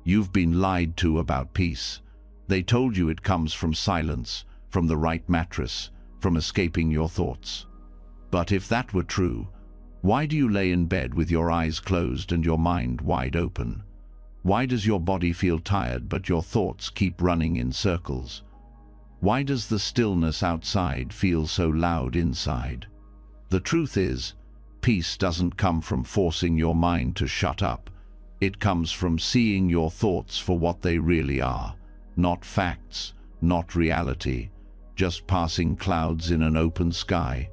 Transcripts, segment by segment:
You've been lied to about peace. They told you it comes from silence, from the right mattress, from escaping your thoughts. But if that were true, why do you lay in bed with your eyes closed and your mind wide open? Why does your body feel tired but your thoughts keep running in circles? Why does the stillness outside feel so loud inside? The truth is, peace doesn't come from forcing your mind to shut up. It comes from seeing your thoughts for what they really are. Not facts, not reality, just passing clouds in an open sky.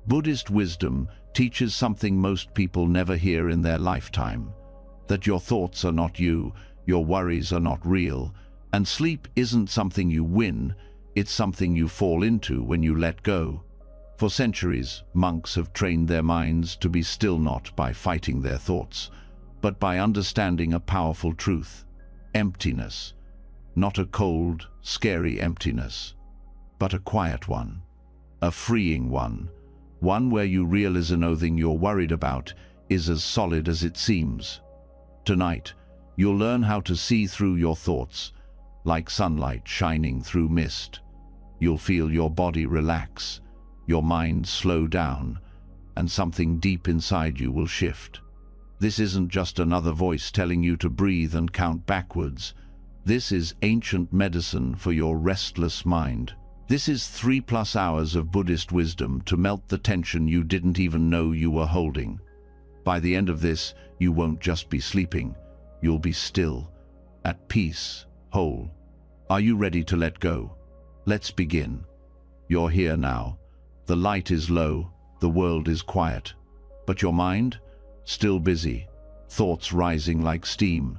Buddhist wisdom teaches something most people never hear in their lifetime, that your thoughts are not you, your worries are not real, and sleep isn't something you win, it's something you fall into when you let go. For centuries, monks have trained their minds to be still, not by fighting their thoughts, but by understanding a powerful truth: emptiness. Not a cold, scary emptiness, but a quiet one, a freeing one where you realize anything you're worried about is as solid as it seems. Tonight, you'll learn how to see through your thoughts, like sunlight shining through mist. You'll feel your body relax, your mind slow down, and something deep inside you will shift. This isn't just another voice telling you to breathe and count backwards. This is ancient medicine for your restless mind. This is 3+ hours of Buddhist wisdom to melt the tension you didn't even know you were holding. By the end of this, you won't just be sleeping. You'll be still, at peace, whole. Are you ready to let go? Let's begin. You're here now. The light is low, the world is quiet. But your mind? Still busy. Thoughts rising like steam.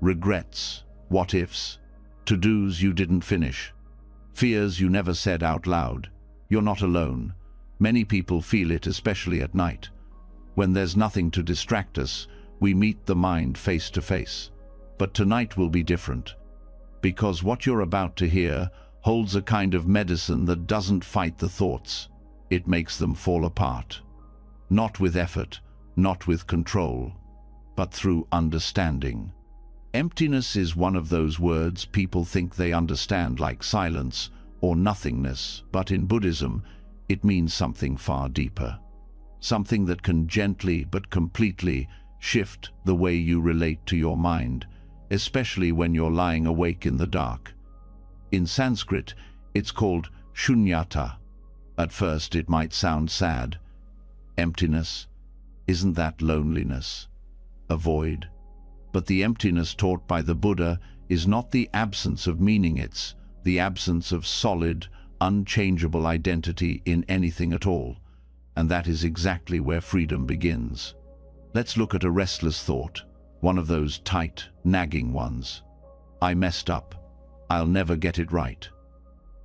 Regrets, what-ifs, to-dos you didn't finish. Fears you never said out loud. You're not alone. Many people feel it, especially at night. When there's nothing to distract us, we meet the mind face to face. But tonight will be different, because what you're about to hear holds a kind of medicine that doesn't fight the thoughts. It makes them fall apart. Not with effort, not with control, but through understanding. Emptiness is one of those words people think they understand, like silence or nothingness, but in Buddhism, it means something far deeper. Something that can gently but completely shift the way you relate to your mind, especially when you're lying awake in the dark. In Sanskrit, it's called shunyata. At first, it might sound sad. Emptiness, isn't that loneliness? A void? But the emptiness taught by the Buddha is not the absence of meaning, it's the absence of solid, unchangeable identity in anything at all. And that is exactly where freedom begins. Let's look at a restless thought, one of those tight, nagging ones. I messed up. I'll never get it right.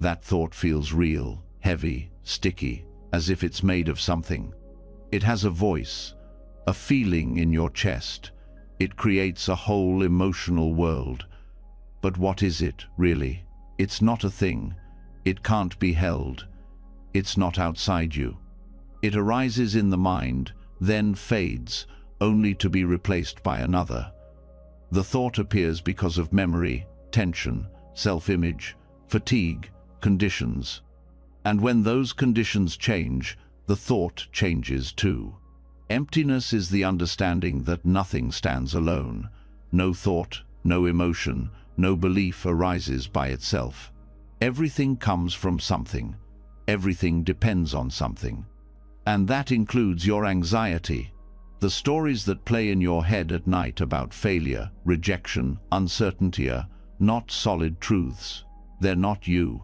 That thought feels real, heavy, sticky, as if it's made of something. It has a voice, a feeling in your chest. It creates a whole emotional world. But what is it, really? It's not a thing. It can't be held. It's not outside you. It arises in the mind, then fades, only to be replaced by another. The thought appears because of memory, tension, self-image, fatigue, conditions. And when those conditions change, the thought changes too. Emptiness is the understanding that nothing stands alone. No thought, no emotion, no belief arises by itself. Everything comes from something. Everything depends on something. And that includes your anxiety. The stories that play in your head at night about failure, rejection, uncertainty are not solid truths. They're not you.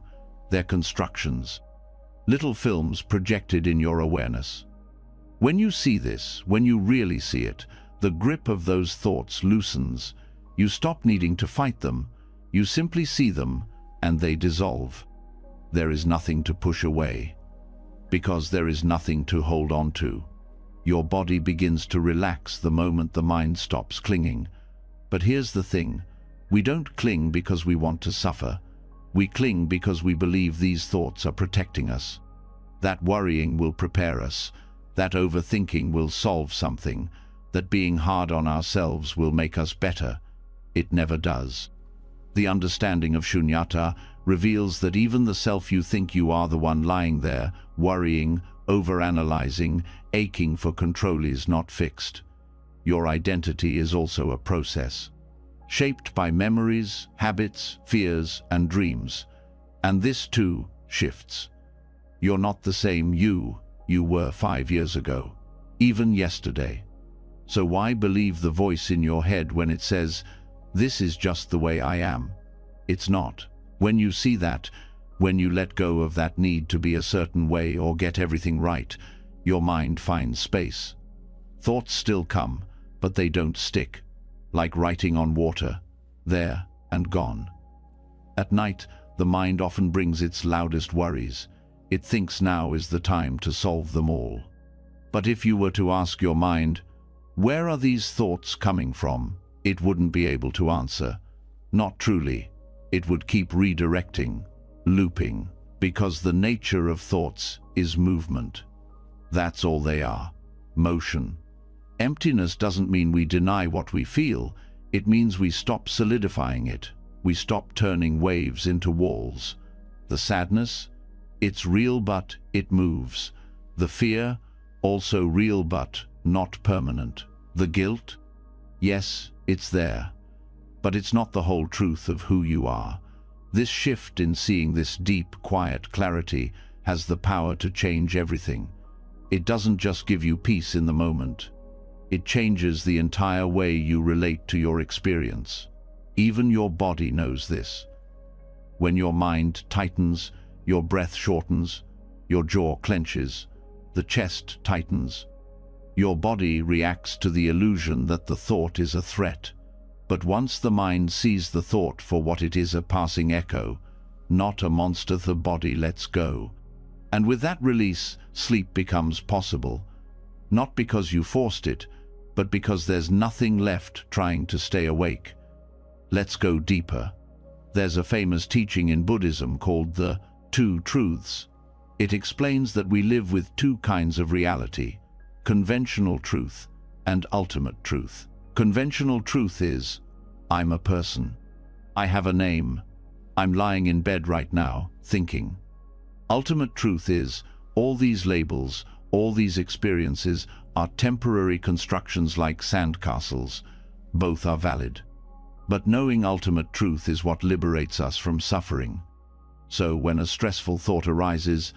They're constructions. Little films projected in your awareness. When you see this, when you really see it, the grip of those thoughts loosens. You stop needing to fight them. You simply see them, and they dissolve. There is nothing to push away, because there is nothing to hold on to. Your body begins to relax the moment the mind stops clinging. But here's the thing. We don't cling because we want to suffer. We cling because we believe these thoughts are protecting us. That worrying will prepare us. That overthinking will solve something. That being hard on ourselves will make us better. It never does. The understanding of shunyata reveals that even the self you think you are, the one lying there, worrying, overanalyzing, aching for control, is not fixed. Your identity is also a process, shaped by memories, habits, fears, and dreams. And this too shifts. You're not the same you were 5 years ago, even yesterday. So why believe the voice in your head when it says, "This is just the way I am"? It's not. When you see that, when you let go of that need to be a certain way or get everything right, your mind finds space. Thoughts still come, but they don't stick, like writing on water, there and gone. At night, the mind often brings its loudest worries. It thinks now is the time to solve them all. But if you were to ask your mind, "Where are these thoughts coming from?" it wouldn't be able to answer. Not truly. It would keep redirecting, looping, because the nature of thoughts is movement. That's all they are, motion. Emptiness doesn't mean we deny what we feel. It means we stop solidifying it. We stop turning waves into walls. The sadness, it's real but it moves. The fear, also real but not permanent. The guilt, yes, it's there, but it's not the whole truth of who you are. This shift in seeing this deep, quiet clarity has the power to change everything. It doesn't just give you peace in the moment. It changes the entire way you relate to your experience. Even your body knows this. When your mind tightens, your breath shortens, your jaw clenches, the chest tightens. Your body reacts to the illusion that the thought is a threat. But once the mind sees the thought for what it is, a passing echo, not a monster, the body lets go. And with that release, sleep becomes possible. Not because you forced it, but because there's nothing left trying to stay awake. Let's go deeper. There's a famous teaching in Buddhism called the Two Truths. It explains that we live with two kinds of reality: conventional truth and ultimate truth. Conventional truth is, I'm a person. I have a name. I'm lying in bed right now, thinking. Ultimate truth is, all these labels, all these experiences are temporary constructions like sandcastles. Both are valid. But knowing ultimate truth is what liberates us from suffering. So when a stressful thought arises,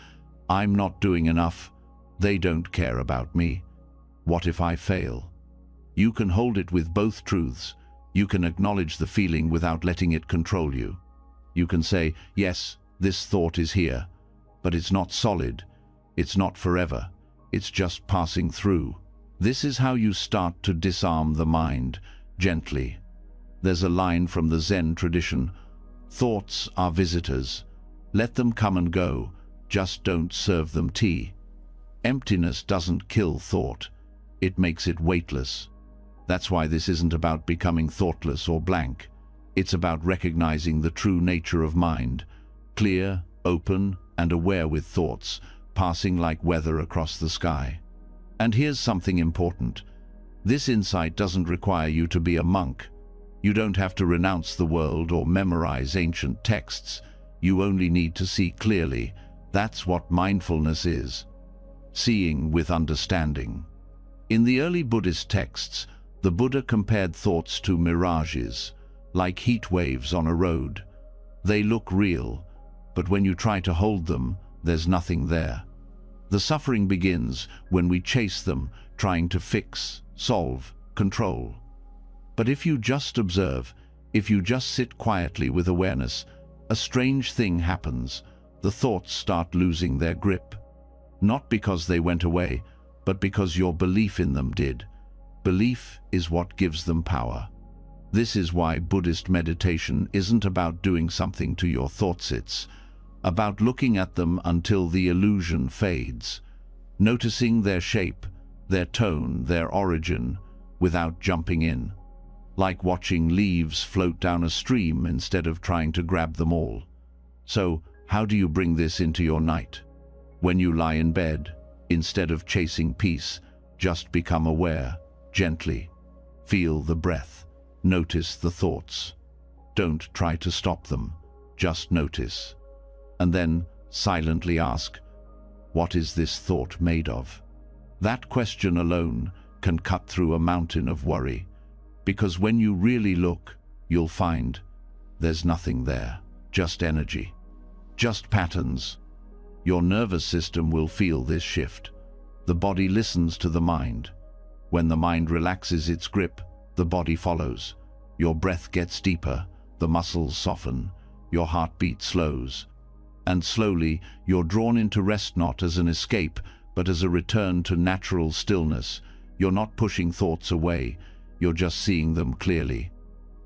I'm not doing enough, they don't care about me, what if I fail? You can hold it with both truths. You can acknowledge the feeling without letting it control you. You can say, yes, this thought is here, but it's not solid, it's not forever, it's just passing through. This is how you start to disarm the mind, gently. There's a line from the Zen tradition: thoughts are visitors. Let them come and go, just don't serve them tea. Emptiness doesn't kill thought, it makes it weightless. That's why this isn't about becoming thoughtless or blank. It's about recognizing the true nature of mind, clear, open, and aware with thoughts, passing like weather across the sky. And here's something important. This insight doesn't require you to be a monk. You don't have to renounce the world or memorize ancient texts. You only need to see clearly. That's what mindfulness is. Seeing with understanding. In the early Buddhist texts, the Buddha compared thoughts to mirages, like heat waves on a road. They look real, but when you try to hold them, there's nothing there. The suffering begins when we chase them, trying to fix, solve, control. But if you just observe, if you just sit quietly with awareness, a strange thing happens. The thoughts start losing their grip. Not because they went away, but because your belief in them did. Belief is what gives them power. This is why Buddhist meditation isn't about doing something to your thoughts. It's about looking at them until the illusion fades, noticing their shape, their tone, their origin, without jumping in. Like watching leaves float down a stream instead of trying to grab them all. So, how do you bring this into your night? When you lie in bed, instead of chasing peace, just become aware, gently. Feel the breath. Notice the thoughts. Don't try to stop them. Just notice. And then silently ask, what is this thought made of? That question alone can cut through a mountain of worry, because when you really look, you'll find there's nothing there, just energy, just patterns. Your nervous system will feel this shift. The body listens to the mind. When the mind relaxes its grip, the body follows. Your breath gets deeper, the muscles soften, your heartbeat slows, and slowly you're drawn into rest, not as an escape, but as a return to natural stillness. You're not pushing thoughts away, you're just seeing them clearly.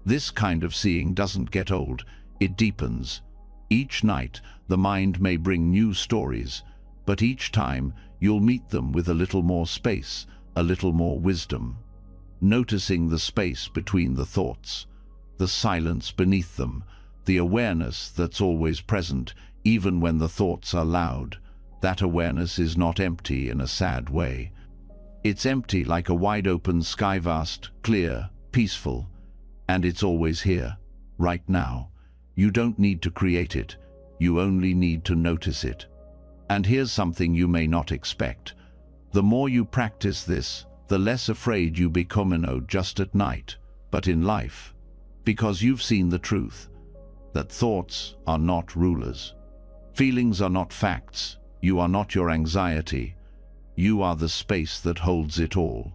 This kind of seeing doesn't get old, it deepens. Each night, the mind may bring new stories, but each time you'll meet them with a little more space, a little more wisdom. Noticing the space between the thoughts, the silence beneath them, the awareness that's always present, even when the thoughts are loud. That awareness is not empty in a sad way. It's empty like a wide-open sky, vast, clear, peaceful, and it's always here, right now. You don't need to create it, you only need to notice it. And here's something you may not expect. The more you practice this, the less afraid you become, just at night, but in life. Because you've seen the truth, that thoughts are not rulers. Feelings are not facts. You are not your anxiety. You are the space that holds it all.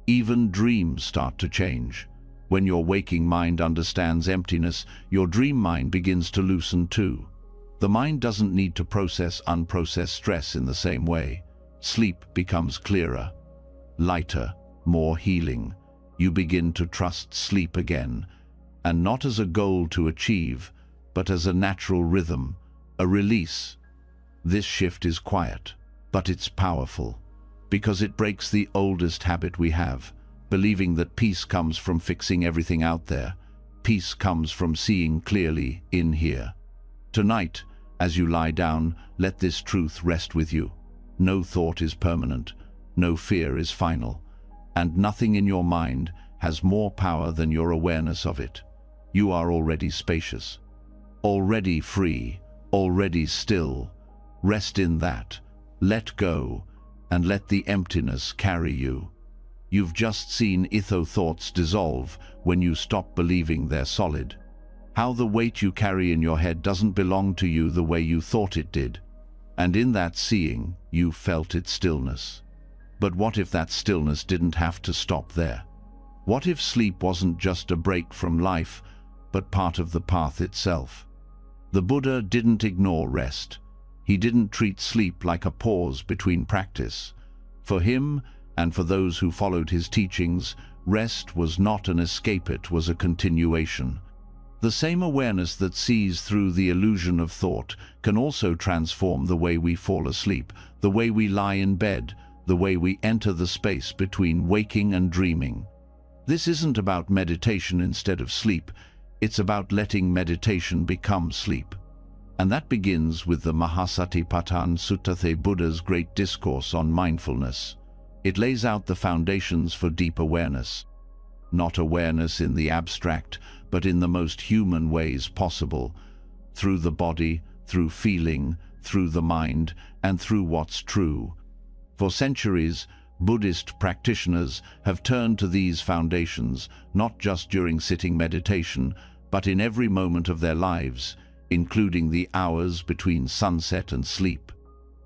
Even dreams start to change. When your waking mind understands emptiness, your dream mind begins to loosen too. The mind doesn't need to process unprocessed stress in the same way. Sleep becomes clearer, lighter, more healing. You begin to trust sleep again, and not as a goal to achieve, but as a natural rhythm, a release. This shift is quiet, but it's powerful, because it breaks the oldest habit we have, believing that peace comes from fixing everything out there. Peace comes from seeing clearly in here. Tonight, as you lie down, let this truth rest with you. No thought is permanent, no fear is final, and nothing in your mind has more power than your awareness of it. You are already spacious, already free, already still. Rest in that, let go, and let the emptiness carry you. You've just seen thoughts dissolve when you stop believing they're solid. How the weight you carry in your head doesn't belong to you the way you thought it did. And in that seeing, you felt its stillness. But what if that stillness didn't have to stop there? What if sleep wasn't just a break from life, but part of the path itself? The Buddha didn't ignore rest. He didn't treat sleep like a pause between practice. For him, and for those who followed his teachings, rest was not an escape, it was a continuation. The same awareness that sees through the illusion of thought can also transform the way we fall asleep, the way we lie in bed, the way we enter the space between waking and dreaming. This isn't about meditation instead of sleep, it's about letting meditation become sleep. And that begins with the Mahasatipatthana Sutta, the Buddha's great discourse on mindfulness. It lays out the foundations for deep awareness. Not awareness in the abstract, but in the most human ways possible, through the body, through feeling, through the mind, and through what's true. For centuries, Buddhist practitioners have turned to these foundations, not just during sitting meditation, but in every moment of their lives, including the hours between sunset and sleep.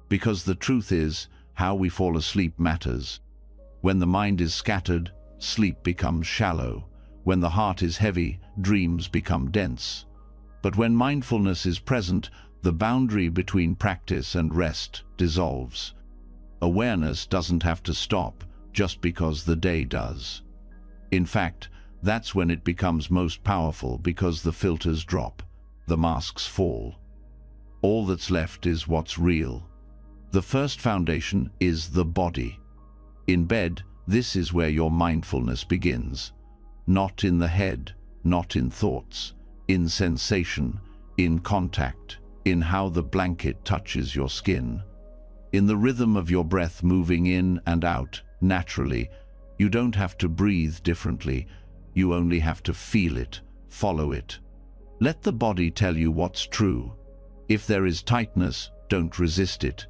Because the truth is, how we fall asleep matters. When the mind is scattered, sleep becomes shallow. When the heart is heavy, dreams become dense. But when mindfulness is present, the boundary between practice and rest dissolves. Awareness doesn't have to stop just because the day does. In fact, that's when it becomes most powerful, because the filters drop, the masks fall. All that's left is what's real. The first foundation is the body. In bed, this is where your mindfulness begins. Not in the head, not in thoughts, in sensation, in contact, in how the blanket touches your skin, in the rhythm of your breath moving in and out naturally. You don't have to breathe differently. You only have to feel it, follow it. Let the body tell you what's true. If there is tightness, don't resist it.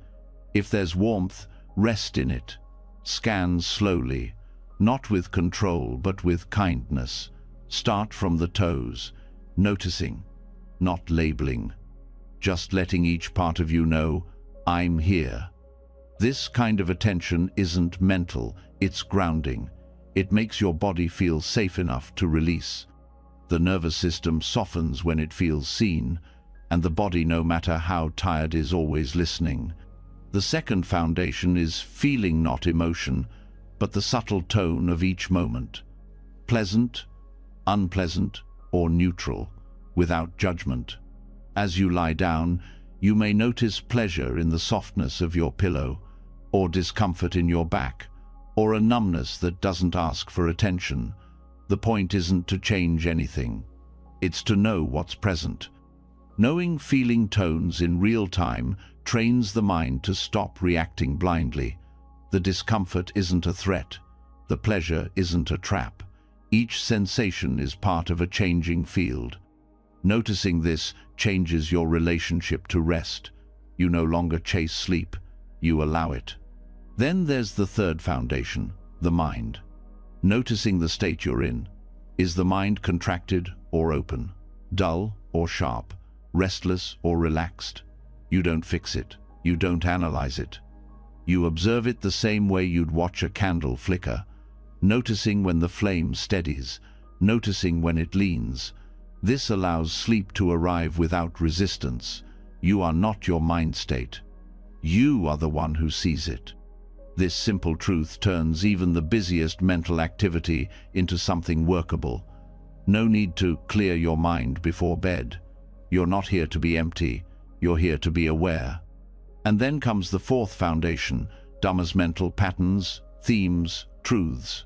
If there's warmth, rest in it. Scan slowly, not with control, but with kindness. Start from the toes, noticing, not labeling. Just letting each part of you know, I'm here. This kind of attention isn't mental, it's grounding. It makes your body feel safe enough to release. The nervous system softens when it feels seen, and the body, no matter how tired, is always listening. The second foundation is feeling, not emotion, but the subtle tone of each moment. Pleasant, unpleasant, or neutral, without judgment. As you lie down, you may notice pleasure in the softness of your pillow, or discomfort in your back, or a numbness that doesn't ask for attention. The point isn't to change anything. It's to know what's present. Knowing feeling tones in real time trains the mind to stop reacting blindly. The discomfort isn't a threat. The pleasure isn't a trap. Each sensation is part of a changing field. Noticing this changes your relationship to rest. You no longer chase sleep, you allow it. Then there's the third foundation, the mind. Noticing the state you're in. Is the mind contracted or open? Dull or sharp? Restless or relaxed? You don't fix it. You don't analyze it. You observe it the same way you'd watch a candle flicker, noticing when the flame steadies, noticing when it leans. This allows sleep to arrive without resistance. You are not your mind state. You are the one who sees it. This simple truth turns even the busiest mental activity into something workable. No need to clear your mind before bed. You're not here to be empty. You're here to be aware. And then comes the fourth foundation, Dhamma's mental patterns, themes, truths.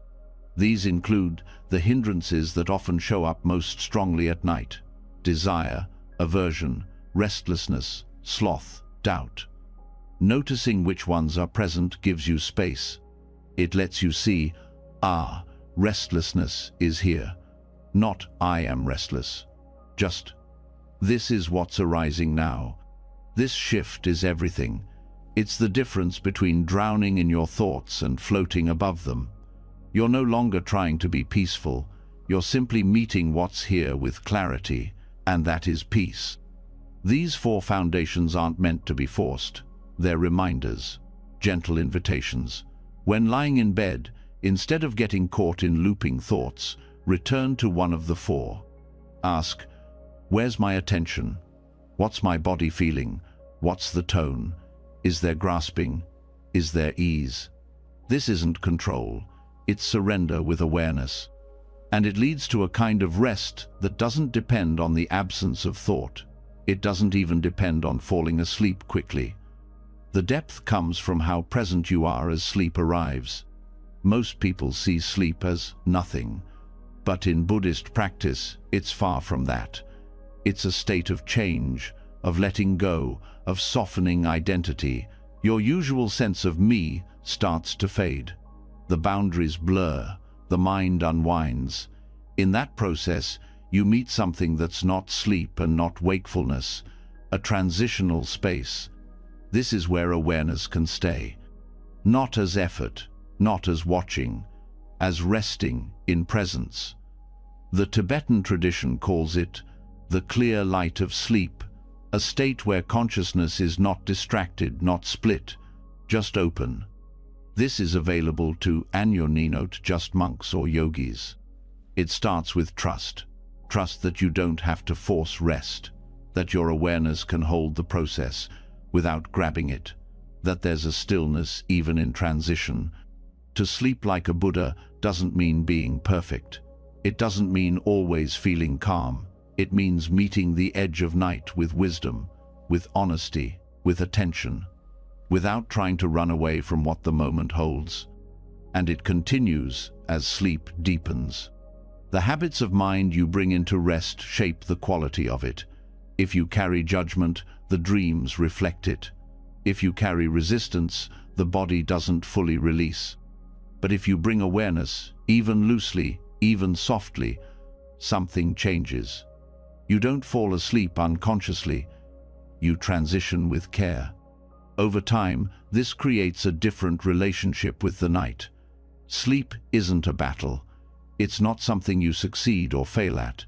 These include the hindrances that often show up most strongly at night: desire, aversion, restlessness, sloth, doubt. Noticing which ones are present gives you space. It lets you see, restlessness is here. Not I am restless. Just, this is what's arising now. This shift is everything. It's the difference between drowning in your thoughts and floating above them. You're no longer trying to be peaceful. You're simply meeting what's here with clarity, and that is peace. These four foundations aren't meant to be forced. They're reminders, gentle invitations. When lying in bed, instead of getting caught in looping thoughts, return to one of the four. Ask, where's my attention? What's my body feeling? What's the tone? Is there grasping? Is there ease? This isn't control. It's surrender with awareness. And it leads to a kind of rest that doesn't depend on the absence of thought. It doesn't even depend on falling asleep quickly. The depth comes from how present you are as sleep arrives. Most people see sleep as nothing, but in Buddhist practice, it's far from that. It's a state of change, of letting go, of softening identity. Your usual sense of me starts to fade. The boundaries blur, the mind unwinds. In that process, you meet something that's not sleep and not wakefulness, a transitional space. This is where awareness can stay. Not as effort, not as watching, as resting in presence. The Tibetan tradition calls it the clear light of sleep, a state where consciousness is not distracted, not split, just open. This is available to Anyoninot, just monks or yogis. It starts with trust. Trust that you don't have to force rest, that your awareness can hold the process without grabbing it, that there's a stillness even in transition. To sleep like a Buddha doesn't mean being perfect. It doesn't mean always feeling calm. It means meeting the edge of night with wisdom, with honesty, with attention, without trying to run away from what the moment holds. And it continues as sleep deepens. The habits of mind you bring into rest shape the quality of it. If you carry judgment, the dreams reflect it. If you carry resistance, the body doesn't fully release. But if you bring awareness, even loosely, even softly, something changes. You don't fall asleep unconsciously, you transition with care. Over time, this creates a different relationship with the night. Sleep isn't a battle. It's not something you succeed or fail at.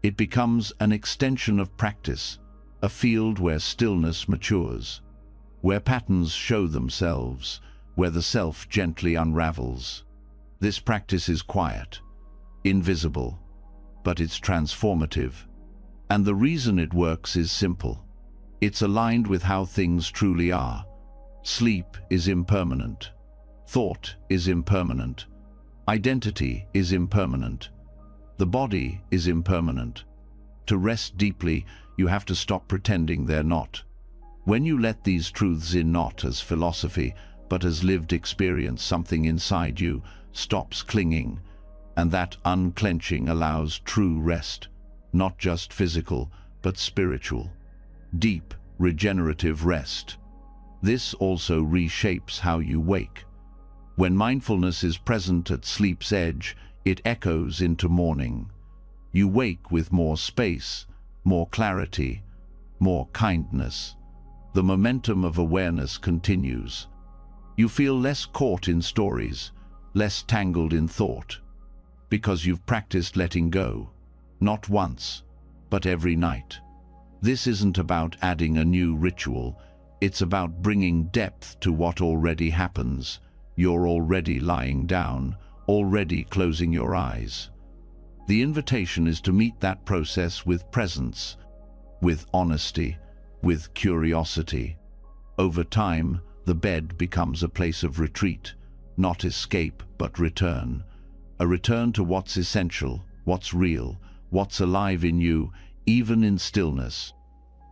It becomes an extension of practice, a field where stillness matures, where patterns show themselves, where the self gently unravels. This practice is quiet, invisible, but it's transformative. And the reason it works is simple. It's aligned with how things truly are. Sleep is impermanent. Thought is impermanent. Identity is impermanent. The body is impermanent. To rest deeply, you have to stop pretending they're not. When you let these truths in, not as philosophy, but as lived experience, something inside you stops clinging, and that unclenching allows true rest, not just physical, but spiritual. Deep, regenerative rest. This also reshapes how you wake. When mindfulness is present at sleep's edge, it echoes into morning. You wake with more space, more clarity, more kindness. The momentum of awareness continues. You feel less caught in stories, less tangled in thought, because you've practiced letting go, not once, but every night. This isn't about adding a new ritual, it's about bringing depth to what already happens. You're already lying down, already closing your eyes. The invitation is to meet that process with presence, with honesty, with curiosity. Over time, the bed becomes a place of retreat, not escape, but return. A return to what's essential, what's real, what's alive in you, even in stillness.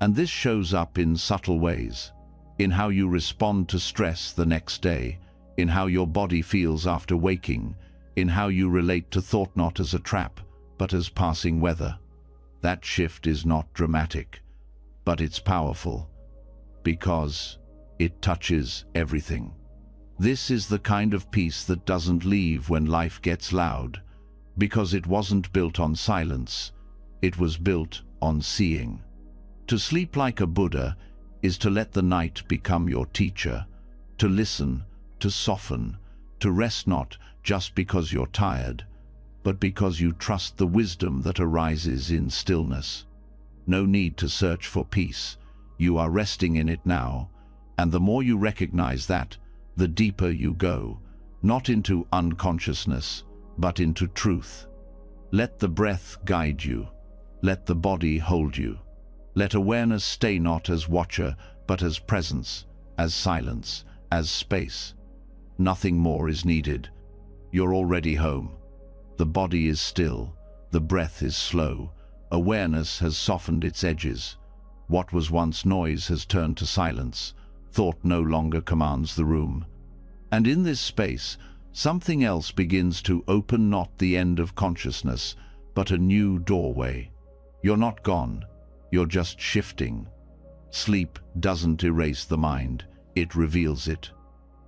And this shows up in subtle ways, in how you respond to stress the next day, in how your body feels after waking, in how you relate to thought not as a trap, but as passing weather. That shift is not dramatic, but it's powerful, because it touches everything. This is the kind of peace that doesn't leave when life gets loud, because it wasn't built on silence, it was built on seeing. To sleep like a Buddha is to let the night become your teacher, to listen, to soften, to rest not just because you're tired, but because you trust the wisdom that arises in stillness. No need to search for peace. You are resting in it now, and the more you recognize that, the deeper you go, not into unconsciousness, but into truth. Let the breath guide you. Let the body hold you. Let awareness stay not as watcher, but as presence, as silence, as space. Nothing more is needed. You're already home. The body is still. The breath is slow. Awareness has softened its edges. What was once noise has turned to silence. Thought no longer commands the room. And in this space, something else begins to open, not the end of consciousness, but a new doorway. You're not gone. You're just shifting. Sleep doesn't erase the mind. It reveals it.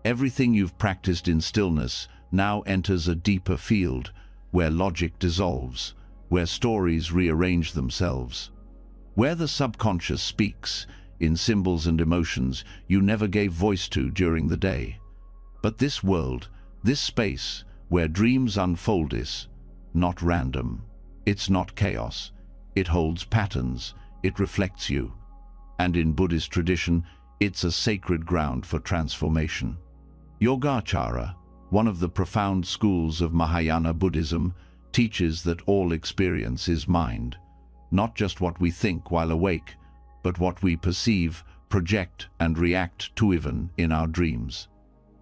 Everything you've practiced in stillness now enters a deeper field, where logic dissolves, where stories rearrange themselves, where the subconscious speaks in symbols and emotions you never gave voice to during the day. But this world, this space where dreams unfold, is not random. It's not chaos. It holds patterns. It reflects you. And in Buddhist tradition, it's a sacred ground for transformation. Yogacara, one of the profound schools of Mahayana Buddhism, teaches that all experience is mind, not just what we think while awake, but what we perceive, project, and react to even in our dreams.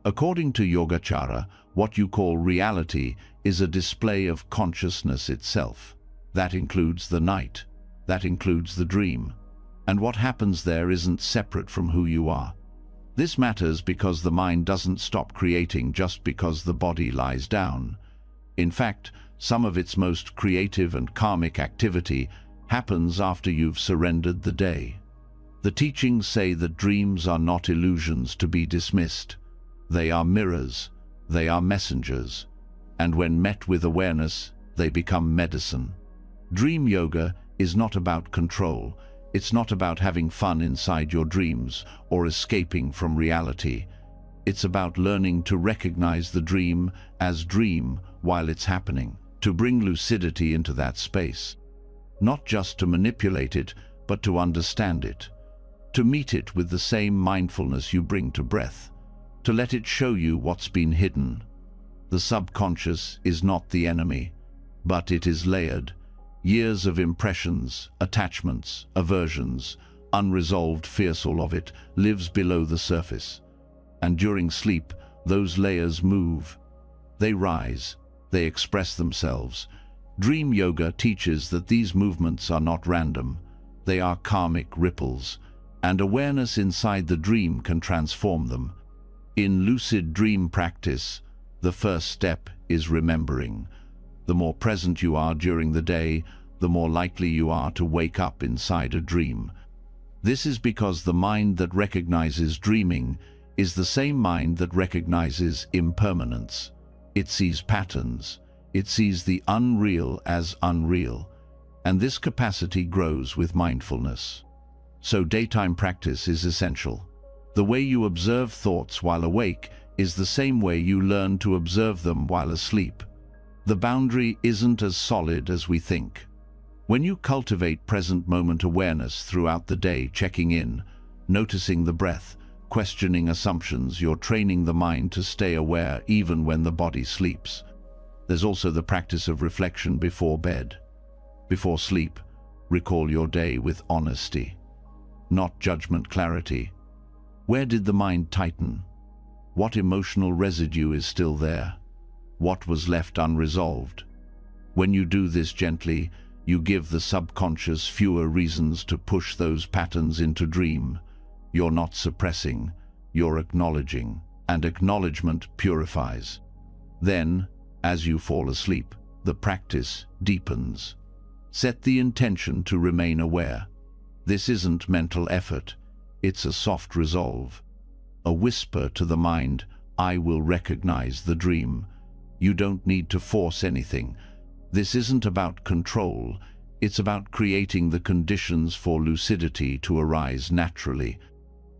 According to Yogacara, what you call reality is a display of consciousness itself. That includes the night. That includes the dream. And what happens there isn't separate from who you are. This matters because the mind doesn't stop creating just because the body lies down. In fact, some of its most creative and karmic activity happens after you've surrendered the day. The teachings say that dreams are not illusions to be dismissed. They are mirrors. They are messengers. And when met with awareness, they become medicine. Dream yoga is not about control. It's not about having fun inside your dreams or escaping from reality. It's about learning to recognize the dream as dream while it's happening, to bring lucidity into that space. Not just to manipulate it, but to understand it. To meet it with the same mindfulness you bring to breath. To let it show you what's been hidden. The subconscious is not the enemy, but it is layered. Years of impressions, attachments, aversions, unresolved fearsful of it lives below the surface. And during sleep, those layers move. They rise. They express themselves. Dream yoga teaches that these movements are not random. They are karmic ripples, and awareness inside the dream can transform them. In lucid dream practice, the first step is remembering. The more present you are during the day, the more likely you are to wake up inside a dream. This is because the mind that recognizes dreaming is the same mind that recognizes impermanence. It sees patterns. It sees the unreal as unreal. And this capacity grows with mindfulness. So daytime practice is essential. The way you observe thoughts while awake is the same way you learn to observe them while asleep. The boundary isn't as solid as we think. When you cultivate present moment awareness throughout the day, checking in, noticing the breath, questioning assumptions, you're training the mind to stay aware even when the body sleeps. There's also the practice of reflection before bed. Before sleep, recall your day with honesty, not judgment, clarity. Where did the mind tighten? What emotional residue is still there? What was left unresolved? When you do this gently, you give the subconscious fewer reasons to push those patterns into dream. You're not suppressing, you're acknowledging, and acknowledgement purifies. Then, as you fall asleep, the practice deepens. Set the intention to remain aware. This isn't mental effort, it's a soft resolve. A whisper to the mind, I will recognize the dream. You don't need to force anything. This isn't about control, it's about creating the conditions for lucidity to arise naturally.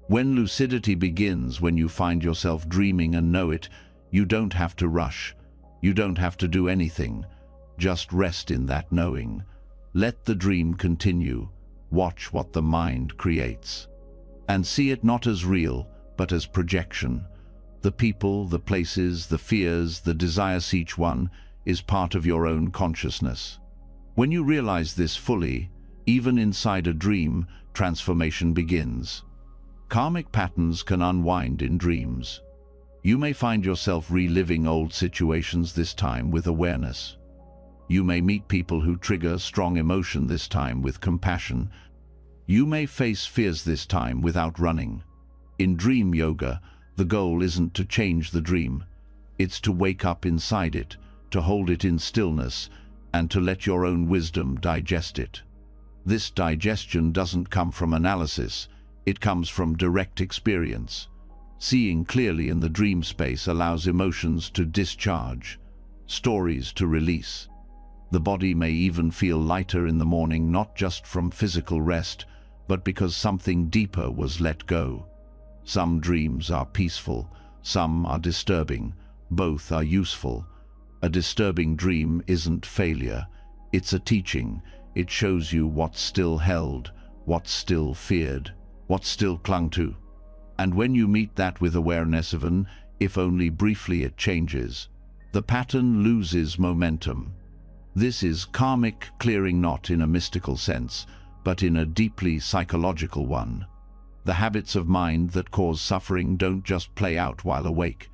When lucidity begins, when you find yourself dreaming and know it, you don't have to rush. You don't have to do anything. Just rest in that knowing. Let the dream continue. Watch what the mind creates. And see it not as real, but as projection. The people, the places, the fears, the desires, each one is part of your own consciousness. When you realize this fully, even inside a dream, transformation begins. Karmic patterns can unwind in dreams. You may find yourself reliving old situations, this time with awareness. You may meet people who trigger strong emotion, this time with compassion. You may face fears, this time without running. In dream yoga, the goal isn't to change the dream. It's to wake up inside it, to hold it in stillness, and to let your own wisdom digest it. This digestion doesn't come from analysis, it comes from direct experience. Seeing clearly in the dream space allows emotions to discharge, stories to release. The body may even feel lighter in the morning, not just from physical rest, but because something deeper was let go. Some dreams are peaceful, some are disturbing, both are useful. A disturbing dream isn't failure, it's a teaching. It shows you what's still held, what's still feared, what's still clung to. And when you meet that with awareness, even if only briefly, it changes. The pattern loses momentum. This is karmic clearing, not in a mystical sense, but in a deeply psychological one. The habits of mind that cause suffering don't just play out while awake.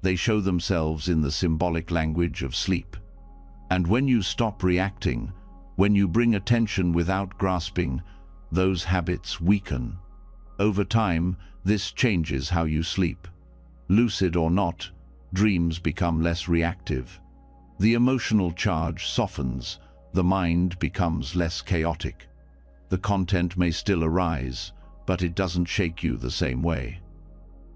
They show themselves in the symbolic language of sleep. And when you stop reacting, when you bring attention without grasping, those habits weaken. Over time, this changes how you sleep. Lucid or not, dreams become less reactive. The emotional charge softens, the mind becomes less chaotic. The content may still arise, but it doesn't shake you the same way.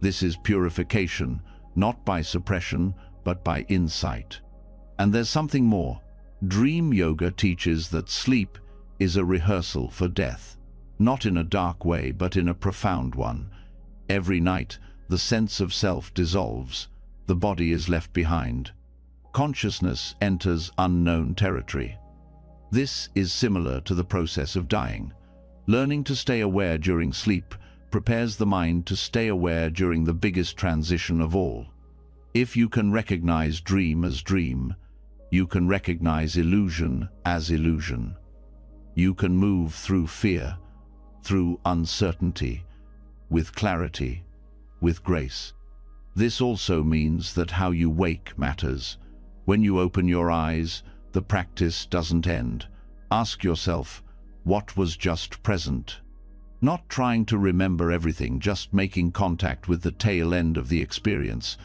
This is purification, not by suppression, but by insight. And there's something more. Dream yoga teaches that sleep is a rehearsal for death, not in a dark way, but in a profound one. Every night, the sense of self dissolves, the body is left behind. Consciousness enters unknown territory. This is similar to the process of dying. Learning to stay aware during sleep prepares the mind to stay aware during the biggest transition of all. If you can recognize dream as dream, you can recognize illusion as illusion. You can move through fear, through uncertainty, with clarity, with grace. This also means that how you wake matters. When you open your eyes, the practice doesn't end. Ask yourself, what was just present? Not trying to remember everything, just making contact with the tail end of the experience.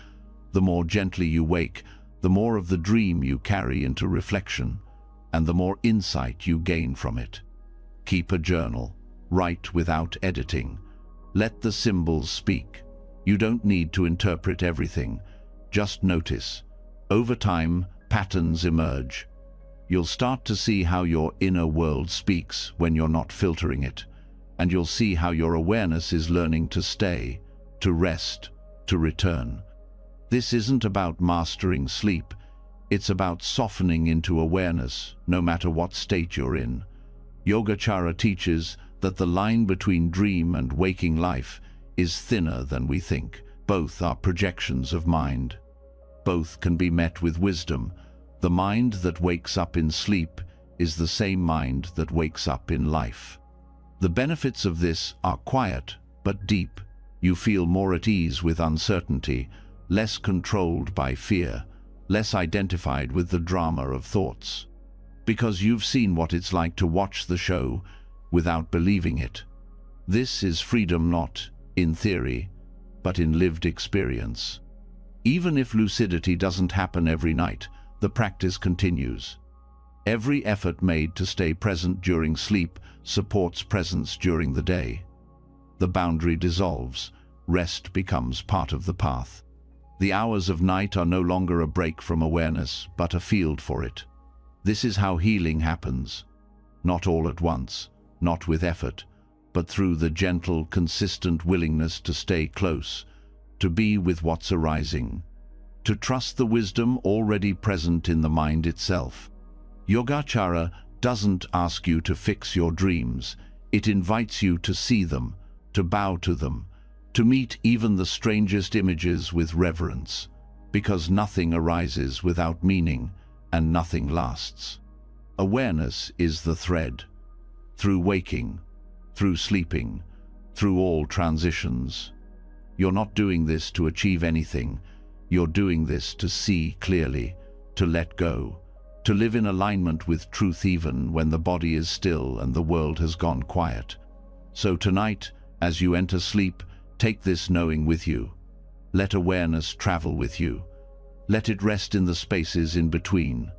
The more gently you wake, the more of the dream you carry into reflection, and the more insight you gain from it. Keep a journal. Write without editing. Let the symbols speak. You don't need to interpret everything. Just notice. Over time, patterns emerge. You'll start to see how your inner world speaks when you're not filtering it, and you'll see how your awareness is learning to stay, to rest, to return. This isn't about mastering sleep. It's about softening into awareness, no matter what state you're in. Yogacara teaches that the line between dream and waking life is thinner than we think. Both are projections of mind. Both can be met with wisdom. The mind that wakes up in sleep is the same mind that wakes up in life. The benefits of this are quiet but deep. You feel more at ease with uncertainty, less controlled by fear, less identified with the drama of thoughts. Because you've seen what it's like to watch the show without believing it. This is freedom not in theory, but in lived experience. Even if lucidity doesn't happen every night, the practice continues. Every effort made to stay present during sleep supports presence during the day. The boundary dissolves. Rest becomes part of the path. The hours of night are no longer a break from awareness, but a field for it. This is how healing happens. Not all at once, not with effort, but through the gentle, consistent willingness to stay close, to be with what's arising, to trust the wisdom already present in the mind itself. Yogacara doesn't ask you to fix your dreams. It invites you to see them, to bow to them, to meet even the strangest images with reverence, because nothing arises without meaning and nothing lasts. Awareness is the thread. Through waking, through sleeping, through all transitions. You're not doing this to achieve anything. You're doing this to see clearly, to let go, to live in alignment with truth even when the body is still and the world has gone quiet. So tonight, as you enter sleep, take this knowing with you. Let awareness travel with you. Let it rest in the spaces in between.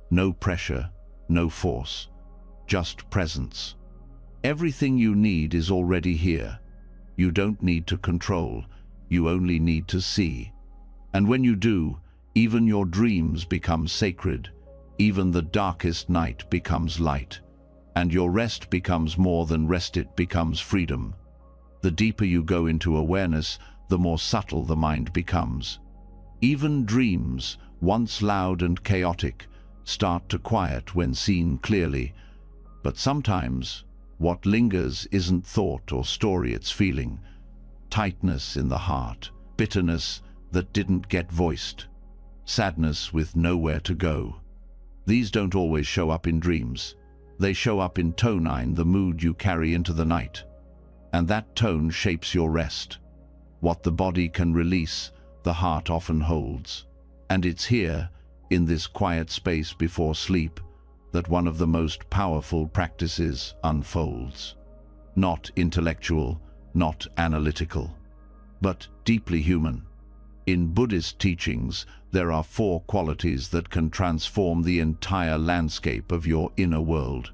No pressure, no force, just presence. Everything you need is already here. You don't need to control, you only need to see. And when you do, even your dreams become sacred, even the darkest night becomes light, and your rest becomes more than rest, it becomes freedom. The deeper you go into awareness, the more subtle the mind becomes. Even dreams, once loud and chaotic, start to quiet when seen clearly. But sometimes, what lingers isn't thought or story, it's feeling. Tightness in the heart, bitterness that didn't get voiced, sadness with nowhere to go. These don't always show up in dreams. They show up in tone, the mood you carry into the night. And that tone shapes your rest. What the body can release, the heart often holds. And it's here, in this quiet space before sleep, that one of the most powerful practices unfolds. Not intellectual, not analytical, but deeply human. In Buddhist teachings, there are 4 qualities that can transform the entire landscape of your inner world.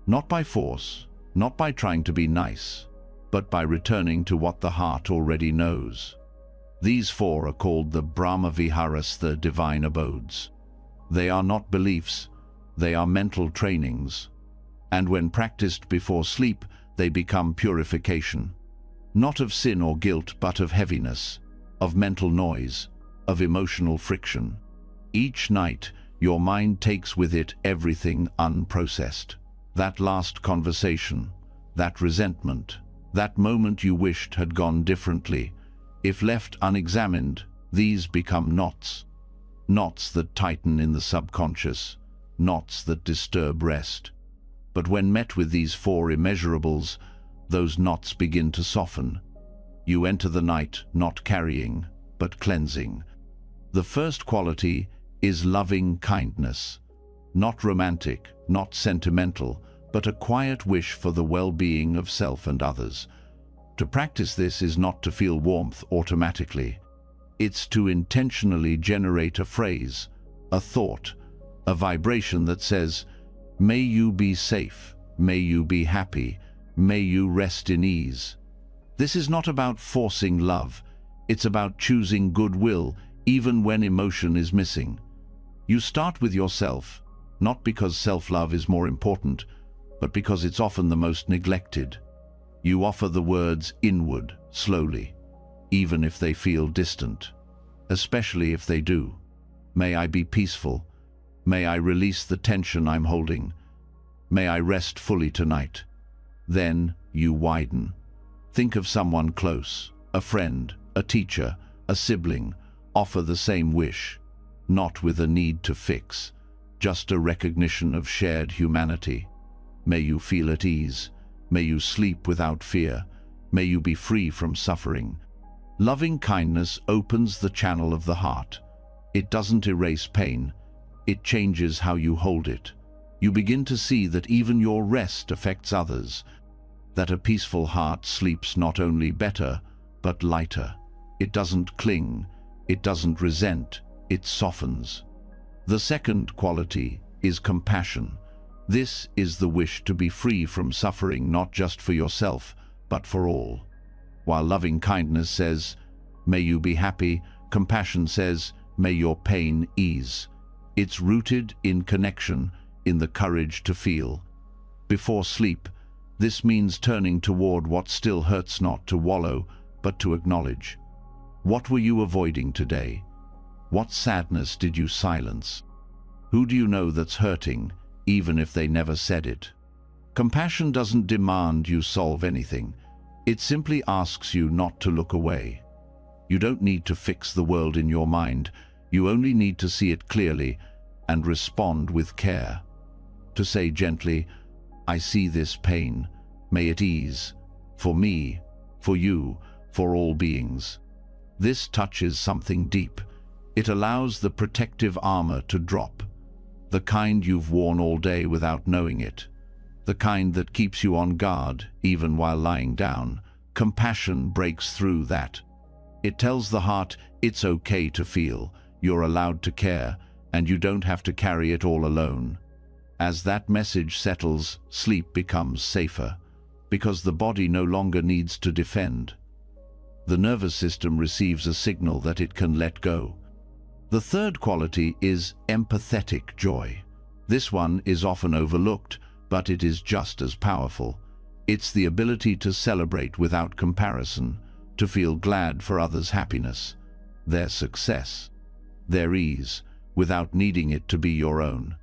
Not by force, not by trying to be nice, but by returning to what the heart already knows. These 4 are called the Brahma Viharas, the divine abodes. They are not beliefs, They are mental trainings. And when practiced before sleep, they become purification. Not of sin or guilt, but of heaviness, of mental noise, of emotional friction. Each night, your mind takes with it everything unprocessed. That last conversation, that resentment, that moment you wished had gone differently. If left unexamined, these become knots. Knots that tighten in the subconscious, knots that disturb rest. But when met with these four immeasurables, those knots begin to soften. You enter the night not carrying, but cleansing. The first quality is loving kindness. Not romantic, not sentimental, but a quiet wish for the well-being of self and others. To practice this is not to feel warmth automatically. It's to intentionally generate a phrase, a thought, a vibration that says, "May you be safe, may you be happy, may you rest in ease." This is not about forcing love. It's about choosing goodwill even when emotion is missing. You start with yourself, not because self-love is more important, but because it's often the most neglected. You offer the words inward, slowly, even if they feel distant, especially if they do. May I be peaceful. May I release the tension I'm holding. May I rest fully tonight. Then you widen. Think of someone close, a friend, a teacher, a sibling. Offer the same wish, not with a need to fix, just a recognition of shared humanity. May you feel at ease. May you sleep without fear. May you be free from suffering. Loving kindness opens the channel of the heart. It doesn't erase pain. It changes how you hold it. You begin to see that even your rest affects others, that a peaceful heart sleeps not only better, but lighter. It doesn't cling. It doesn't resent. It softens. The second quality is compassion. This is the wish to be free from suffering, not just for yourself, but for all. While loving kindness says, "May you be happy," compassion says, "May your pain ease." It's rooted in connection, in the courage to feel. Before sleep, this means turning toward what still hurts, not to wallow, but to acknowledge. What were you avoiding today? What sadness did you silence? Who do you know that's hurting, even if they never said it? Compassion doesn't demand you solve anything. It simply asks you not to look away. You don't need to fix the world in your mind. You only need to see it clearly and respond with care. To say gently, "I see this pain. May it ease. For me, for you, for all beings." This touches something deep. It allows the protective armor to drop. The kind you've worn all day without knowing it. The kind that keeps you on guard, even while lying down. Compassion breaks through that. It tells the heart it's okay to feel, you're allowed to care, and you don't have to carry it all alone. As that message settles, sleep becomes safer, because the body no longer needs to defend. The nervous system receives a signal that it can let go. The third quality is empathetic joy. This one is often overlooked, but it is just as powerful. It's the ability to celebrate without comparison, to feel glad for others' happiness, their success, their ease, without needing it to be your own.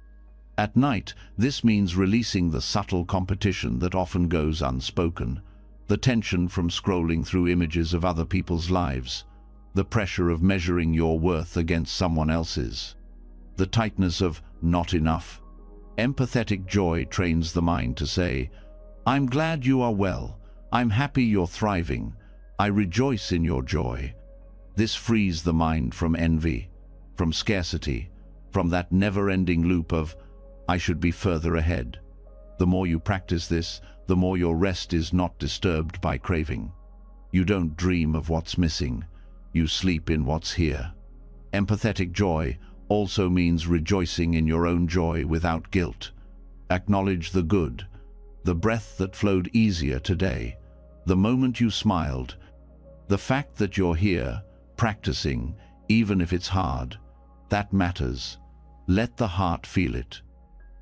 At night, this means releasing the subtle competition that often goes unspoken, the tension from scrolling through images of other people's lives, the pressure of measuring your worth against someone else's, the tightness of not enough. Empathetic joy trains the mind to say, "I'm glad you are well. I'm happy you're thriving. I rejoice in your joy." This frees the mind from envy, from scarcity, from that never-ending loop of, "I should be further ahead." The more you practice this, the more your rest is not disturbed by craving. You don't dream of what's missing. You sleep in what's here. Empathetic joy also means rejoicing in your own joy without guilt. Acknowledge the good, the breath that flowed easier today, the moment you smiled, the fact that you're here, practicing, even if it's hard. That matters. Let the heart feel it.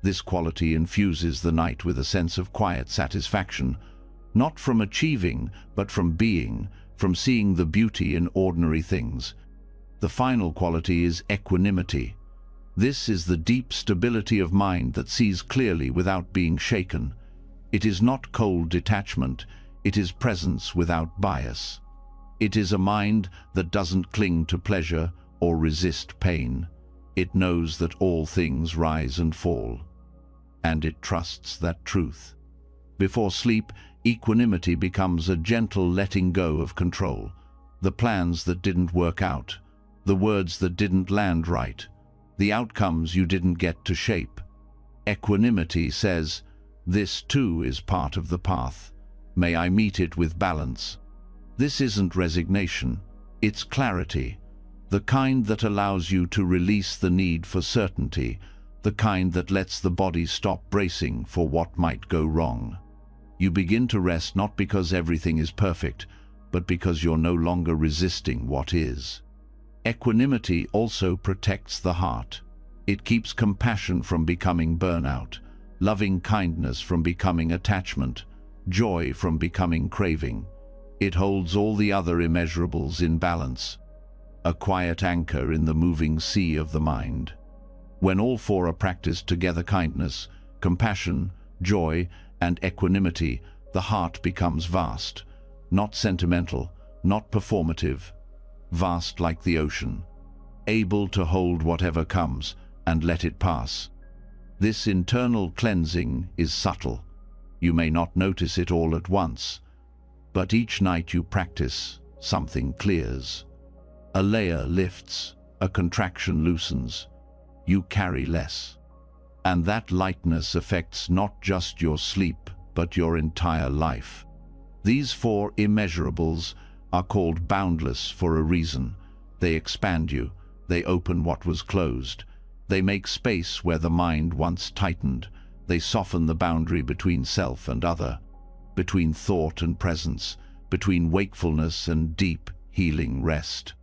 This quality infuses the night with a sense of quiet satisfaction, not from achieving, but from being, from seeing the beauty in ordinary things. The final quality is equanimity. This is the deep stability of mind that sees clearly without being shaken. It is not cold detachment, it is presence without bias. It is a mind that doesn't cling to pleasure or resist pain. It knows that all things rise and fall, and it trusts that truth. Before sleep, equanimity becomes a gentle letting go of control. The plans that didn't work out, the words that didn't land right, the outcomes you didn't get to shape. Equanimity says, "This too is part of the path. May I meet it with balance." This isn't resignation, it's clarity, the kind that allows you to release the need for certainty, the kind that lets the body stop bracing for what might go wrong. You begin to rest not because everything is perfect, but because you're no longer resisting what is. Equanimity also protects the heart. It keeps compassion from becoming burnout, loving kindness from becoming attachment, joy from becoming craving. It holds all the other immeasurables in balance, a quiet anchor in the moving sea of the mind. When all four are practiced together, kindness, compassion, joy, and equanimity, the heart becomes vast, not sentimental, not performative, vast like the ocean, able to hold whatever comes and let it pass. This internal cleansing is subtle. You may not notice it all at once, but each night you practice, something clears. A layer lifts, a contraction loosens. You carry less. And that lightness affects not just your sleep, but your entire life. These four immeasurables are called boundless for a reason. They expand you, they open what was closed, they make space where the mind once tightened, they soften the boundary between self and other, between thought and presence, between wakefulness and deep, healing rest.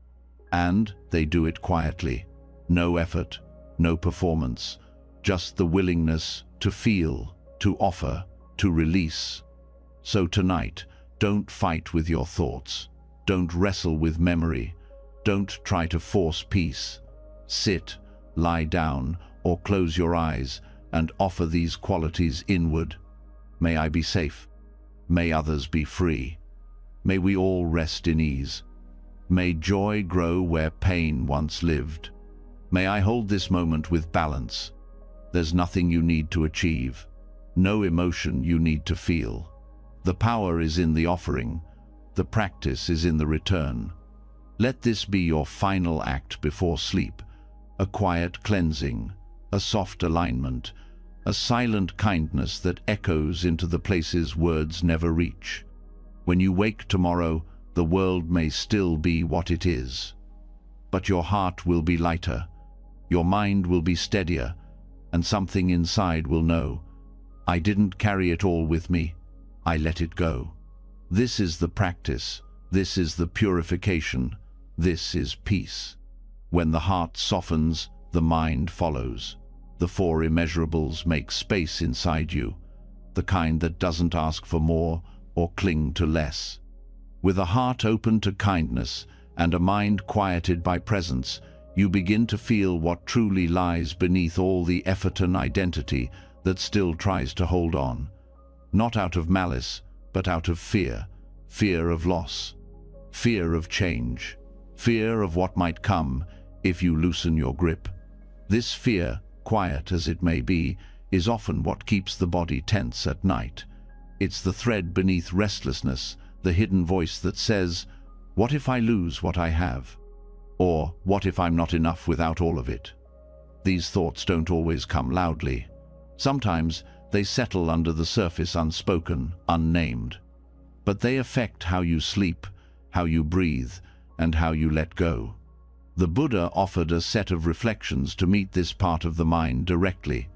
And they do it quietly. No effort, no performance, just the willingness to feel, to offer, to release. So tonight, don't fight with your thoughts. Don't wrestle with memory. Don't try to force peace. Sit, lie down, or close your eyes and offer these qualities inward. May I be safe. May others be free. May we all rest in ease. May joy grow where pain once lived. May I hold this moment with balance. There's nothing you need to achieve, no emotion you need to feel. The power is in the offering. The practice is in the return. Let this be your final act before sleep, a quiet cleansing, a soft alignment, a silent kindness that echoes into the places words never reach. When you wake tomorrow, the world may still be what it is, but your heart will be lighter, your mind will be steadier, and something inside will know, I didn't carry it all with me, I let it go. This is the practice, this is the purification, this is peace. When the heart softens, the mind follows. The four immeasurables make space inside you, the kind that doesn't ask for more or cling to less. With a heart open to kindness and a mind quieted by presence, you begin to feel what truly lies beneath all the effort and identity that still tries to hold on. Not out of malice, but out of fear. Fear of loss, fear of change, fear of what might come if you loosen your grip. This fear, quiet as it may be, is often what keeps the body tense at night. It's the thread beneath restlessness, the hidden voice that says, what if I lose what I have? Or what if I'm not enough without all of it? These thoughts don't always come loudly. Sometimes they settle under the surface unspoken, unnamed. But they affect how you sleep, how you breathe, and how you let go. The Buddha offered a set of reflections to meet this part of the mind directly,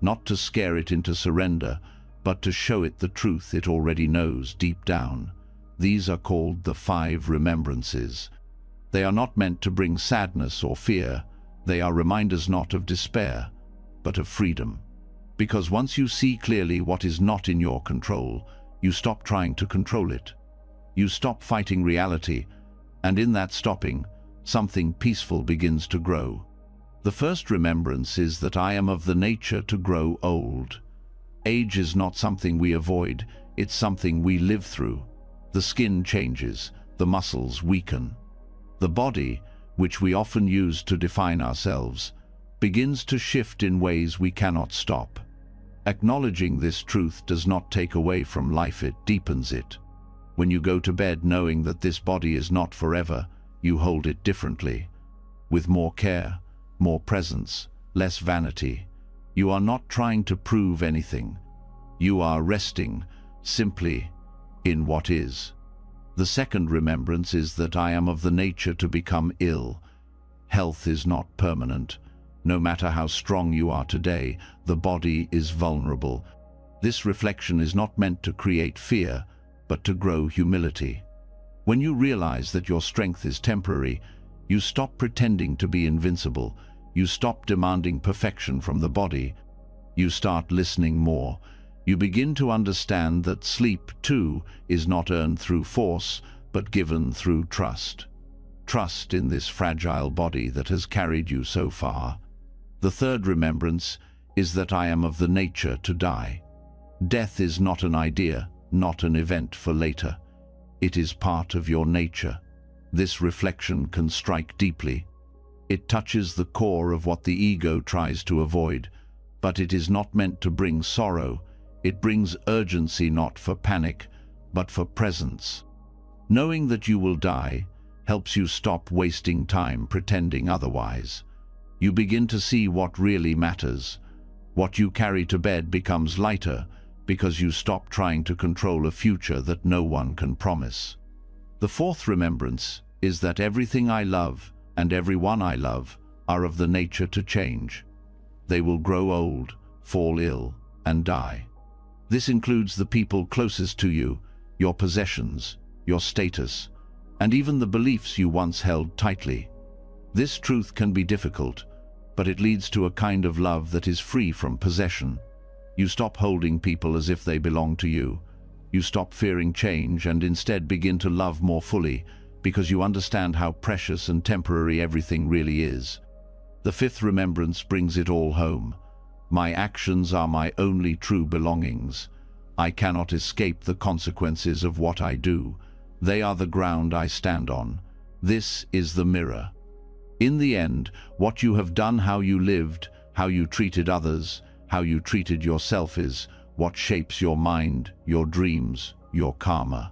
not to scare it into surrender, but to show it the truth it already knows deep down. These are called the 5 remembrances. They are not meant to bring sadness or fear. They are reminders not of despair, but of freedom. Because once you see clearly what is not in your control, you stop trying to control it. You stop fighting reality, and in that stopping, something peaceful begins to grow. The first remembrance is that I am of the nature to grow old. Age is not something we avoid, it's something we live through. The skin changes, the muscles weaken. The body, which we often use to define ourselves, begins to shift in ways we cannot stop. Acknowledging this truth does not take away from life, it deepens it. When you go to bed knowing that this body is not forever, you hold it differently, with more care, more presence, less vanity. You are not trying to prove anything. You are resting simply in what is. The second remembrance is that I am of the nature to become ill. Health is not permanent. No matter how strong you are today, the body is vulnerable. This reflection is not meant to create fear, but to grow humility. When you realize that your strength is temporary, you stop pretending to be invincible. You stop demanding perfection from the body. You start listening more. You begin to understand that sleep, too, is not earned through force, but given through trust. Trust in this fragile body that has carried you so far. The third remembrance is that I am of the nature to die. Death is not an idea, not an event for later. It is part of your nature. This reflection can strike deeply. It touches the core of what the ego tries to avoid, but it is not meant to bring sorrow. It brings urgency, not for panic, but for presence. Knowing that you will die helps you stop wasting time pretending otherwise. You begin to see what really matters. What you carry to bed becomes lighter because you stop trying to control a future that no one can promise. The fourth remembrance is that everything I love and everyone I love are of the nature to change. They will grow old, fall ill, and die. This includes the people closest to you, your possessions, your status, and even the beliefs you once held tightly. This truth can be difficult, but it leads to a kind of love that is free from possession. You stop holding people as if they belong to you. You stop fearing change and instead begin to love more fully because you understand how precious and temporary everything really is. The fifth remembrance brings it all home. My actions are my only true belongings. I cannot escape the consequences of what I do. They are the ground I stand on. This is the mirror. In the end, what you have done, how you lived, how you treated others, how you treated yourself is what shapes your mind, your dreams, your karma.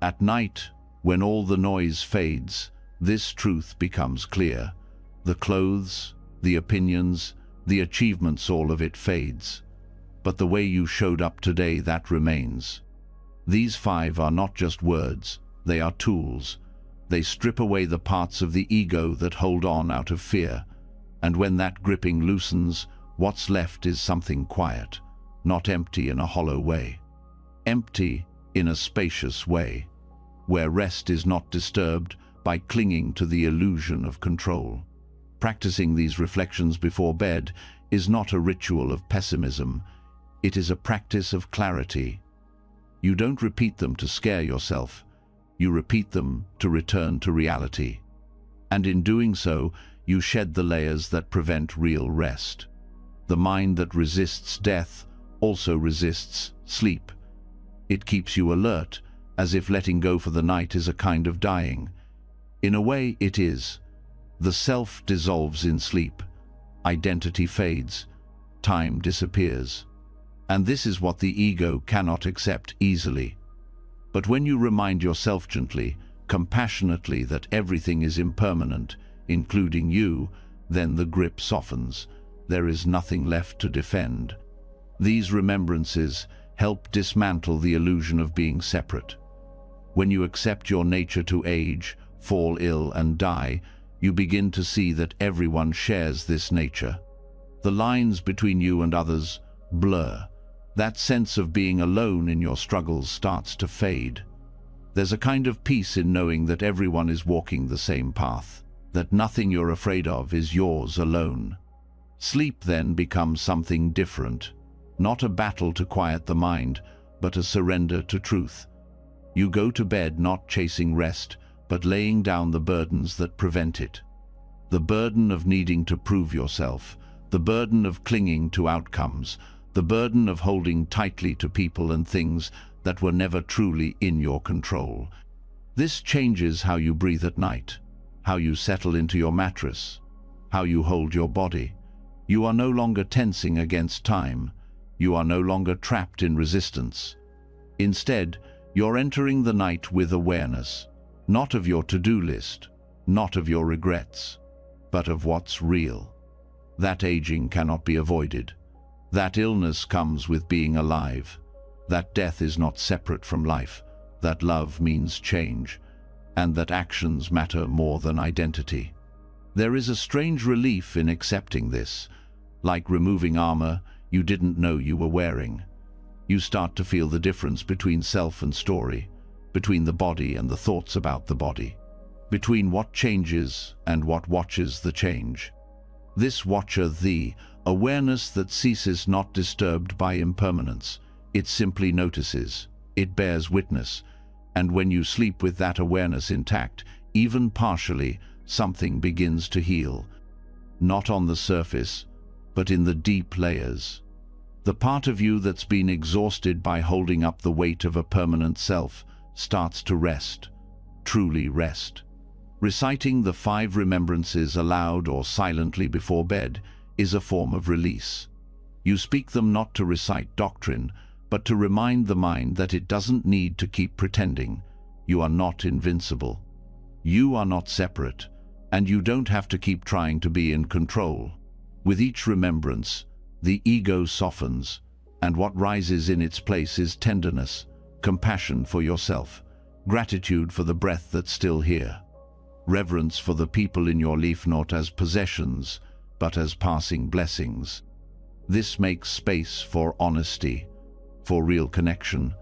At night, when all the noise fades, this truth becomes clear. The clothes, the opinions, the achievements, all of it fades. But the way you showed up today, that remains. These 5 are not just words, they are tools. They strip away the parts of the ego that hold on out of fear. And when that gripping loosens, what's left is something quiet, not empty in a hollow way. Empty in a spacious way, where rest is not disturbed by clinging to the illusion of control. Practicing these reflections before bed is not a ritual of pessimism. It is a practice of clarity. You don't repeat them to scare yourself. You repeat them to return to reality. And in doing so, you shed the layers that prevent real rest. The mind that resists death also resists sleep. It keeps you alert, as if letting go for the night is a kind of dying. In a way, it is. The self dissolves in sleep. Identity fades. Time disappears. And this is what the ego cannot accept easily. But when you remind yourself gently, compassionately, that everything is impermanent, including you, then the grip softens. There is nothing left to defend. These remembrances help dismantle the illusion of being separate. When you accept your nature to age, fall ill, and die, you begin to see that everyone shares this nature. The lines between you and others blur. That sense of being alone in your struggles starts to fade. There's a kind of peace in knowing that everyone is walking the same path, that nothing you're afraid of is yours alone. Sleep then becomes something different. not a battle to quiet the mind, but a surrender to truth. You go to bed not chasing rest, but laying down the burdens that prevent it. The burden of needing to prove yourself, the burden of clinging to outcomes, the burden of holding tightly to people and things that were never truly in your control. This changes how you breathe at night, how you settle into your mattress, how you hold your body. You are no longer tensing against time. You are no longer trapped in resistance. Instead, you're entering the night with awareness, not of your to-do list, not of your regrets, but of what's real. That aging cannot be avoided. That illness comes with being alive. That death is not separate from life. That love means change, and that actions matter more than identity. There is a strange relief in accepting this, like removing armor you didn't know you were wearing. You start to feel the difference between self and story, between the body and the thoughts about the body, between what changes and what watches the change. This watcher, the awareness that ceases, not disturbed by impermanence. It simply notices, it bears witness, and when you sleep with that awareness intact, even partially, something begins to heal. Not on the surface, but in the deep layers. The part of you that's been exhausted by holding up the weight of a permanent self starts to rest, truly rest. Reciting the 5 remembrances aloud or silently before bed is a form of release. You speak them not to recite doctrine, but to remind the mind that it doesn't need to keep pretending. You are not invincible. You are not separate, and you don't have to keep trying to be in control. With each remembrance, the ego softens, and what rises in its place is tenderness, compassion for yourself, gratitude for the breath that's still here, reverence for the people in your life not as possessions, but as passing blessings. This makes space for honesty, for real connection,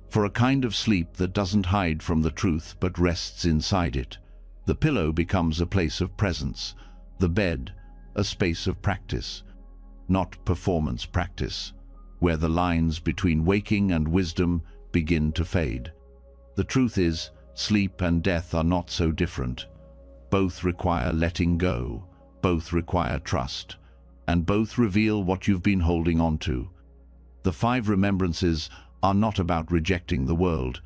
for a kind of sleep that doesn't hide from the truth but rests inside it. The pillow becomes a place of presence, the bed a space of practice, not performance practice, where the lines between waking and wisdom begin to fade. The truth is, sleep and death are not so different. Both require letting go, both require trust, and both reveal what you've been holding on to. The 5 remembrances are not about rejecting the world.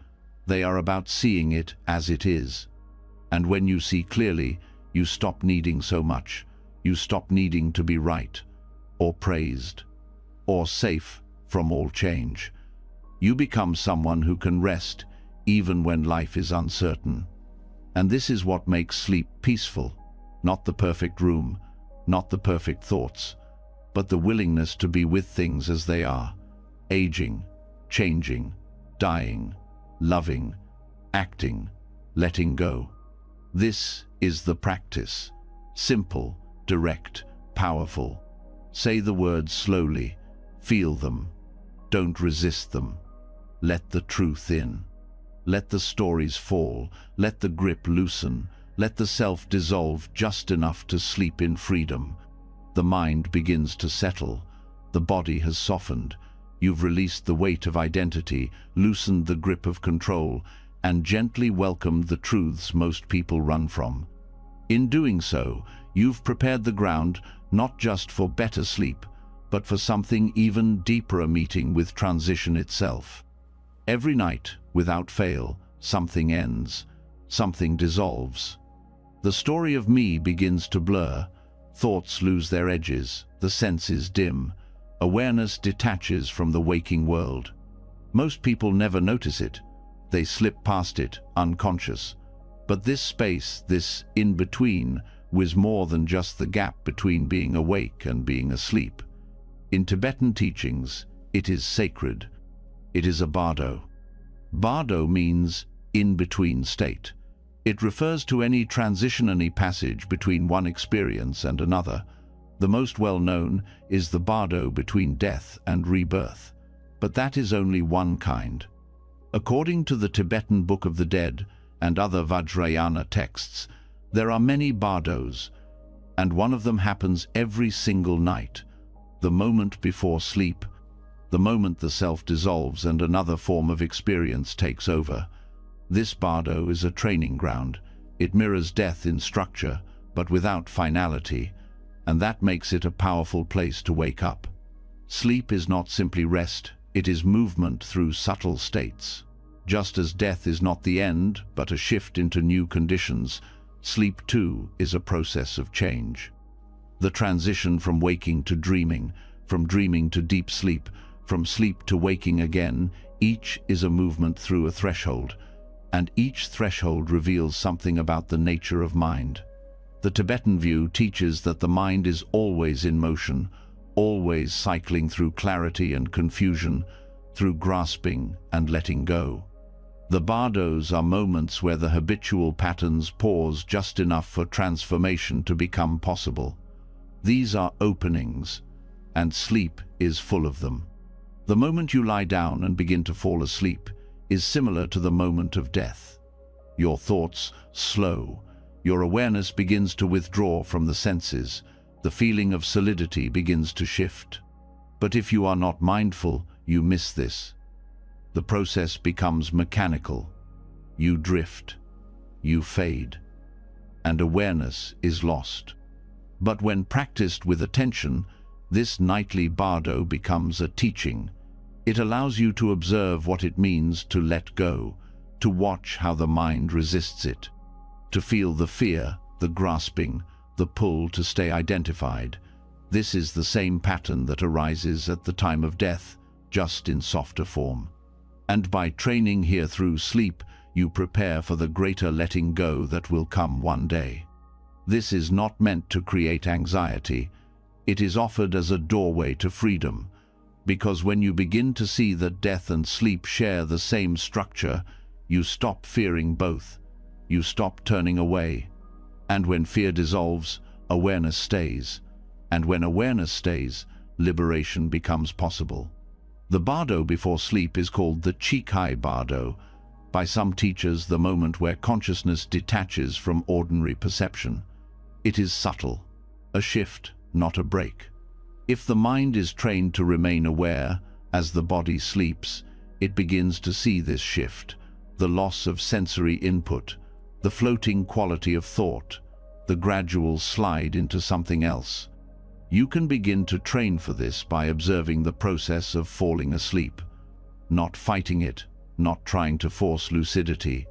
They are about seeing it as it is. And when you see clearly, you stop needing so much. You stop needing to be right, or praised, or safe from all change. You become someone who can rest even when life is uncertain. And this is what makes sleep peaceful. Not the perfect room, not the perfect thoughts, but the willingness to be with things as they are. Aging, changing, dying, loving, acting, letting go. This is the practice. Simple, direct, powerful. Say the words slowly. Feel them. Don't resist them. Let the truth in. Let the stories fall. Let the grip loosen. Let the self dissolve just enough to sleep in freedom. The mind begins to settle. The body has softened. You've released the weight of identity, loosened the grip of control, and gently welcomed the truths most people run from. In doing so, you've prepared the ground not just for better sleep, but for something even deeper, a meeting with transition itself. Every night, without fail, something ends, something dissolves. The story of me begins to blur, thoughts lose their edges, the senses dim. Awareness detaches from the waking world. Most people never notice it. They slip past it, unconscious. But this space, this in-between, was more than just the gap between being awake and being asleep. In Tibetan teachings, it is sacred. It is a bardo. Bardo means in-between state. It refers to any transitionary passage between one experience and another. The most well-known is the bardo between death and rebirth, but that is only one kind. According to the Tibetan Book of the Dead and other Vajrayana texts, there are many bardos, and one of them happens every single night, the moment before sleep. the moment the self dissolves and another form of experience takes over. This bardo is a training ground. It mirrors death in structure, but without finality, and that makes it a powerful place to wake up. Sleep is not simply rest, it is movement through subtle states. Just as death is not the end, but a shift into new conditions, sleep too is a process of change. The transition from waking to dreaming, from dreaming to deep sleep, from sleep to waking again, each is a movement through a threshold, and each threshold reveals something about the nature of mind. The Tibetan view teaches that the mind is always in motion, always cycling through clarity and confusion, through grasping and letting go. The bardos are moments where the habitual patterns pause just enough for transformation to become possible. These are openings, and sleep is full of them. The moment you lie down and begin to fall asleep is similar to the moment of death. Your thoughts slow, your awareness begins to withdraw from the senses, the feeling of solidity begins to shift. But if you are not mindful, you miss this. The process becomes mechanical. You drift, you fade, and awareness is lost. But when practiced with attention, this nightly bardo becomes a teaching. It allows you to observe what it means to let go, to watch how the mind resists it, to feel the fear, the grasping, the pull to stay identified. This is the same pattern that arises at the time of death, just in softer form. And by training here through sleep, you prepare for the greater letting go that will come one day. This is not meant to create anxiety. It is offered as a doorway to freedom, because when you begin to see that death and sleep share the same structure, you stop fearing both. You stop turning away. And when fear dissolves, awareness stays. And when awareness stays, liberation becomes possible. The bardo before sleep is called the Chikai bardo, by some teachers the moment where consciousness detaches from ordinary perception. It is subtle, a shift, not a break. If the mind is trained to remain aware as the body sleeps, it begins to see this shift, the loss of sensory input, the floating quality of thought, the gradual slide into something else. You can begin to train for this by observing the process of falling asleep, not fighting it, not trying to force lucidity,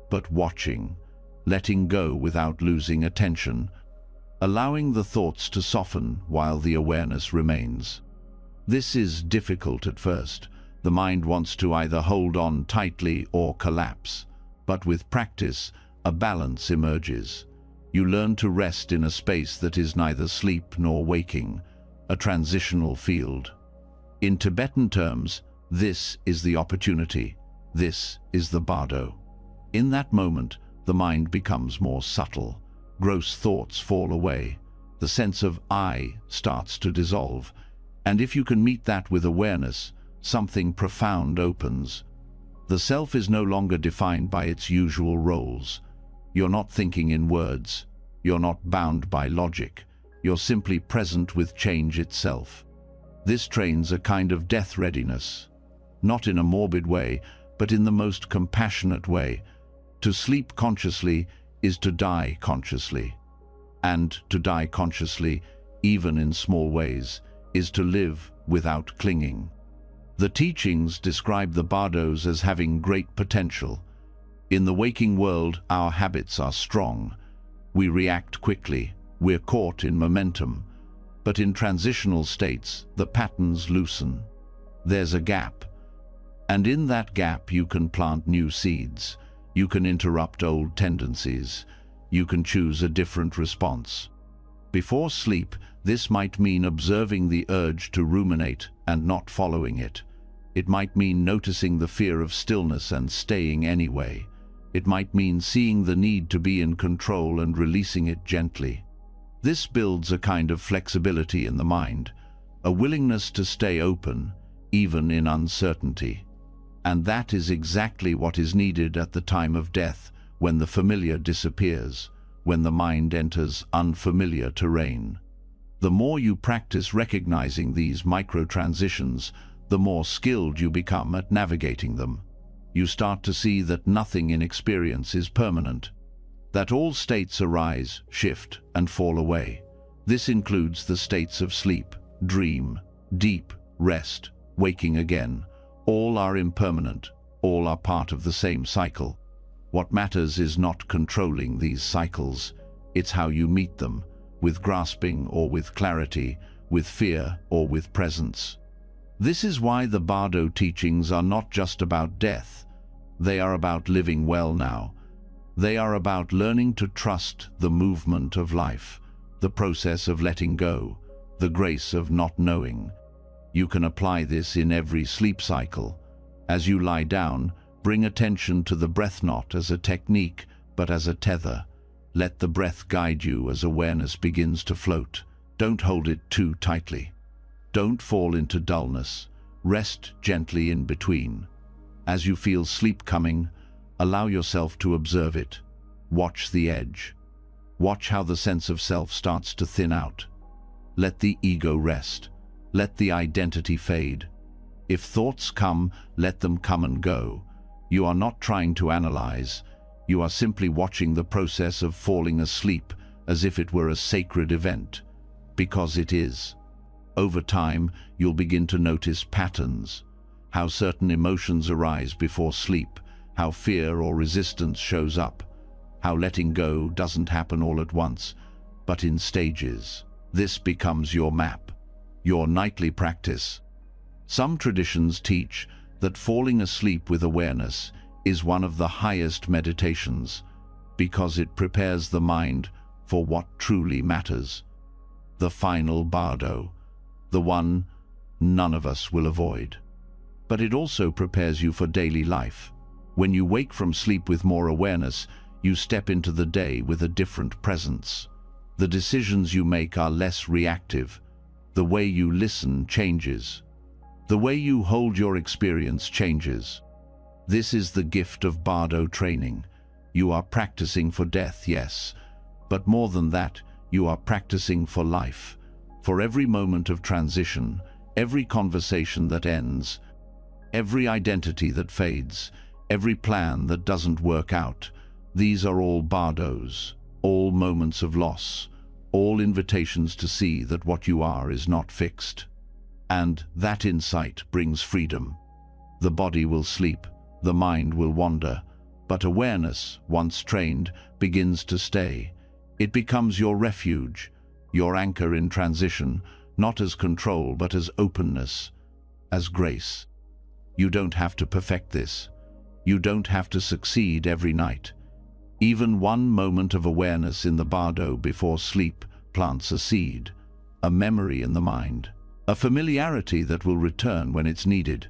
but watching, letting go without losing attention, allowing the thoughts to soften while the awareness remains. This is difficult at first. The mind wants to either hold on tightly or collapse, but with practice, a balance emerges. You learn to rest in a space that is neither sleep nor waking, a transitional field. In Tibetan terms, this is the opportunity. This is the bardo. In that moment, the mind becomes more subtle. Gross thoughts fall away. The sense of I starts to dissolve. And if you can meet that with awareness, something profound opens. The self is no longer defined by its usual roles. You're not thinking in words. You're not bound by logic. You're simply present with change itself. This trains a kind of death readiness, not in a morbid way, but in the most compassionate way. To sleep consciously is to die consciously. And to die consciously, even in small ways, is to live without clinging. The teachings describe the bardos as having great potential. In the waking world, our habits are strong. We react quickly, we're caught in momentum. But in transitional states, the patterns loosen. There's a gap. And in that gap you can plant new seeds. You can interrupt old tendencies. You can choose a different response. Before sleep, this might mean observing the urge to ruminate and not following it. It might mean noticing the fear of stillness and staying anyway. It might mean seeing the need to be in control and releasing it gently. This builds a kind of flexibility in the mind, a willingness to stay open, even in uncertainty. And that is exactly what is needed at the time of death, when the familiar disappears, when the mind enters unfamiliar terrain. The more you practice recognizing these micro-transitions, the more skilled you become at navigating them. You start to see that nothing in experience is permanent, that all states arise, shift, and fall away. This includes the states of sleep, dream, deep rest, waking again. All are impermanent, all are part of the same cycle. What matters is not controlling these cycles, it's how you meet them, with grasping or with clarity, with fear or with presence. This is why the Bardo teachings are not just about death. They are about living well now. They are about learning to trust the movement of life, the process of letting go, the grace of not knowing. You can apply this in every sleep cycle. As you lie down, bring attention to the breath not as a technique, but as a tether. Let the breath guide you as awareness begins to float. Don't hold it too tightly. Don't fall into dullness. Rest gently in between. As you feel sleep coming, allow yourself to observe it. Watch the edge. Watch how the sense of self starts to thin out. Let the ego rest. Let the identity fade. If thoughts come, let them come and go. You are not trying to analyze. You are simply watching the process of falling asleep as if it were a sacred event, because it is. Over time, you'll begin to notice patterns, how certain emotions arise before sleep, how fear or resistance shows up, how letting go doesn't happen all at once, but in stages. This becomes your map, your nightly practice. Some traditions teach that falling asleep with awareness is one of the highest meditations, because it prepares the mind for what truly matters. The final bardo, the one none of us will avoid. But it also prepares you for daily life. When you wake from sleep with more awareness, you step into the day with a different presence. The decisions you make are less reactive. The way you listen changes. The way you hold your experience changes. This is the gift of Bardo training. You are practicing for death, yes, but more than that, you are practicing for life. For every moment of transition, every conversation that ends, every identity that fades, every plan that doesn't work out, these are all bardos, all moments of loss, all invitations to see that what you are is not fixed. And that insight brings freedom. The body will sleep, the mind will wander, but awareness, once trained, begins to stay. It becomes your refuge, your anchor in transition, not as control but as openness, as grace. You don't have to perfect this. You don't have to succeed every night. Even one moment of awareness in the bardo before sleep plants a seed, a memory in the mind, a familiarity that will return when it's needed.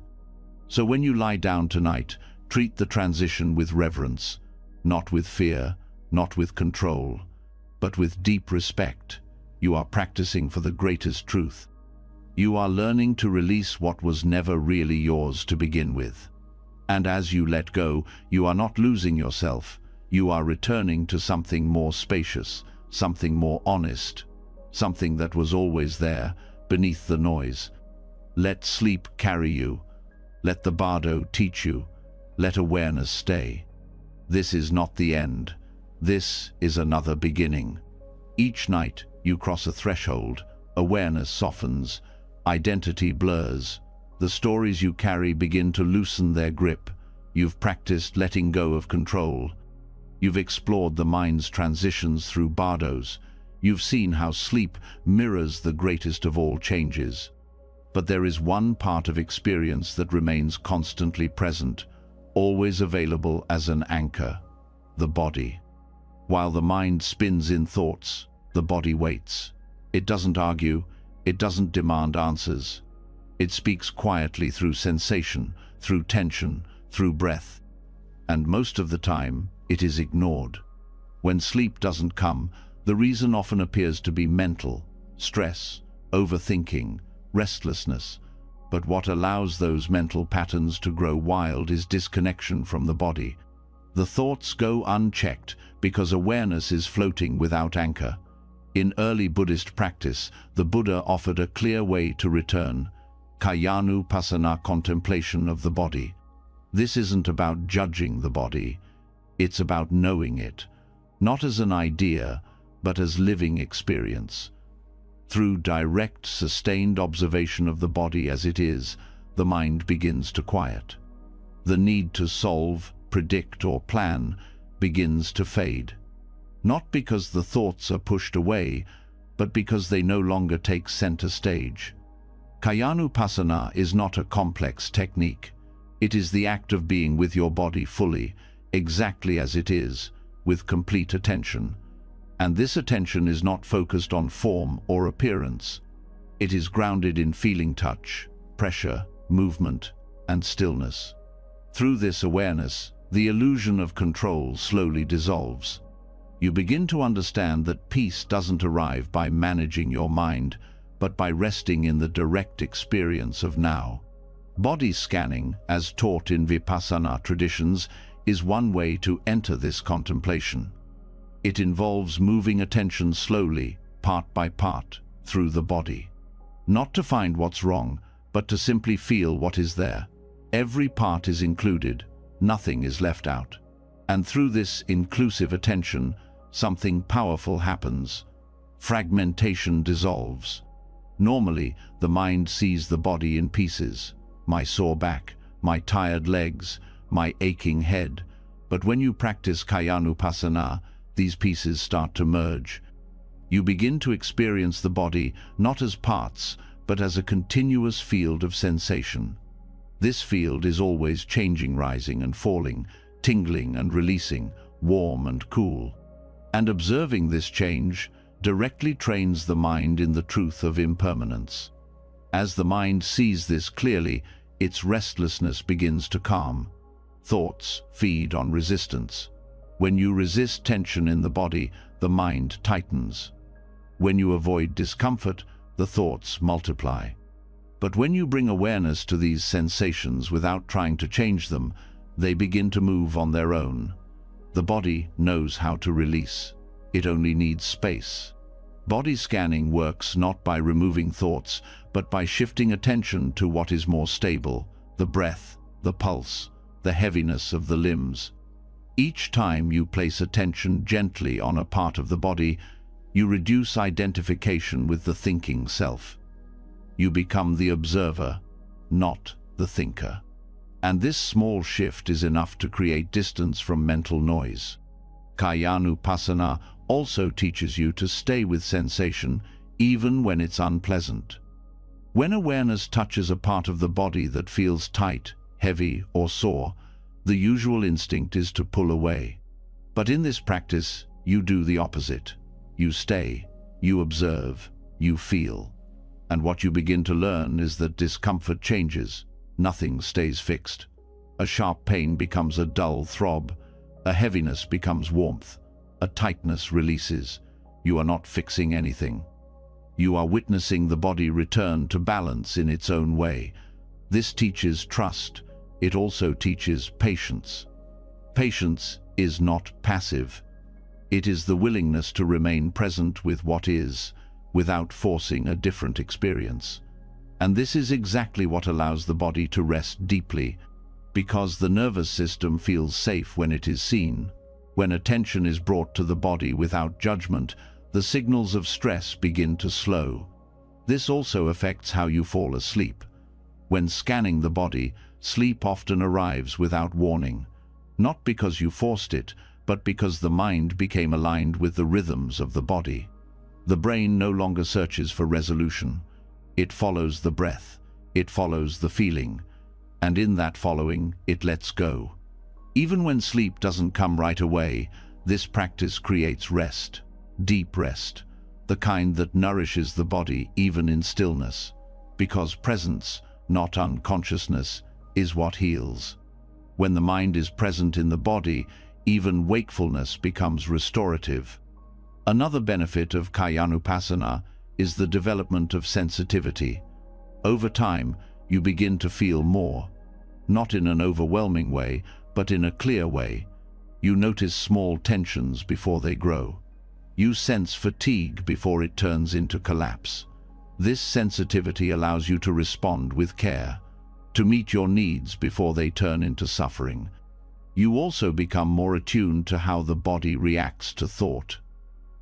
So when you lie down tonight, treat the transition with reverence, not with fear, not with control, but with deep respect. You are practicing for the greatest truth. You are learning to release what was never really yours to begin with. And as you let go, you are not losing yourself. You are returning to something more spacious, something more honest, something that was always there, beneath the noise. Let sleep carry you. Let the bardo teach you. Let awareness stay. This is not the end. This is another beginning. Each night you cross a threshold, awareness softens, identity blurs. The stories you carry begin to loosen their grip. You've practiced letting go of control. You've explored the mind's transitions through bardos. You've seen how sleep mirrors the greatest of all changes. But there is one part of experience that remains constantly present, always available as an anchor: the body. While the mind spins in thoughts, the body waits. It doesn't argue, it doesn't demand answers. It speaks quietly through sensation, through tension, through breath. And most of the time, it is ignored. When sleep doesn't come, the reason often appears to be mental: stress, overthinking, restlessness. But what allows those mental patterns to grow wild is disconnection from the body. The thoughts go unchecked because awareness is floating without anchor. In early Buddhist practice, the Buddha offered a clear way to return: Kayanupassana contemplation of the body. This isn't about judging the body, it's about knowing it, not as an idea, but as living experience. Through direct, sustained observation of the body as it is, the mind begins to quiet. The need to solve, predict, or plan begins to fade. Not because the thoughts are pushed away, but because they no longer take center stage. Kayanupassana is not a complex technique. It is the act of being with your body fully, exactly as it is, with complete attention. And this attention is not focused on form or appearance. It is grounded in feeling touch, pressure, movement, and stillness. Through this awareness, the illusion of control slowly dissolves. You begin to understand that peace doesn't arrive by managing your mind, but by resting in the direct experience of now. Body scanning, as taught in Vipassana traditions, is one way to enter this contemplation. It involves moving attention slowly, part by part, through the body. Not to find what's wrong, but to simply feel what is there. Every part is included, nothing is left out. And through this inclusive attention, something powerful happens. Fragmentation dissolves. Normally, the mind sees the body in pieces. My sore back, my tired legs, my aching head. But when you practice Kayanupassana, these pieces start to merge. You begin to experience the body not as parts, but as a continuous field of sensation. This field is always changing, rising and falling, tingling and releasing, warm and cool. And observing this change directly trains the mind in the truth of impermanence. As the mind sees this clearly, its restlessness begins to calm. Thoughts feed on resistance. When you resist tension in the body, the mind tightens. When you avoid discomfort, the thoughts multiply. But when you bring awareness to these sensations without trying to change them, they begin to move on their own. The body knows how to release. It only needs space. Body scanning works not by removing thoughts, but by shifting attention to what is more stable: the breath, the pulse, the heaviness of the limbs. Each time you place attention gently on a part of the body, you reduce identification with the thinking self. You become the observer, not the thinker. And this small shift is enough to create distance from mental noise. Kayanupassana also teaches you to stay with sensation even when it's unpleasant. When awareness touches a part of the body that feels tight, heavy, or sore, the usual instinct is to pull away. But in this practice, you do the opposite. You stay, you observe, you feel. And what you begin to learn is that discomfort changes. Nothing stays fixed. A sharp pain becomes a dull throb. A heaviness becomes warmth. A tightness releases. You are not fixing anything. You are witnessing the body return to balance in its own way. This teaches trust. It also teaches patience. Patience is not passive. It is the willingness to remain present with what is, without forcing a different experience. And this is exactly what allows the body to rest deeply, because the nervous system feels safe when it is seen. When attention is brought to the body without judgment, the signals of stress begin to slow. This also affects how you fall asleep. When scanning the body, sleep often arrives without warning, not because you forced it, but because the mind became aligned with the rhythms of the body. The brain no longer searches for resolution. It follows the breath, it follows the feeling, and in that following, it lets go. Even when sleep doesn't come right away, this practice creates rest, deep rest, the kind that nourishes the body even in stillness, because presence, not unconsciousness, is what heals. When the mind is present in the body, even wakefulness becomes restorative. Another benefit of Kayanupassana is the development of sensitivity. Over time, you begin to feel more, not in an overwhelming way, but in a clear way. You notice small tensions before they grow. You sense fatigue before it turns into collapse. This sensitivity allows you to respond with care, to meet your needs before they turn into suffering. You also become more attuned to how the body reacts to thought.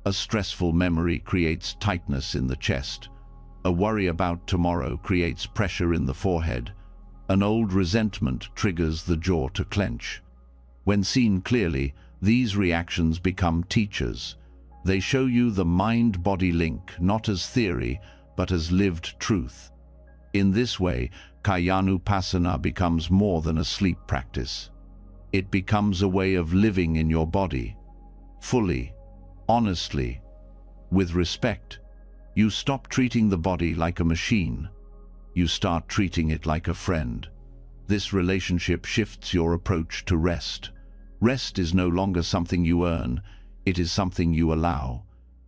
A stressful memory creates tightness in the chest. A worry about tomorrow creates pressure in the forehead. An old resentment triggers the jaw to clench. When seen clearly, these reactions become teachers. They show you the mind-body link, not as theory, but as lived truth. In this way, Kayanupassana becomes more than a sleep practice. It becomes a way of living in your body, fully, honestly, with respect. You stop treating the body like a machine. You start treating it like a friend. This relationship shifts your approach to rest. Rest is no longer something you earn, it is something you allow.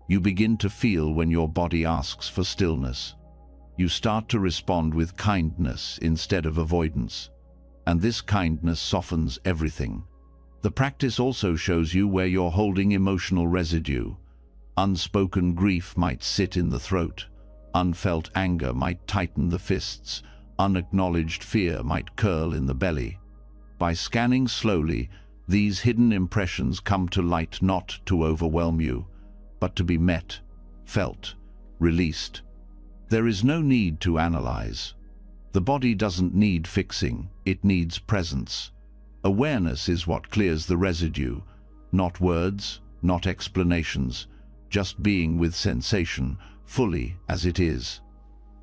You begin to feel when your body asks for stillness. You start to respond with kindness instead of avoidance. And this kindness softens everything. The practice also shows you where you're holding emotional residue. Unspoken grief might sit in the throat. Unfelt anger might tighten the fists. Unacknowledged fear might curl in the belly. By scanning slowly, these hidden impressions come to light, not to overwhelm you, but to be met, felt, released. There is no need to analyze. The body doesn't need fixing, it needs presence. Awareness is what clears the residue, not words, not explanations, just being with sensation, fully as it is.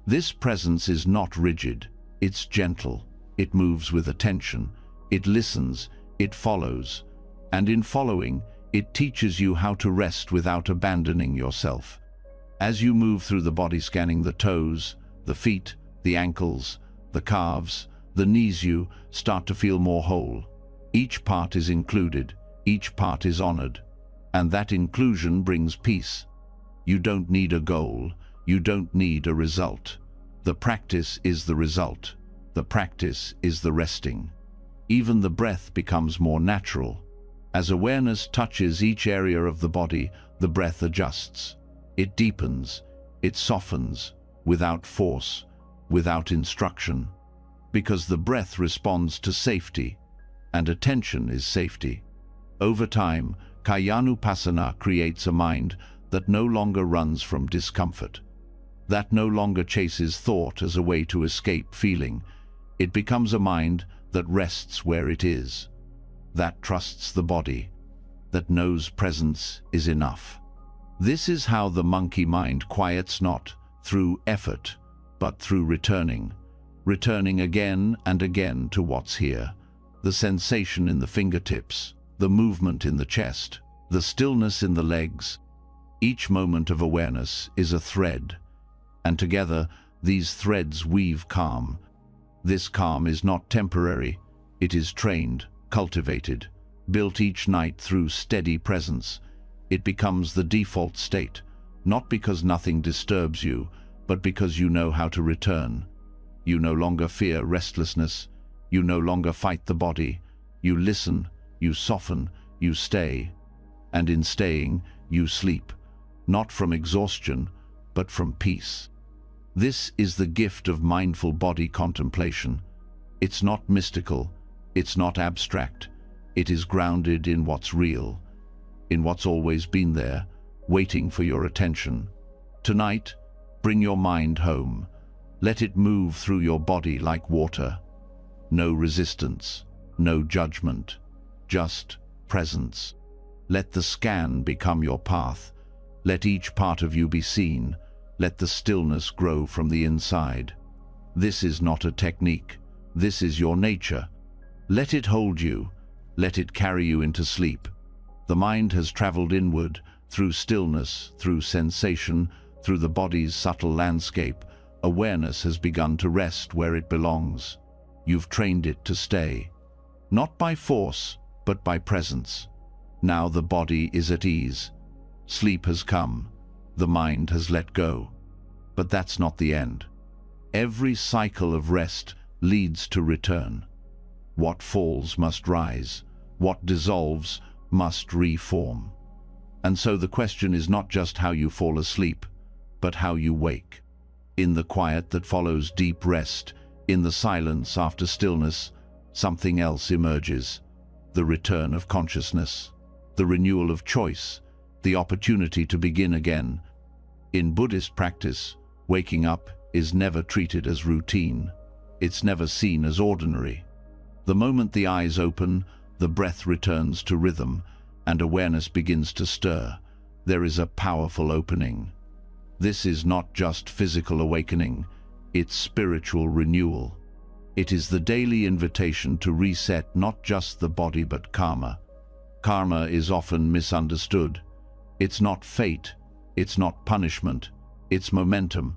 This presence is not rigid, it's gentle, it moves with attention, it listens, it follows, and in following, it teaches you how to rest without abandoning yourself. As you move through the body, scanning the toes, the feet, the ankles, the calves, the knees, you start to feel more whole. Each part is included, each part is honored, and that inclusion brings peace. You don't need a goal, you don't need a result. The practice is the result. The practice is the resting. Even the breath becomes more natural. As awareness touches each area of the body, the breath adjusts. It deepens, it softens, without force, without instruction. Because the breath responds to safety, and attention is safety. Over time, Kayanupassana creates a mind that no longer runs from discomfort, that no longer chases thought as a way to escape feeling. It becomes a mind that rests where it is, that trusts the body, that knows presence is enough. This is how the monkey mind quiets, not through effort, but through returning again and again to what's here. The sensation in the fingertips, the movement in the chest, the stillness in the legs. Each moment of awareness is a thread, and together these threads weave calm. This calm is not temporary, it is trained, cultivated, built each night through steady presence. It becomes the default state, not because nothing disturbs you, but because you know how to return. You no longer fear restlessness, you no longer fight the body, you listen, you soften, you stay. And in staying, you sleep, not from exhaustion, but from peace. This is the gift of mindful body contemplation. It's not mystical, it's not abstract. It is grounded in what's real, in what's always been there, waiting for your attention. Tonight, bring your mind home. Let it move through your body like water. No resistance, no judgment, just presence. Let the scan become your path. Let each part of you be seen. Let the stillness grow from the inside. This is not a technique. This is your nature. Let it hold you. Let it carry you into sleep. The mind has traveled inward, through stillness, through sensation, through the body's subtle landscape. Awareness has begun to rest where it belongs. You've trained it to stay. Not by force, but by presence. Now the body is at ease. Sleep has come. The mind has let go. But that's not the end. Every cycle of rest leads to return. What falls must rise. What dissolves must reform. And so the question is not just how you fall asleep, but how you wake. In the quiet that follows deep rest, in the silence after stillness, something else emerges. The return of consciousness, the renewal of choice, the opportunity to begin again. In Buddhist practice, waking up is never treated as routine. It's never seen as ordinary. The moment the eyes open, the breath returns to rhythm, and awareness begins to stir. There is a powerful opening. This is not just physical awakening, it's spiritual renewal. It is the daily invitation to reset not just the body but karma. Karma is often misunderstood. It's not fate, it's not punishment, it's momentum.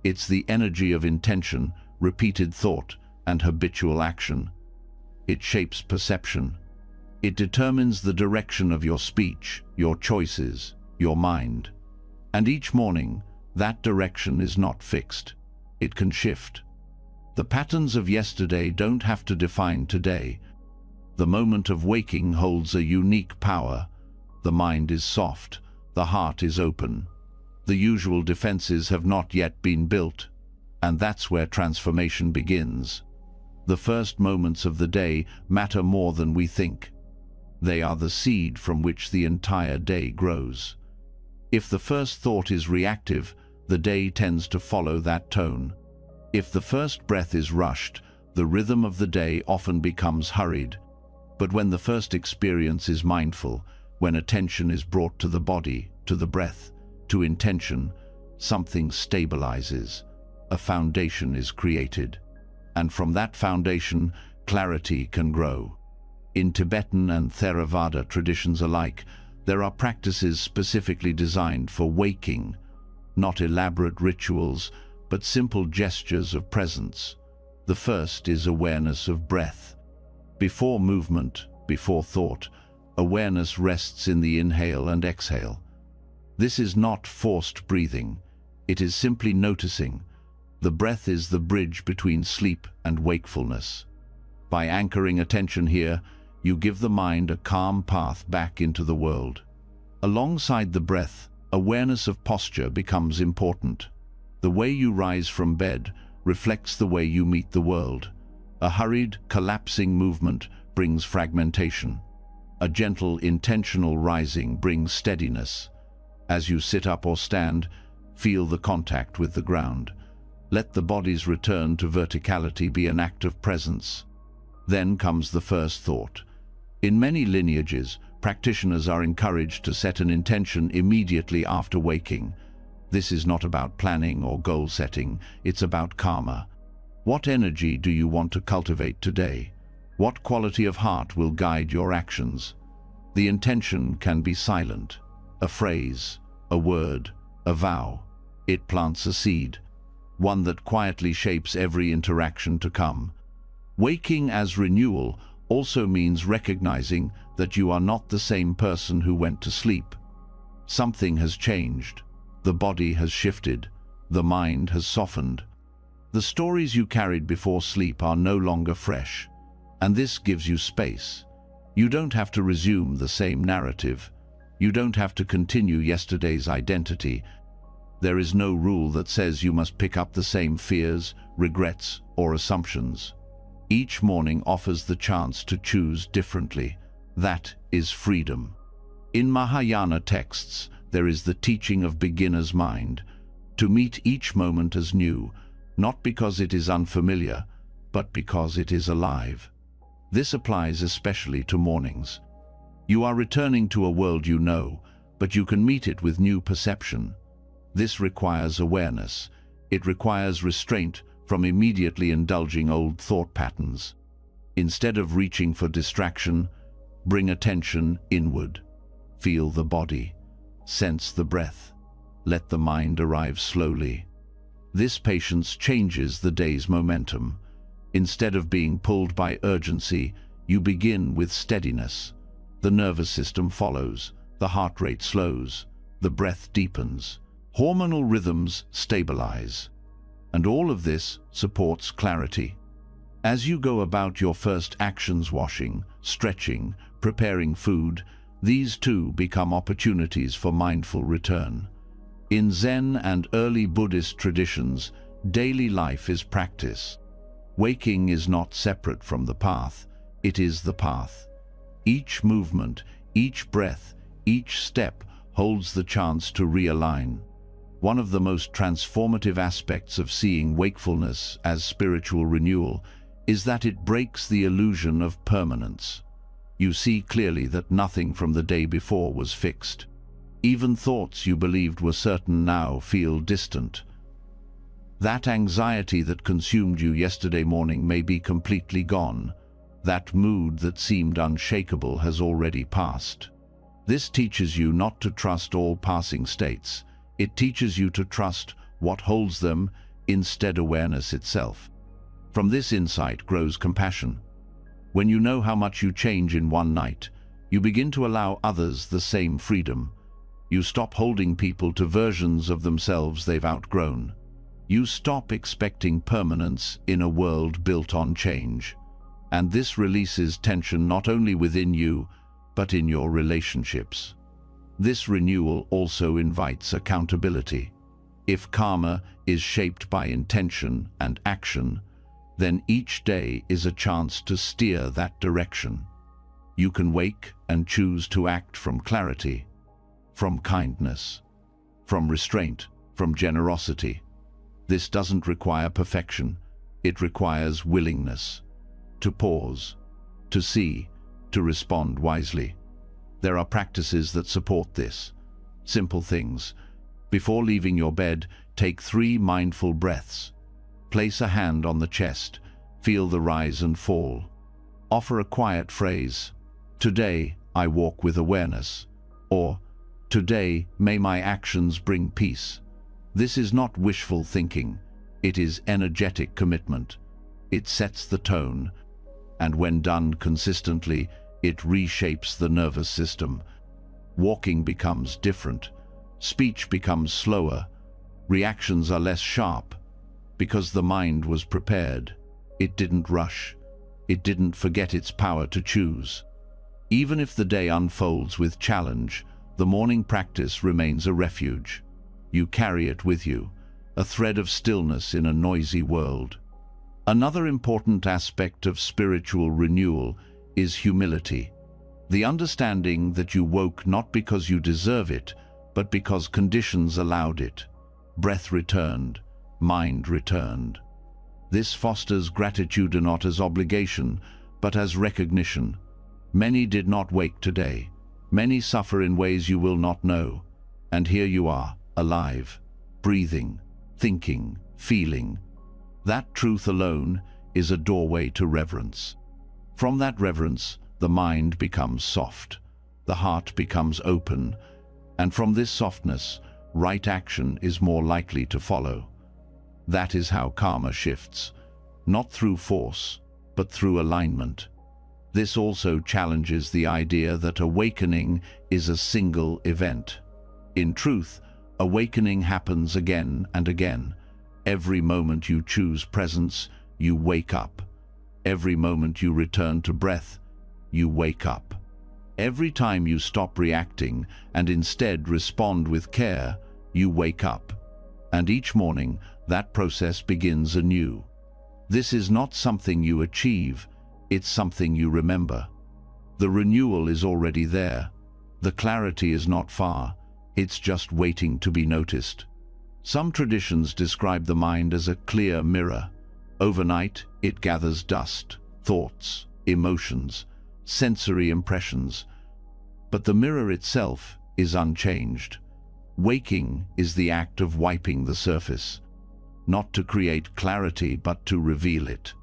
It's the energy of intention, repeated thought, and habitual action. It shapes perception. It determines the direction of your speech, your choices, your mind. And each morning, that direction is not fixed. It can shift. The patterns of yesterday don't have to define today. The moment of waking holds a unique power. The mind is soft, the heart is open. The usual defenses have not yet been built, and that's where transformation begins. The first moments of the day matter more than we think. They are the seed from which the entire day grows. If the first thought is reactive, the day tends to follow that tone. If the first breath is rushed, the rhythm of the day often becomes hurried. But when the first experience is mindful, when attention is brought to the body, to the breath, to intention, something stabilizes. A foundation is created. And from that foundation, clarity can grow. In Tibetan and Theravada traditions alike, there are practices specifically designed for waking, not elaborate rituals, but simple gestures of presence. The first is awareness of breath. Before movement, before thought, awareness rests in the inhale and exhale. This is not forced breathing. It is simply noticing. The breath is the bridge between sleep and wakefulness. By anchoring attention here, you give the mind a calm path back into the world. Alongside the breath, awareness of posture becomes important. The way you rise from bed reflects the way you meet the world. A hurried, collapsing movement brings fragmentation. A gentle, intentional rising brings steadiness. As you sit up or stand, feel the contact with the ground. Let the body's return to verticality be an act of presence. Then comes the first thought. In many lineages, practitioners are encouraged to set an intention immediately after waking. This is not about planning or goal setting, it's about karma. What energy do you want to cultivate today? What quality of heart will guide your actions? The intention can be silent. A phrase, a word, a vow. It plants a seed, one that quietly shapes every interaction to come. Waking as renewal also means recognizing that you are not the same person who went to sleep. Something has changed. The body has shifted. The mind has softened. The stories you carried before sleep are no longer fresh, and this gives you space. You don't have to resume the same narrative. You don't have to continue yesterday's identity. There is no rule that says you must pick up the same fears, regrets, or assumptions. Each morning offers the chance to choose differently. That is freedom. In Mahayana texts, there is the teaching of beginner's mind, to meet each moment as new, not because it is unfamiliar, but because it is alive. This applies especially to mornings. You are returning to a world you know, but you can meet it with new perception. This requires awareness. It requires restraint from immediately indulging old thought patterns. Instead of reaching for distraction, bring attention inward. Feel the body. Sense the breath. Let the mind arrive slowly. This patience changes the day's momentum. Instead of being pulled by urgency, you begin with steadiness. The nervous system follows. The heart rate slows. The breath deepens. Hormonal rhythms stabilize. And all of this supports clarity. As you go about your first actions, washing, stretching, preparing food, these too become opportunities for mindful return. In Zen and early Buddhist traditions, daily life is practice. Waking is not separate from the path, it is the path. Each movement, each breath, each step holds the chance to realign. One of the most transformative aspects of seeing wakefulness as spiritual renewal is that it breaks the illusion of permanence. You see clearly that nothing from the day before was fixed. Even thoughts you believed were certain now feel distant. That anxiety that consumed you yesterday morning may be completely gone. That mood that seemed unshakable has already passed. This teaches you not to trust all passing states. It teaches you to trust what holds them, instead awareness itself. From this insight grows compassion. When you know how much you change in one night, you begin to allow others the same freedom. You stop holding people to versions of themselves they've outgrown. You stop expecting permanence in a world built on change. And this releases tension not only within you, but in your relationships. This renewal also invites accountability. If karma is shaped by intention and action, then each day is a chance to steer that direction. You can wake and choose to act from clarity, from kindness, from restraint, from generosity. This doesn't require perfection. It requires willingness. To pause, to see, to respond wisely. There are practices that support this. Simple things. Before leaving your bed, take 3 mindful breaths. Place a hand on the chest. Feel the rise and fall. Offer a quiet phrase. Today, I walk with awareness. Or, today, may my actions bring peace. This is not wishful thinking. It is energetic commitment. It sets the tone. And when done consistently, it reshapes the nervous system. Walking becomes different. Speech becomes slower. Reactions are less sharp. Because the mind was prepared. It didn't rush. It didn't forget its power to choose. Even if the day unfolds with challenge, the morning practice remains a refuge. You carry it with you, a thread of stillness in a noisy world. Another important aspect of spiritual renewal is humility. The understanding that you woke not because you deserve it, but because conditions allowed it. Breath returned, mind returned. This fosters gratitude not as obligation, but as recognition. Many did not wake today. Many suffer in ways you will not know. And here you are, alive, breathing, thinking, feeling. That truth alone is a doorway to reverence. From that reverence, the mind becomes soft, the heart becomes open, and from this softness, right action is more likely to follow. That is how karma shifts, not through force, but through alignment. This also challenges the idea that awakening is a single event. In truth, awakening happens again and again. Every moment you choose presence, you wake up. Every moment you return to breath, you wake up. Every time you stop reacting and instead respond with care, you wake up. And each morning, that process begins anew. This is not something you achieve, it's something you remember. The renewal is already there. The clarity is not far, it's just waiting to be noticed. Some traditions describe the mind as a clear mirror. Overnight, it gathers dust, thoughts, emotions, sensory impressions. But the mirror itself is unchanged. Waking is the act of wiping the surface, not to create clarity but to reveal it.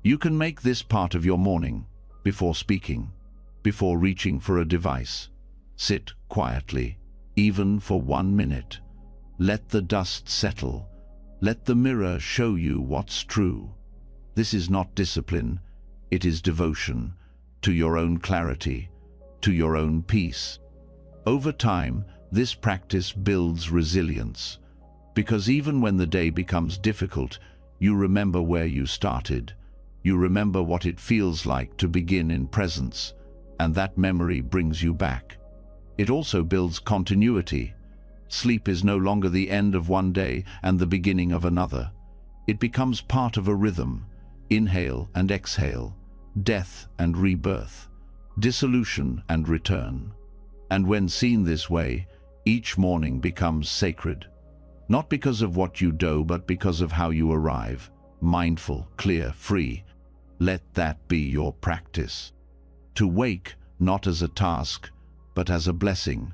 You can make this part of your morning, before speaking, before reaching for a device. Sit quietly, even for 1 minute. Let the dust settle. Let the mirror show you what's true. This is not discipline, it is devotion to your own clarity, to your own peace. Over time, this practice builds resilience, because even when the day becomes difficult, you remember where you started. You remember what it feels like to begin in presence, and that memory brings you back. It also builds continuity. Sleep is no longer the end of one day and the beginning of another. It becomes part of a rhythm, inhale and exhale, death and rebirth, dissolution and return. And when seen this way, each morning becomes sacred. Not because of what you do, but because of how you arrive, mindful, clear, free. Let that be your practice. To wake, not as a task, but as a blessing.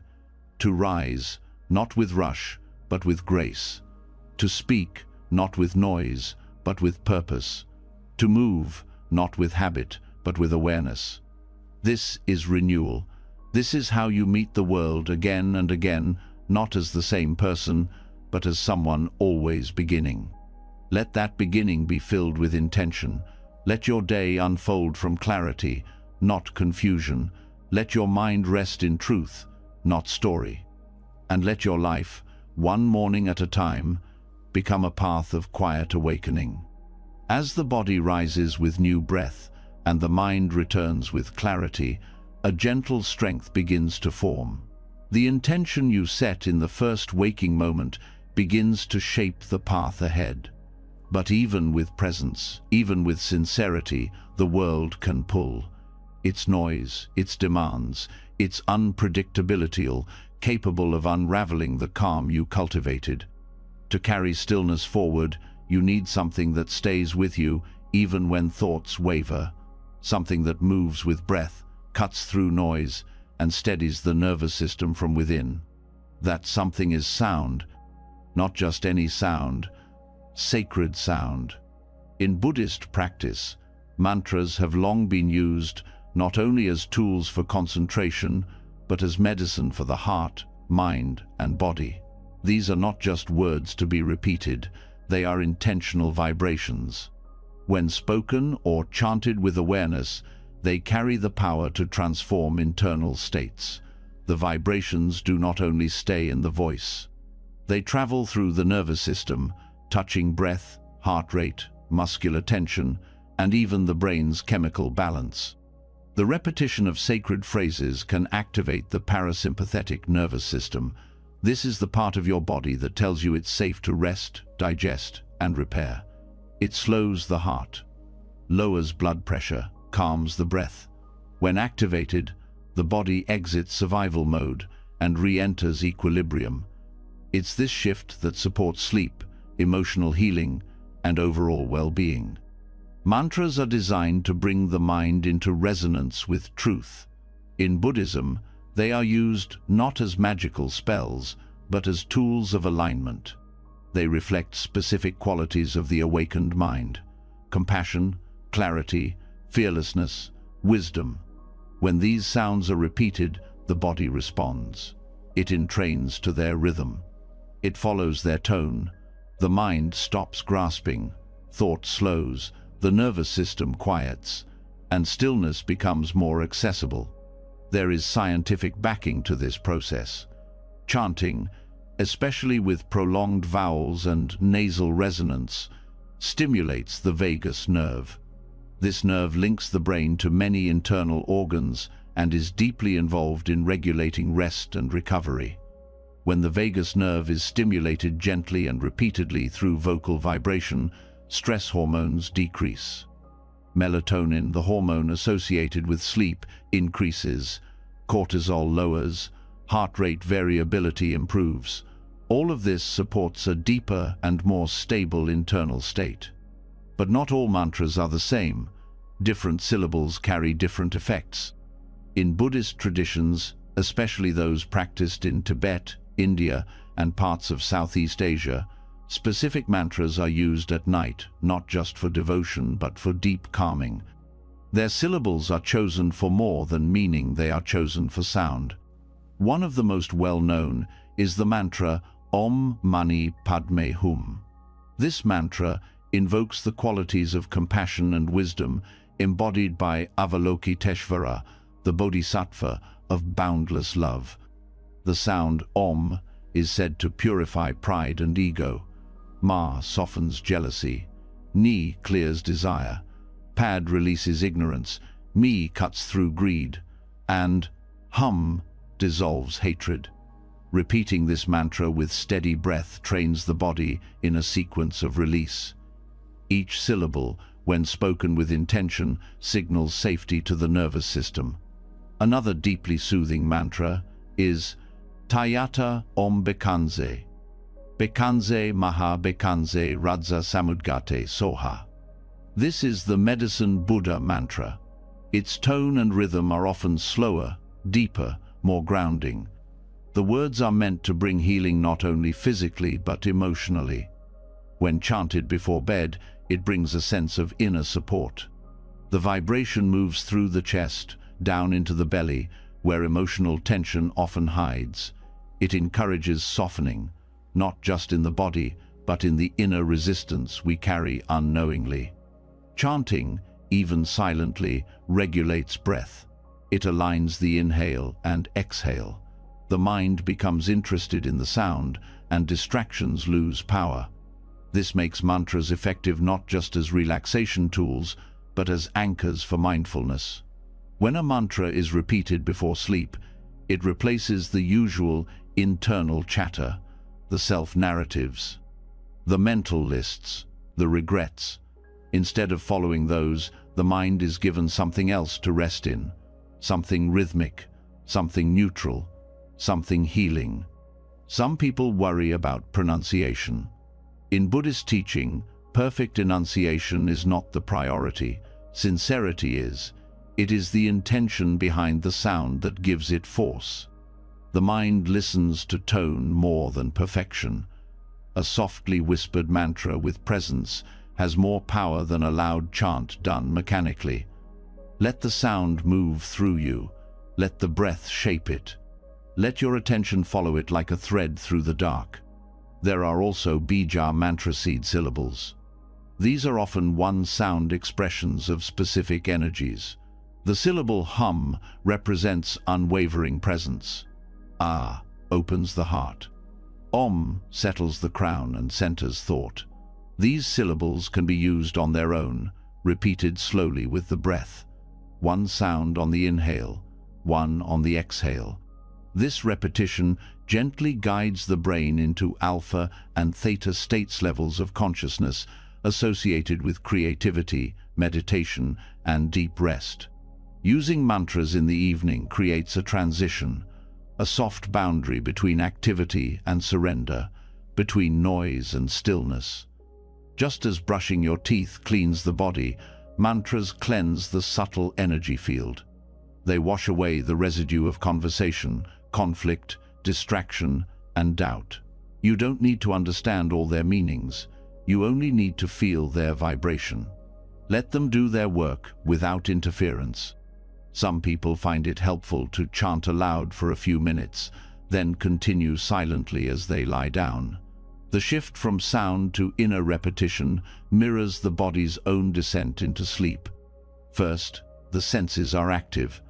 To rise, not with rush, but with grace. To speak, not with noise, but with purpose. To move, not with habit, but with awareness. This is renewal. This is how you meet the world again and again, not as the same person, but as someone always beginning. Let that beginning be filled with intention. Let your day unfold from clarity, not confusion. Let your mind rest in truth, not story. And let your life, one morning at a time, become a path of quiet awakening. As the body rises with new breath and the mind returns with clarity, a gentle strength begins to form. The intention you set in the first waking moment begins to shape the path ahead. But even with presence, even with sincerity, the world can pull. Its noise, its demands, its unpredictability, capable of unraveling the calm you cultivated. To carry stillness forward, you need something that stays with you even when thoughts waver, something that moves with breath, cuts through noise, and steadies the nervous system from within. That something is sound, not just any sound, sacred sound. In Buddhist practice, mantras have long been used not only as tools for concentration, but as medicine for the heart, mind, and body. These are not just words to be repeated, they are intentional vibrations. When spoken or chanted with awareness, they carry the power to transform internal states. The vibrations do not only stay in the voice. They travel through the nervous system, touching breath, heart rate, muscular tension, and even the brain's chemical balance. The repetition of sacred phrases can activate the parasympathetic nervous system. This is the part of your body that tells you it's safe to rest, digest, and repair. It slows the heart, lowers blood pressure, calms the breath. When activated, the body exits survival mode and re-enters equilibrium. It's this shift that supports sleep, emotional healing, and overall well-being. Mantras are designed to bring the mind into resonance with truth. In Buddhism, they are used not as magical spells, but as tools of alignment. They reflect specific qualities of the awakened mind: compassion, clarity, fearlessness, wisdom. When these sounds are repeated, the body responds. It entrains to their rhythm. It follows their tone. The mind stops grasping, thought slows, the nervous system quiets, and stillness becomes more accessible. There is scientific backing to this process. Chanting, especially with prolonged vowels and nasal resonance, stimulates the vagus nerve. This nerve links the brain to many internal organs and is deeply involved in regulating rest and recovery. When the vagus nerve is stimulated gently and repeatedly through vocal vibration, stress hormones decrease. Melatonin, the hormone associated with sleep, increases. Cortisol lowers. Heart rate variability improves. All of this supports a deeper and more stable internal state. But not all mantras are the same. Different syllables carry different effects. In Buddhist traditions, especially those practiced in Tibet, India, and parts of Southeast Asia, specific mantras are used at night, not just for devotion, but for deep calming. Their syllables are chosen for more than meaning, they are chosen for sound. One of the most well-known is the mantra Om Mani Padme Hum. This mantra invokes the qualities of compassion and wisdom embodied by Avalokiteshvara, the Bodhisattva of boundless love. The sound Om is said to purify pride and ego. Ma softens jealousy. Ni clears desire. Pad releases ignorance. Mi cuts through greed. And Hum dissolves hatred. Repeating this mantra with steady breath trains the body in a sequence of release. Each syllable, when spoken with intention, signals safety to the nervous system. Another deeply soothing mantra is Tayata Om Bekanze. Bekanze Maha Bekanze Radza Samudgate Soha. This is the medicine Buddha mantra. Its tone and rhythm are often slower, deeper, more grounding. The words are meant to bring healing not only physically but emotionally. When chanted before bed, it brings a sense of inner support. The vibration moves through the chest, down into the belly, where emotional tension often hides. It encourages softening, not just in the body, but in the inner resistance we carry unknowingly. Chanting, even silently, regulates breath. It aligns the inhale and exhale. The mind becomes interested in the sound, and distractions lose power. This makes mantras effective not just as relaxation tools, but as anchors for mindfulness. When a mantra is repeated before sleep, it replaces the usual internal chatter, the self-narratives, the mental lists, the regrets. Instead of following those, the mind is given something else to rest in, something rhythmic, something neutral, something healing. Some people worry about pronunciation. In Buddhist teaching, perfect enunciation is not the priority. Sincerity is. It is the intention behind the sound that gives it force. The mind listens to tone more than perfection. A softly whispered mantra with presence has more power than a loud chant done mechanically. Let the sound move through you. Let the breath shape it. Let your attention follow it like a thread through the dark. There are also bija mantra seed syllables. These are often one-sound expressions of specific energies. The syllable hum represents unwavering presence. Ah opens the heart. Om settles the crown and centers thought. These syllables can be used on their own, repeated slowly with the breath. One sound on the inhale, one on the exhale. This repetition gently guides the brain into alpha and theta states levels of consciousness associated with creativity, meditation, and deep rest. Using mantras in the evening creates a transition, a soft boundary between activity and surrender, between noise and stillness. Just as brushing your teeth cleans the body, mantras cleanse the subtle energy field. They wash away the residue of conversation, conflict, distraction, and doubt. You don't need to understand all their meanings. You only need to feel their vibration. Let them do their work without interference. Some people find it helpful to chant aloud for a few minutes, then continue silently as they lie down. The shift from sound to inner repetition mirrors the body's own descent into sleep. First, the senses are active,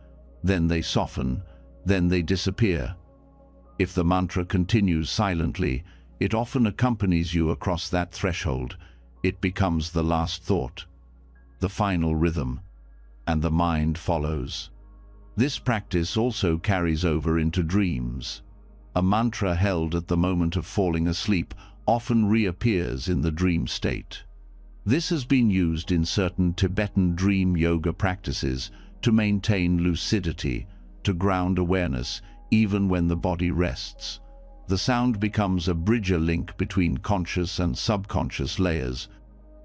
then they soften, then they disappear. If the mantra continues silently, it often accompanies you across that threshold. It becomes the last thought, the final rhythm, and the mind follows. This practice also carries over into dreams. A mantra held at the moment of falling asleep often reappears in the dream state. This has been used in certain Tibetan dream yoga practices to maintain lucidity, to ground awareness even when the body rests. The sound becomes a bridge link between conscious and subconscious layers.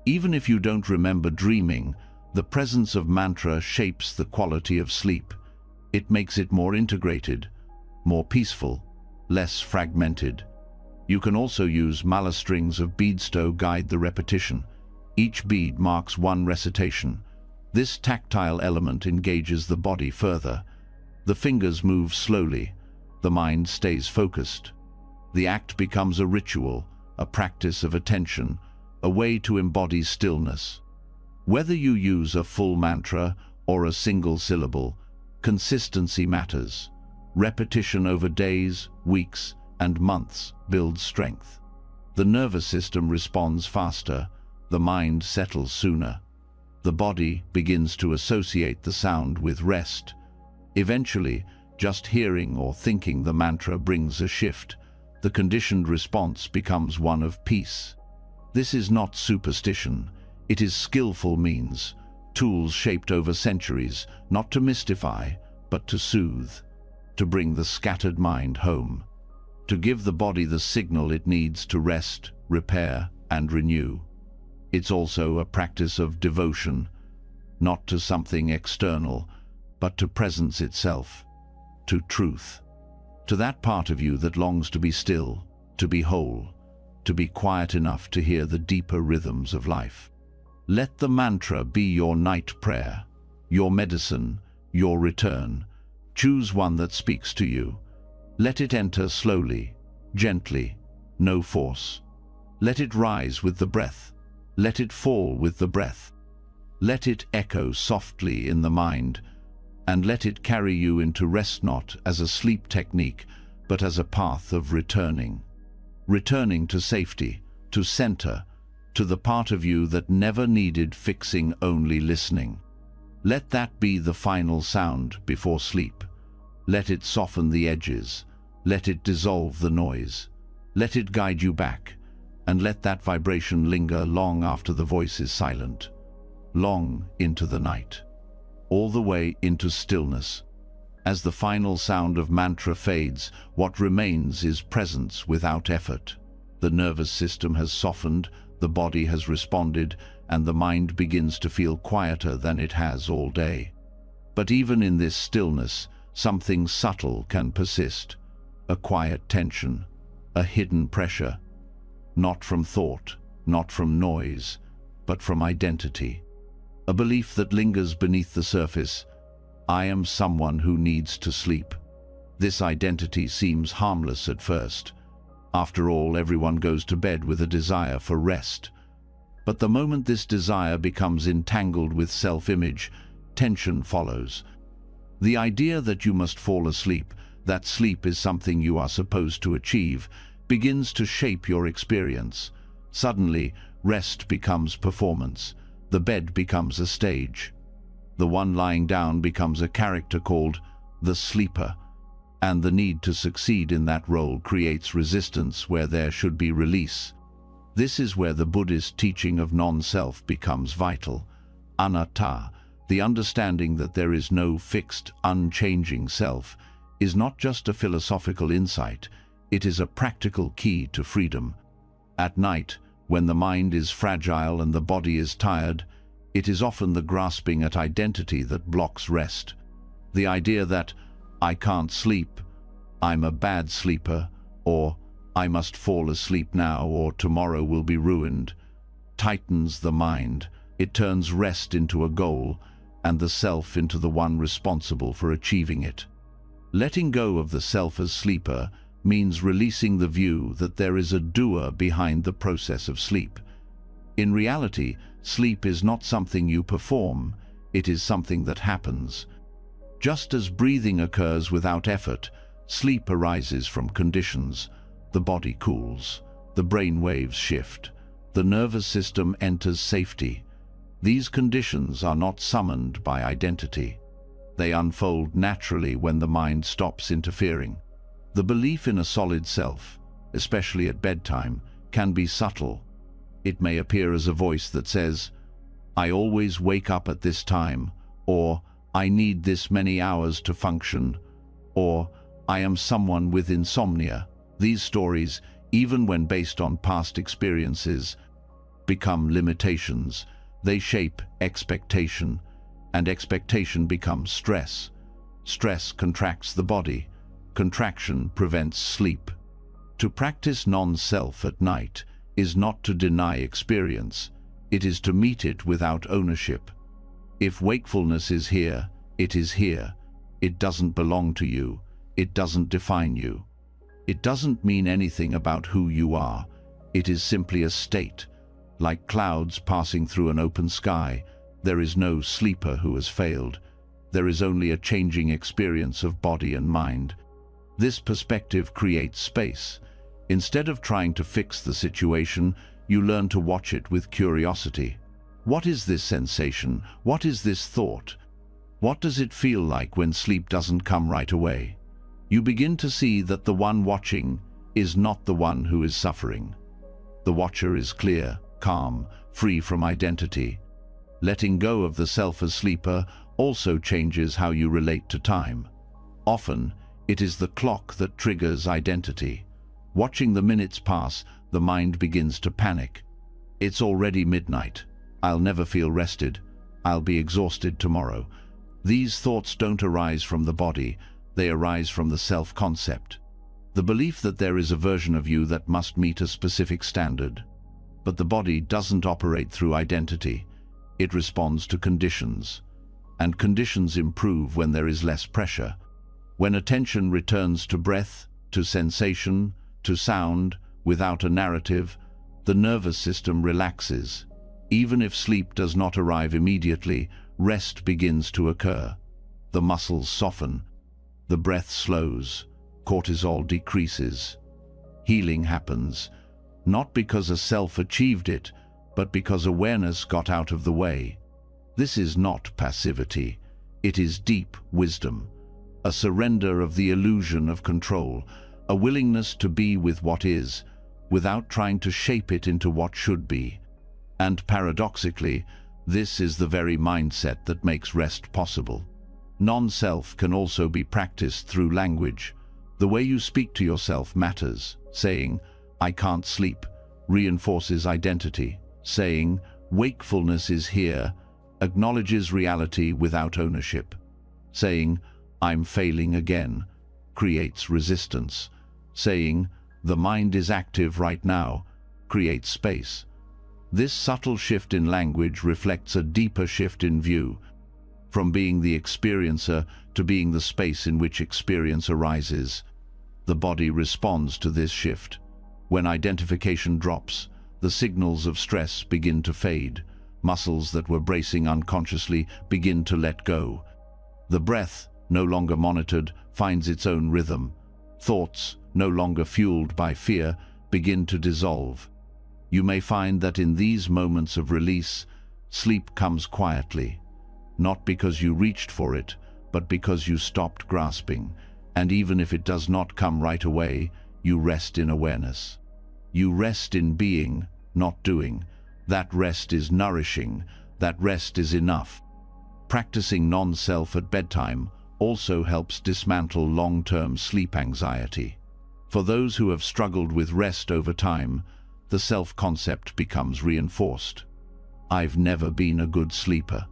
Even if you don't remember dreaming, the presence of mantra shapes the quality of sleep. It makes it more integrated, more peaceful, less fragmented. You can also use mala strings of beads to guide the repetition. Each bead marks one recitation. This tactile element engages the body further. The fingers move slowly. The mind stays focused. The act becomes a ritual, a practice of attention, a way to embody stillness. Whether you use a full mantra or a single syllable, consistency matters. Repetition over days, weeks, and months builds strength. The nervous system responds faster, the mind settles sooner. The body begins to associate the sound with rest. Eventually, Just hearing or thinking the mantra brings a shift. The conditioned response becomes one of peace. This is not superstition. It is skillful means, tools shaped over centuries, not to mystify, but to soothe, to bring the scattered mind home, to give the body the signal it needs to rest, repair, and renew. It's also a practice of devotion, not to something external, but to presence itself, to truth, to that part of you that longs to be still, to be whole, to be quiet enough to hear the deeper rhythms of life. Let the mantra be your night prayer, your medicine, your return. Choose one that speaks to you. Let it enter slowly, gently, no force. Let it rise with the breath. Let it fall with the breath. Let it echo softly in the mind, and let it carry you into rest, not as a sleep technique, but as a path of returning. Returning to safety, to center, to the part of you that never needed fixing, only listening. Let that be the final sound before sleep. Let it soften the edges. Let it dissolve the noise. Let it guide you back, and let that vibration linger long after the voice is silent, long into the night, all the way into stillness. As the final sound of mantra fades, what remains is presence without effort. The nervous system has softened, the body has responded, and the mind begins to feel quieter than it has all day. But even in this stillness, something subtle can persist, a quiet tension, a hidden pressure, not from thought, not from noise, but from identity. A belief that lingers beneath the surface: I am someone who needs to sleep. This identity seems harmless at first. After all, everyone goes to bed with a desire for rest. But the moment this desire becomes entangled with self-image, tension follows. The idea that you must fall asleep, that sleep is something you are supposed to achieve, begins to shape your experience. Suddenly, rest becomes performance. The bed becomes a stage. The one lying down becomes a character called the sleeper, and the need to succeed in that role creates resistance where there should be release. This is where the Buddhist teaching of non-self becomes vital. Anatta, the understanding that there is no fixed, unchanging self, is not just a philosophical insight, it is a practical key to freedom. At night, when the mind is fragile and the body is tired, it is often the grasping at identity that blocks rest. The idea that I can't sleep, I'm a bad sleeper, or I must fall asleep now or tomorrow will be ruined, tightens the mind. It turns rest into a goal and the self into the one responsible for achieving it. Letting go of the self as sleeper means releasing the view that there is a doer behind the process of sleep. In reality, sleep is not something you perform, it is something that happens. Just as breathing occurs without effort, sleep arises from conditions. The body cools, the brain waves shift, the nervous system enters safety. These conditions are not summoned by identity. They unfold naturally when the mind stops interfering. The belief in a solid self, especially at bedtime, can be subtle. It may appear as a voice that says, I always wake up at this time, or I need this many hours to function, or I am someone with insomnia. These stories, even when based on past experiences, become limitations. They shape expectation, and expectation becomes stress. Stress contracts the body. Contraction prevents sleep. To practice non-self at night is not to deny experience. It is to meet it without ownership. If wakefulness is here, it is here. It doesn't belong to you. It doesn't define you. It doesn't mean anything about who you are. It is simply a state. Like clouds passing through an open sky, there is no sleeper who has failed. There is only a changing experience of body and mind. This perspective creates space. Instead of trying to fix the situation, you learn to watch it with curiosity. What is this sensation? What is this thought? What does it feel like when sleep doesn't come right away? You begin to see that the one watching is not the one who is suffering. The watcher is clear, calm, free from identity. Letting go of the self as sleeper also changes how you relate to time. Often, it is the clock that triggers identity. Watching the minutes pass, the mind begins to panic. It's already midnight. I'll never feel rested. I'll be exhausted tomorrow. These thoughts don't arise from the body, they arise from the self-concept. The belief that there is a version of you that must meet a specific standard. But the body doesn't operate through identity. It responds to conditions. And conditions improve when there is less pressure. When attention returns to breath, to sensation, to sound, without a narrative, the nervous system relaxes. Even if sleep does not arrive immediately, rest begins to occur. The muscles soften. The breath slows. Cortisol decreases. Healing happens, not because a self achieved it, but because awareness got out of the way. This is not passivity. It is deep wisdom. A surrender of the illusion of control, a willingness to be with what is, without trying to shape it into what should be. And paradoxically, this is the very mindset that makes rest possible. Non-self can also be practiced through language. The way you speak to yourself matters. Saying, "I can't sleep," reinforces identity. Saying, "Wakefulness is here," acknowledges reality without ownership. Saying, "I'm failing again," creates resistance. Saying, "The mind is active right now," creates space. This subtle shift in language reflects a deeper shift in view, from being the experiencer to being the space in which experience arises. The body responds to this shift. When identification drops, the signals of stress begin to fade. Muscles that were bracing unconsciously begin to let go. The breath, no longer monitored, finds its own rhythm. Thoughts, no longer fueled by fear, begin to dissolve. You may find that in these moments of release, sleep comes quietly, not because you reached for it, but because you stopped grasping. And even if it does not come right away, you rest in awareness. You rest in being, not doing. That rest is nourishing. That rest is enough. Practicing non-self at bedtime also helps dismantle long-term sleep anxiety. For those who have struggled with rest over time, the self-concept becomes reinforced. I've never been a good sleeper.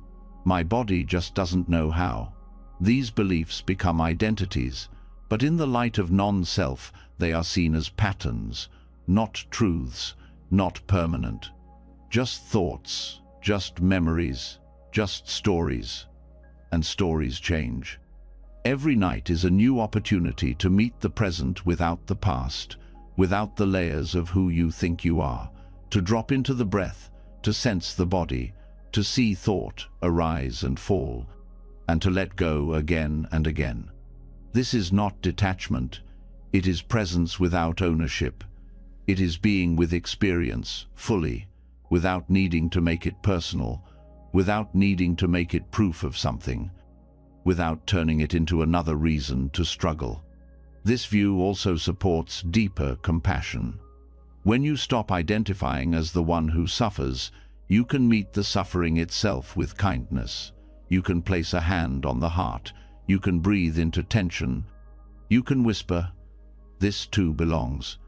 My body just doesn't know how. These beliefs become identities, but in the light of non-self, they are seen as patterns, not truths, not permanent. Just thoughts, just memories, just stories. And stories change. Every night is a new opportunity to meet the present without the past, without the layers of who you think you are, to drop into the breath, to sense the body, to see thought arise and fall, and to let go again and again. This is not detachment. It is presence without ownership. It is being with experience, fully, without needing to make it personal, without needing to make it proof of something, without turning it into another reason to struggle. This view also supports deeper compassion. When you stop identifying as the one who suffers, you can meet the suffering itself with kindness. You can place a hand on the heart. You can breathe into tension. You can whisper, "This too belongs,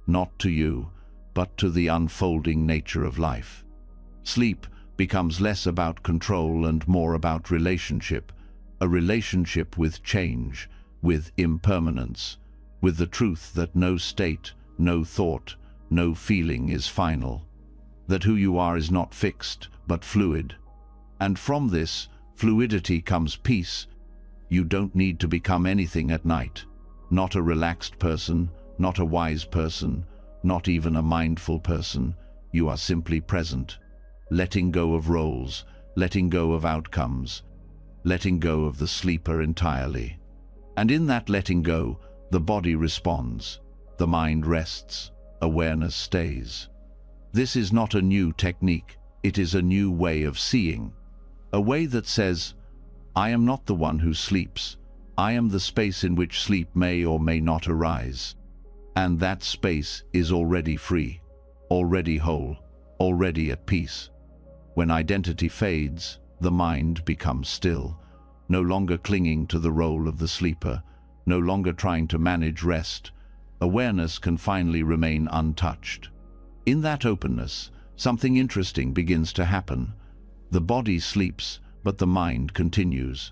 not to you, but to the unfolding nature of life." Sleep becomes less about control and more about relationship, a relationship with change, with impermanence, with the truth that no state, no thought, no feeling is final, that who you are is not fixed, but fluid. And from this fluidity comes peace. You don't need to become anything at night. Not a relaxed person, not a wise person, not even a mindful person. You are simply present, letting go of roles, letting go of outcomes, letting go of the sleeper entirely. And in that letting go, the body responds, the mind rests, awareness stays. This is not a new technique, it is a new way of seeing. A way that says, I am not the one who sleeps. I am the space in which sleep may or may not arise. And that space is already free, already whole, already at peace. When identity fades, the mind becomes still, no longer clinging to the role of the sleeper, no longer trying to manage rest. Awareness can finally remain untouched. In that openness, something interesting begins to happen. The body sleeps, but the mind continues.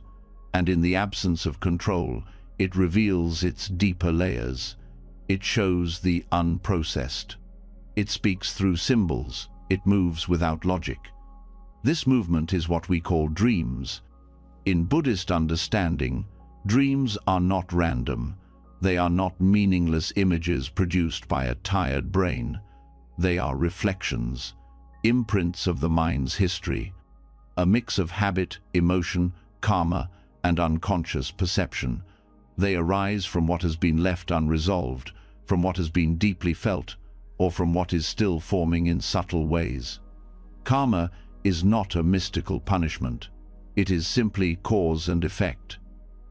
And in the absence of control, it reveals its deeper layers. It shows the unprocessed. It speaks through symbols. It moves without logic. This movement is what we call dreams. In Buddhist understanding, dreams are not random. They are not meaningless images produced by a tired brain. They are reflections, imprints of the mind's history, a mix of habit, emotion, karma, and unconscious perception. They arise from what has been left unresolved, from what has been deeply felt, or from what is still forming in subtle ways. Karma is not a mystical punishment. It is simply cause and effect.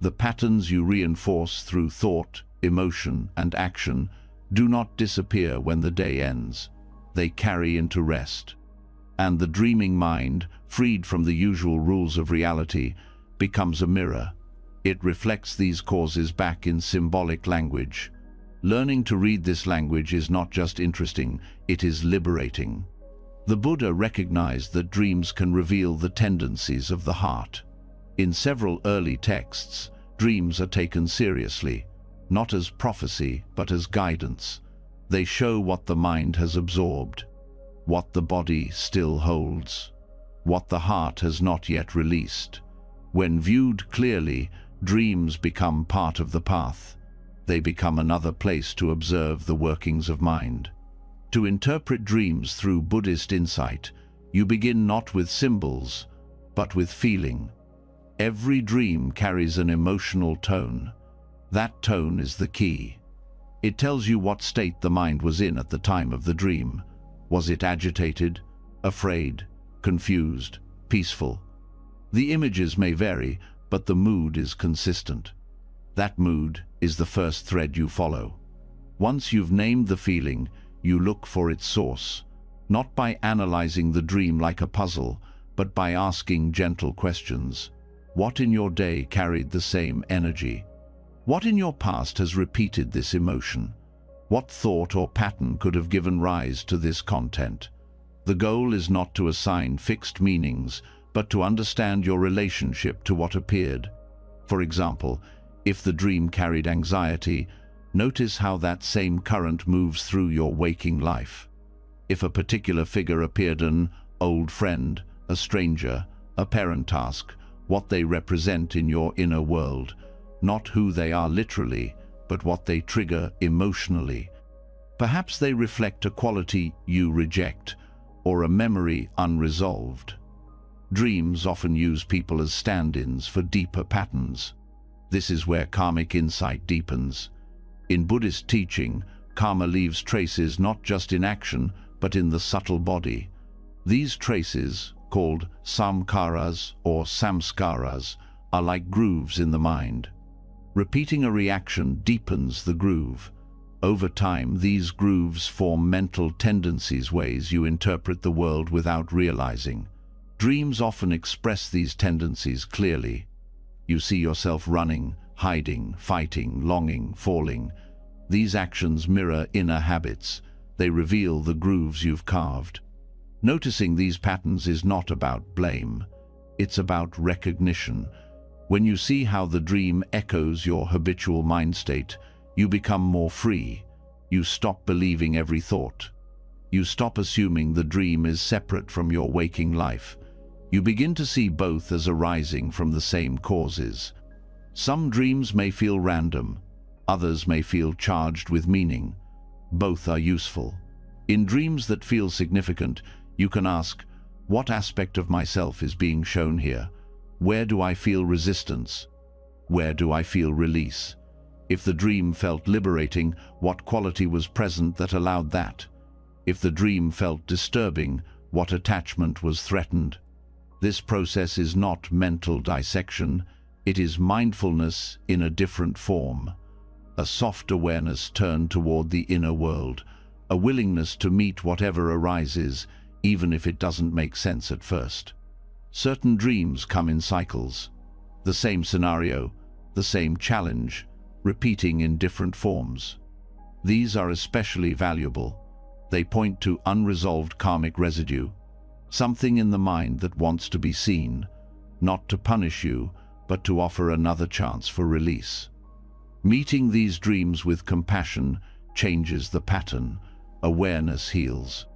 The patterns you reinforce through thought, emotion, and action do not disappear when the day ends. They carry into rest. And the dreaming mind, freed from the usual rules of reality, becomes a mirror. It reflects these causes back in symbolic language. Learning to read this language is not just interesting, it is liberating. The Buddha recognized that dreams can reveal the tendencies of the heart. In several early texts, dreams are taken seriously, not as prophecy, but as guidance. They show what the mind has absorbed, what the body still holds, what the heart has not yet released. When viewed clearly, dreams become part of the path. They become another place to observe the workings of mind. To interpret dreams through Buddhist insight, you begin not with symbols, but with feeling. Every dream carries an emotional tone. That tone is the key. It tells you what state the mind was in at the time of the dream. Was it agitated, afraid, confused, peaceful? The images may vary, but the mood is consistent. That mood is the first thread you follow. Once you've named the feeling, you look for its source, not by analyzing the dream like a puzzle, but by asking gentle questions. What in your day carried the same energy? What in your past has repeated this emotion? What thought or pattern could have given rise to this content? The goal is not to assign fixed meanings, but to understand your relationship to what appeared. For example, if the dream carried anxiety, notice how that same current moves through your waking life. If a particular figure appeared, an old friend, a stranger, a parent, task what they represent in your inner world, not who they are literally, but what they trigger emotionally. Perhaps they reflect a quality you reject, or a memory unresolved. Dreams often use people as stand-ins for deeper patterns. This is where karmic insight deepens. In Buddhist teaching, karma leaves traces not just in action, but in the subtle body. These traces, called samkaras or samskaras, are like grooves in the mind. Repeating a reaction deepens the groove. Over time, these grooves form mental tendencies, ways you interpret the world without realizing. Dreams often express these tendencies clearly. You see yourself running, hiding, fighting, longing, falling. These actions mirror inner habits. They reveal the grooves you've carved. Noticing these patterns is not about blame. It's about recognition. When you see how the dream echoes your habitual mind state, you become more free. You stop believing every thought. You stop assuming the dream is separate from your waking life. You begin to see both as arising from the same causes. Some dreams may feel random. Others may feel charged with meaning. Both are useful. In dreams that feel significant, you can ask, what aspect of myself is being shown here? Where do I feel resistance? Where do I feel release? If the dream felt liberating, what quality was present that allowed that? If the dream felt disturbing, what attachment was threatened? This process is not mental dissection, it is mindfulness in a different form. A soft awareness turned toward the inner world, a willingness to meet whatever arises, even if it doesn't make sense at first. Certain dreams come in cycles. The same scenario, the same challenge, repeating in different forms. These are especially valuable. They point to unresolved karmic residue, something in the mind that wants to be seen, not to punish you, but to offer another chance for release. Meeting these dreams with compassion changes the pattern. Awareness heals,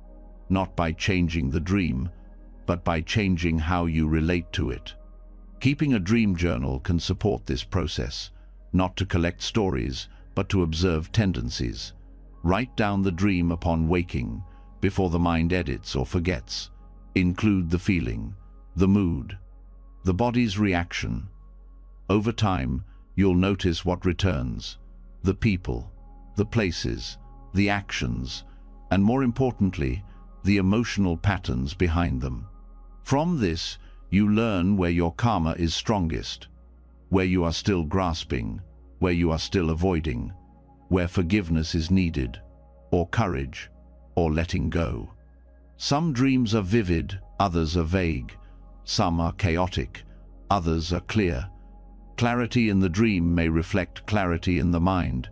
not by changing the dream, but by changing how you relate to it. Keeping a dream journal can support this process, not to collect stories, but to observe tendencies. Write down the dream upon waking, before the mind edits or forgets. Include the feeling, the mood, the body's reaction. Over time, you'll notice what returns: the people, the places, the actions, and more importantly, the emotional patterns behind them. From this, you learn where your karma is strongest, where you are still grasping, where you are still avoiding, where forgiveness is needed, or courage, or letting go. Some dreams are vivid, others are vague. Some are chaotic, others are clear. Clarity in the dream may reflect clarity in the mind.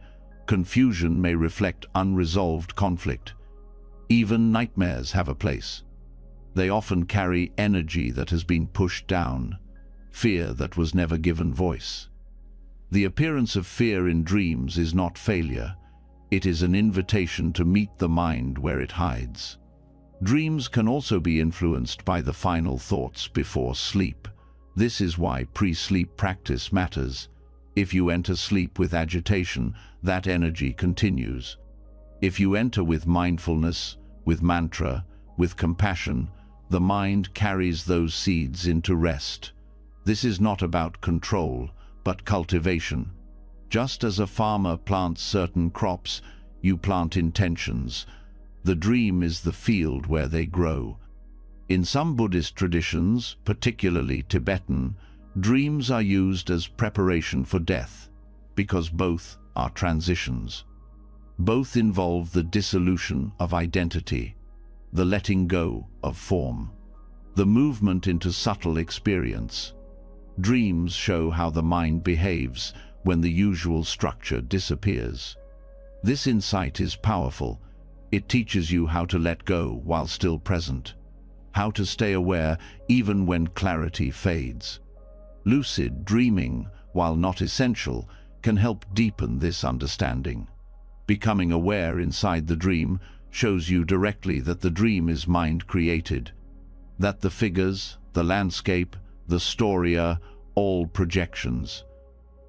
Confusion may reflect unresolved conflict. Even nightmares have a place. They often carry energy that has been pushed down, fear that was never given voice. The appearance of fear in dreams is not failure. It is an invitation to meet the mind where it hides. Dreams can also be influenced by the final thoughts before sleep. This is why pre-sleep practice matters. If you enter sleep with agitation, that energy continues. If you enter with mindfulness, with mantra, with compassion, the mind carries those seeds into rest. This is not about control, but cultivation. Just as a farmer plants certain crops, you plant intentions. The dream is the field where they grow. In some Buddhist traditions, particularly Tibetan, dreams are used as preparation for death, because both are transitions. Both involve the dissolution of identity, the letting go of form, the movement into subtle experience. Dreams show how the mind behaves when the usual structure disappears. This insight is powerful. It teaches you how to let go while still present, how to stay aware even when clarity fades. Lucid dreaming, while not essential, can help deepen this understanding. Becoming aware inside the dream shows you directly that the dream is mind-created, that the figures, the landscape, the story are all projections.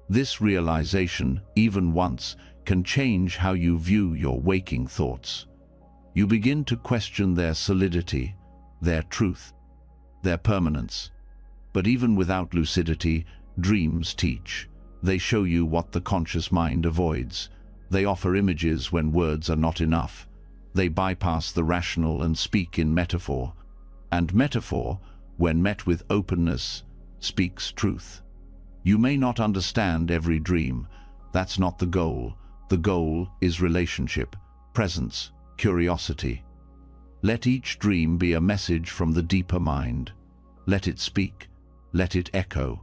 This realization, even once, can change how you view your waking thoughts. You begin to question their solidity, their truth, their permanence. But even without lucidity, dreams teach. They show you what the conscious mind avoids. They offer images when words are not enough. They bypass the rational and speak in metaphor. And metaphor, when met with openness, speaks truth. You may not understand every dream. That's not the goal. The goal is relationship, presence, curiosity. Let each dream be a message from the deeper mind. Let it speak. Let it echo.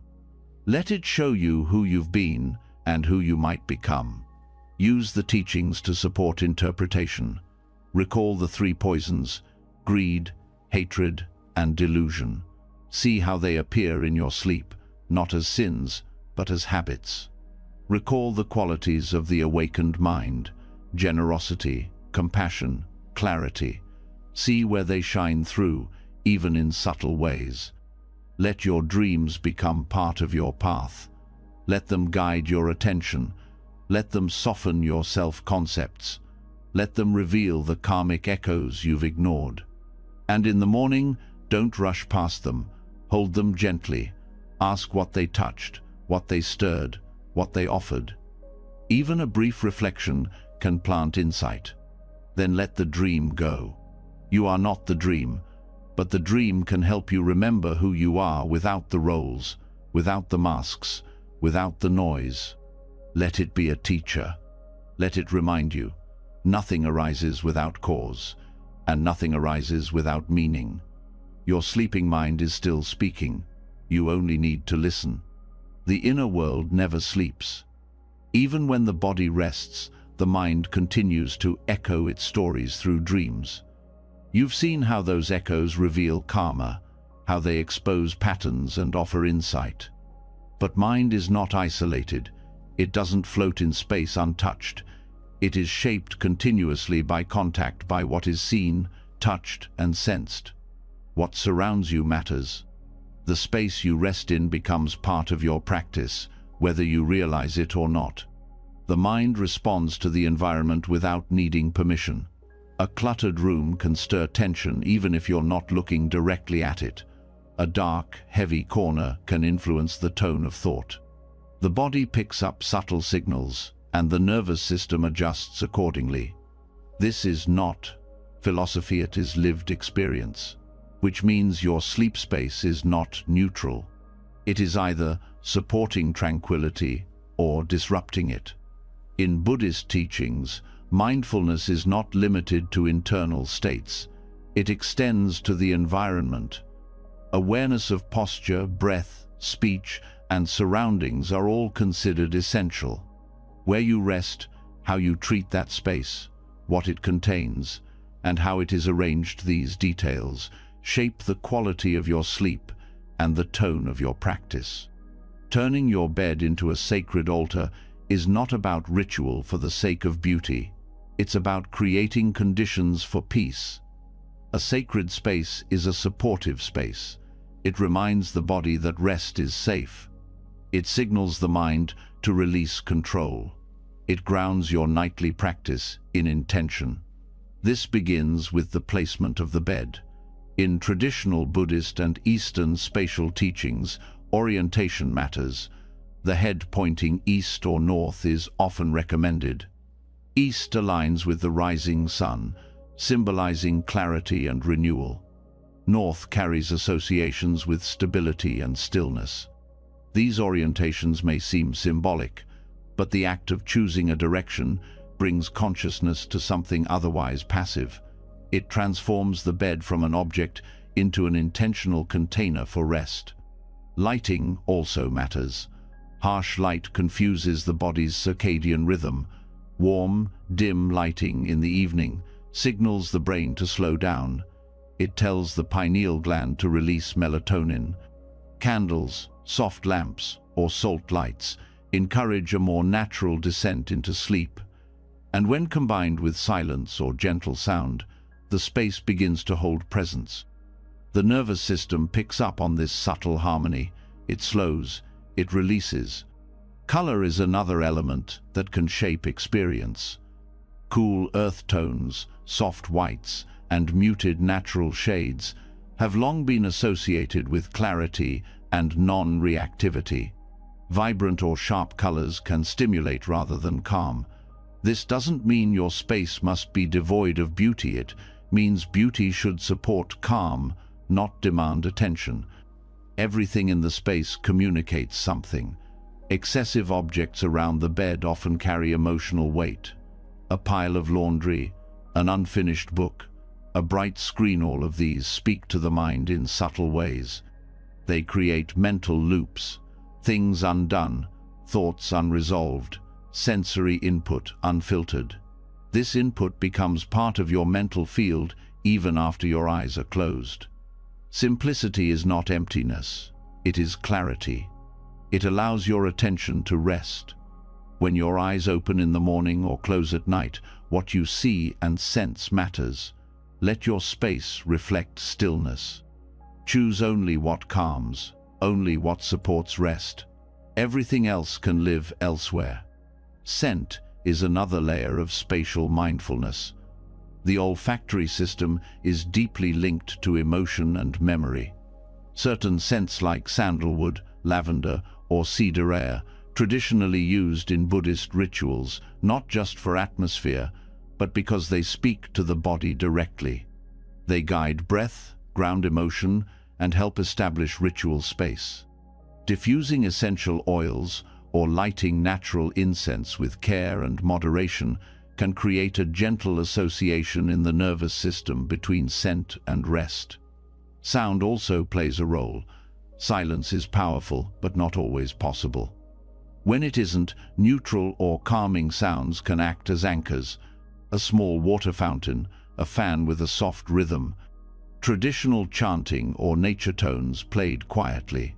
Let it show you who you've been and who you might become. Use the teachings to support interpretation. Recall the three poisons: greed, hatred, and delusion. See how they appear in your sleep, not as sins, but as habits. Recall the qualities of the awakened mind: generosity, compassion, clarity. See where they shine through, even in subtle ways. Let your dreams become part of your path. Let them guide your attention. Let them soften your self-concepts. Let them reveal the karmic echoes you've ignored. And in the morning, don't rush past them. Hold them gently. Ask what they touched, what they stirred, what they offered. Even a brief reflection can plant insight. Then let the dream go. You are not the dream, But the dream can help you remember who you are without the roles, without the masks, without the noise. Let it be a teacher. Let it remind you, nothing arises without cause, and nothing arises without meaning. Your sleeping mind is still speaking. You only need to listen. The inner world never sleeps. Even when the body rests, the mind continues to echo its stories through dreams. You've seen how those echoes reveal karma, how they expose patterns and offer insight. But mind is not isolated. It doesn't float in space untouched. It is shaped continuously by contact, by what is seen, touched, and sensed. What surrounds you matters. The space you rest in becomes part of your practice, whether you realize it or not. The mind responds to the environment without needing permission. A cluttered room can stir tension even if you're not looking directly at it. A dark, heavy corner can influence the tone of thought. The body picks up subtle signals, and the nervous system adjusts accordingly. This is not philosophy, it is lived experience, which means your sleep space is not neutral. It is either supporting tranquility or disrupting it. In Buddhist teachings, mindfulness is not limited to internal states. It extends to the environment. Awareness of posture, breath, speech, and surroundings are all considered essential. Where you rest, how you treat that space, what it contains, and how it is arranged, these details shape the quality of your sleep and the tone of your practice. Turning your bed into a sacred altar is not about ritual for the sake of beauty. It's about creating conditions for peace. A sacred space is a supportive space. It reminds the body that rest is safe. It signals the mind to release control. It grounds your nightly practice in intention. This begins with the placement of the bed. In traditional Buddhist and Eastern spatial teachings, orientation matters. The head pointing east or north is often recommended. East aligns with the rising sun, symbolizing clarity and renewal. North carries associations with stability and stillness. These orientations may seem symbolic, but the act of choosing a direction brings consciousness to something otherwise passive. It transforms the bed from an object into an intentional container for rest. Lighting also matters. Harsh light confuses the body's circadian rhythm. Warm, dim lighting in the evening signals the brain to slow down. It tells the pineal gland to release melatonin. Candles, soft lamps, or salt lights encourage a more natural descent into sleep. And when combined with silence or gentle sound, the space begins to hold presence. The nervous system picks up on this subtle harmony. It slows, it releases. Color is another element that can shape experience. Cool earth tones, soft whites, and muted natural shades have long been associated with clarity and non-reactivity. Vibrant or sharp colors can stimulate rather than calm. This doesn't mean your space must be devoid of beauty. It means beauty should support calm, not demand attention. Everything in the space communicates something. Excessive objects around the bed often carry emotional weight. A pile of laundry, an unfinished book, a bright screen, all of these speak to the mind in subtle ways. They create mental loops, things undone, thoughts unresolved, sensory input unfiltered. This input becomes part of your mental field even after your eyes are closed. Simplicity is not emptiness, it is clarity. It allows your attention to rest. When your eyes open in the morning or close at night, what you see and sense matters. Let your space reflect stillness. Choose only what calms, only what supports rest. Everything else can live elsewhere. Scent is another layer of spatial mindfulness. The olfactory system is deeply linked to emotion and memory. Certain scents like sandalwood, lavender, or cedar air, traditionally used in Buddhist rituals, not just for atmosphere, but because they speak to the body directly. They guide breath, ground emotion and help establish ritual space. Diffusing essential oils or lighting natural incense with care and moderation can create a gentle association in the nervous system between scent and rest. Sound also plays a role. Silence is powerful, but not always possible. When it isn't, neutral or calming sounds can act as anchors. A small water fountain, a fan with a soft rhythm, traditional chanting or nature tones played quietly.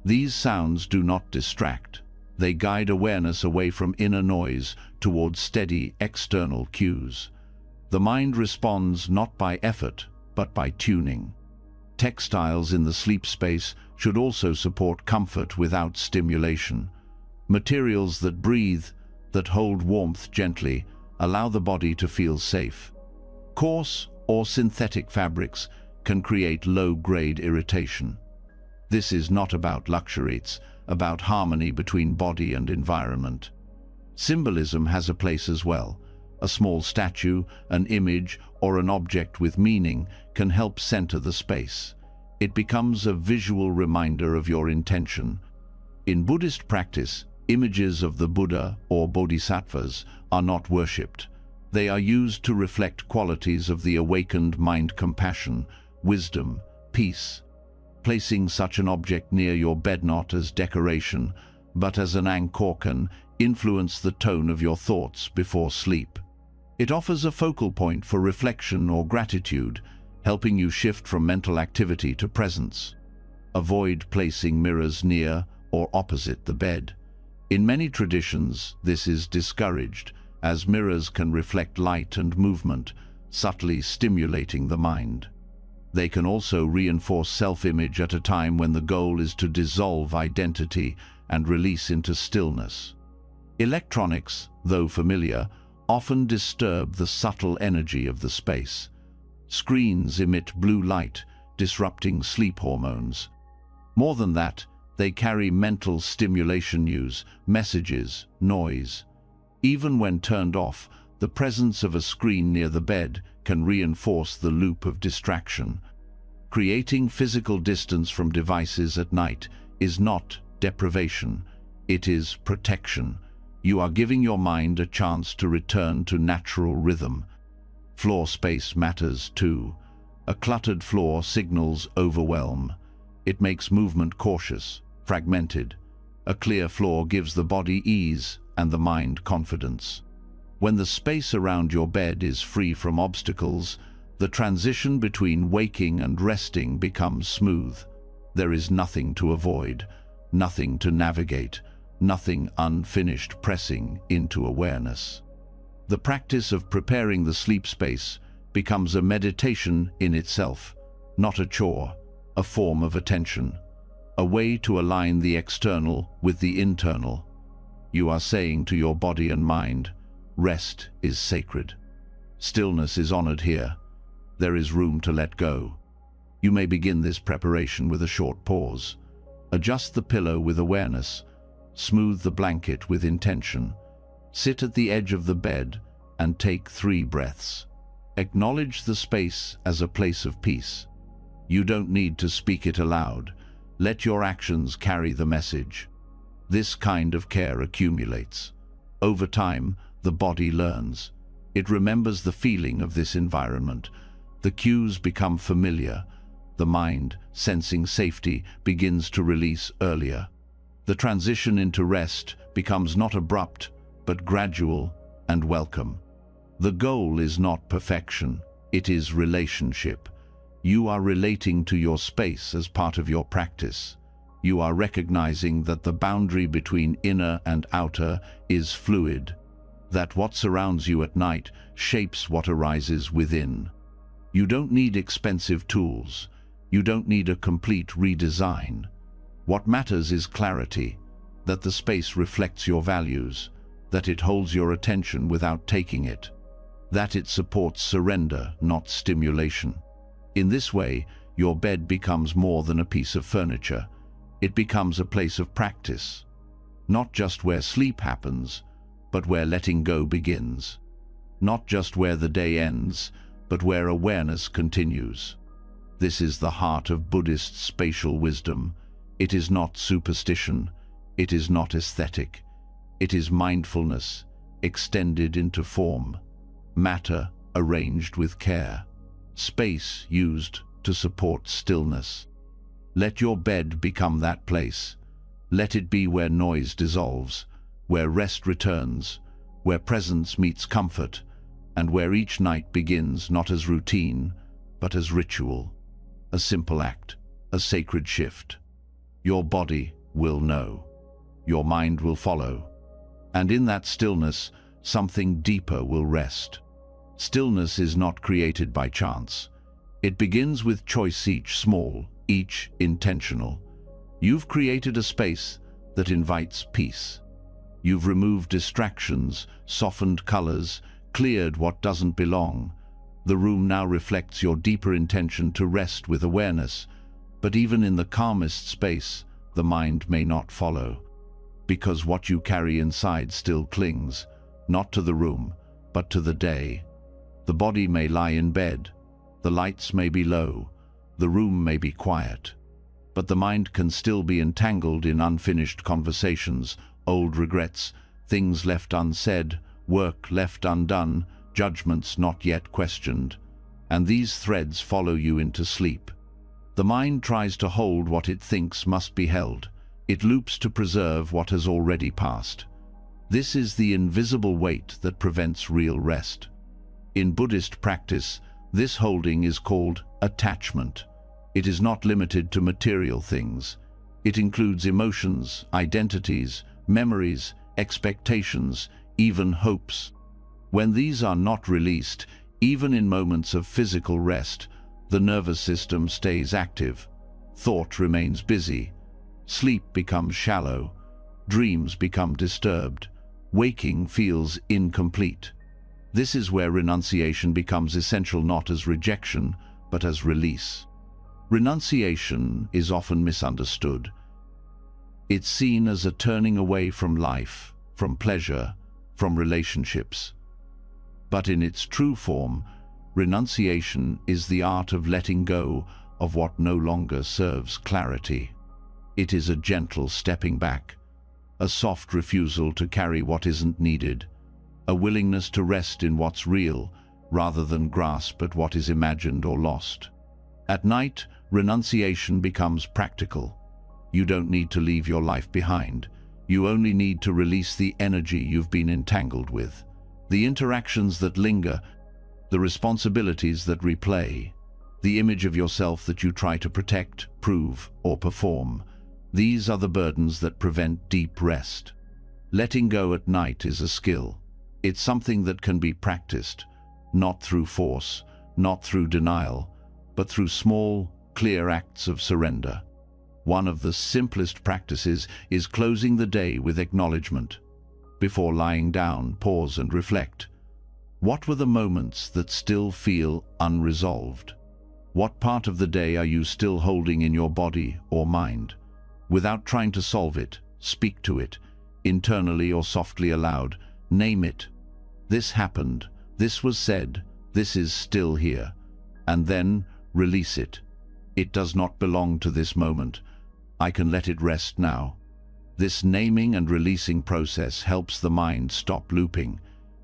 These sounds do not distract. They guide awareness away from inner noise towards steady external cues. The mind responds not by effort, but by tuning. Textiles in the sleep space should also support comfort without stimulation. Materials that breathe, that hold warmth gently, allow the body to feel safe. Coarse or synthetic fabrics can create low-grade irritation. This is not about luxury, it's about harmony between body and environment. Symbolism has a place as well. A small statue, an image, or an object with meaning can help center the space. It becomes a visual reminder of your intention. In Buddhist practice, images of the Buddha or Bodhisattvas are not worshipped. They are used to reflect qualities of the awakened mind: compassion, wisdom, peace. Placing such an object near your bed not as decoration, but as an anchor can influence the tone of your thoughts before sleep. It offers a focal point for reflection or gratitude, helping you shift from mental activity to presence. Avoid placing mirrors near or opposite the bed. In many traditions, this is discouraged, as mirrors can reflect light and movement, subtly stimulating the mind. They can also reinforce self-image at a time when the goal is to dissolve identity and release into stillness. Electronics, though familiar, often disturb the subtle energy of the space. Screens emit blue light, disrupting sleep hormones. More than that, they carry mental stimulation news, messages, noise. Even when turned off, the presence of a screen near the bed can reinforce the loop of distraction. Creating physical distance from devices at night is not deprivation, it is protection. You are giving your mind a chance to return to natural rhythm. Floor space matters too. A cluttered floor signals overwhelm. It makes movement cautious, fragmented. A clear floor gives the body ease and the mind confidence. When the space around your bed is free from obstacles, the transition between waking and resting becomes smooth. There is nothing to avoid, nothing to navigate, nothing unfinished pressing into awareness. The practice of preparing the sleep space becomes a meditation in itself, not a chore, a form of attention, a way to align the external with the internal. You are saying to your body and mind, rest is sacred. Stillness is honored here. There is room to let go. You may begin this preparation with a short pause. Adjust the pillow with awareness. Smooth the blanket with intention. Sit at the edge of the bed and take 3 breaths. Acknowledge the space as a place of peace. You don't need to speak it aloud. Let your actions carry the message. This kind of care accumulates. Over time, the body learns. It remembers the feeling of this environment. The cues become familiar. The mind, sensing safety, begins to release earlier. The transition into rest becomes not abrupt, but gradual and welcome. The goal is not perfection, it is relationship. You are relating to your space as part of your practice. You are recognizing that the boundary between inner and outer is fluid, that what surrounds you at night shapes what arises within. You don't need expensive tools. You don't need a complete redesign. What matters is clarity, that the space reflects your values, that it holds your attention without taking it, that it supports surrender, not stimulation. In this way, your bed becomes more than a piece of furniture. It becomes a place of practice, not just where sleep happens, but where letting go begins. Not just where the day ends, but where awareness continues. This is the heart of Buddhist spatial wisdom. It is not superstition. It is not aesthetic. It is mindfulness extended into form, matter arranged with care, space used to support stillness. Let your bed become that place. Let it be where noise dissolves, where rest returns, where presence meets comfort, and where each night begins not as routine, but as ritual, a simple act, a sacred shift. Your body will know. Your mind will follow. And in that stillness, something deeper will rest. Stillness is not created by chance. It begins with choice, each small, each intentional. You've created a space that invites peace. You've removed distractions, softened colors, cleared what doesn't belong. The room now reflects your deeper intention to rest with awareness. But even in the calmest space, the mind may not follow, because what you carry inside still clings, not to the room, but to the day. The body may lie in bed, the lights may be low, the room may be quiet, but the mind can still be entangled in unfinished conversations, old regrets, things left unsaid, work left undone, judgments not yet questioned, and these threads follow you into sleep. The mind tries to hold what it thinks must be held. It loops to preserve what has already passed. This is the invisible weight that prevents real rest. In Buddhist practice, this holding is called attachment. It is not limited to material things. It includes emotions, identities, memories, expectations, even hopes. When these are not released, even in moments of physical rest, the nervous system stays active, thought remains busy, sleep becomes shallow, dreams become disturbed, waking feels incomplete. This is where renunciation becomes essential, not as rejection, but as release. Renunciation is often misunderstood. It's seen as a turning away from life, from pleasure, from relationships. But in its true form, renunciation is the art of letting go of what no longer serves clarity. It is a gentle stepping back, a soft refusal to carry what isn't needed, a willingness to rest in what's real rather than grasp at what is imagined or lost. At night, renunciation becomes practical. You don't need to leave your life behind. You only need to release the energy you've been entangled with, the interactions that linger, the responsibilities that replay, the image of yourself that you try to protect, prove, or perform. These are the burdens that prevent deep rest. Letting go at night is a skill. It's something that can be practiced, not through force, not through denial, but through small, clear acts of surrender. One of the simplest practices is closing the day with acknowledgement. Before lying down, pause and reflect. What were the moments that still feel unresolved? What part of the day are you still holding in your body or mind? Without trying to solve it, speak to it, internally or softly aloud. Name it. This happened, this was said, this is still here. And then release it. It does not belong to this moment. I can let it rest now. This naming and releasing process helps the mind stop looping.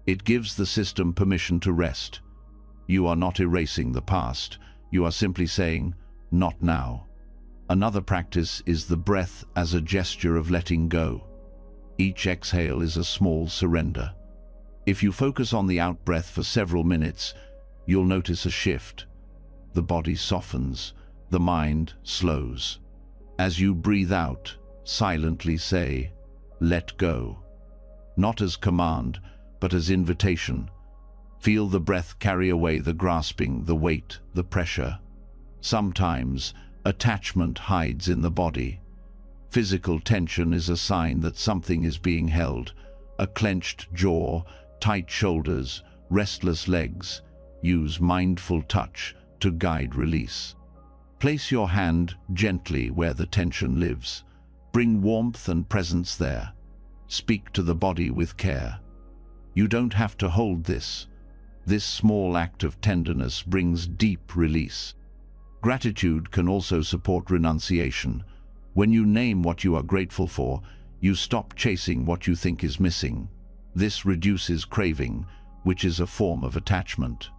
It gives the system permission to rest. You are not erasing the past. You are simply saying, not now. Another practice is the breath as a gesture of letting go. Each exhale is a small surrender. If you focus on the out-breath for several minutes, you'll notice a shift. The body softens, the mind slows. As you breathe out, silently say, let go. Not as command, but as invitation. Feel the breath carry away the grasping, the weight, the pressure. Sometimes, attachment hides in the body. Physical tension is a sign that something is being held. A clenched jaw, tight shoulders, restless legs. Use mindful touch to guide release. Place your hand gently where the tension lives. Bring warmth and presence there. Speak to the body with care. You don't have to hold this. This small act of tenderness brings deep release. Gratitude can also support renunciation. When you name what you are grateful for, you stop chasing what you think is missing. This reduces craving, which is a form of attachment.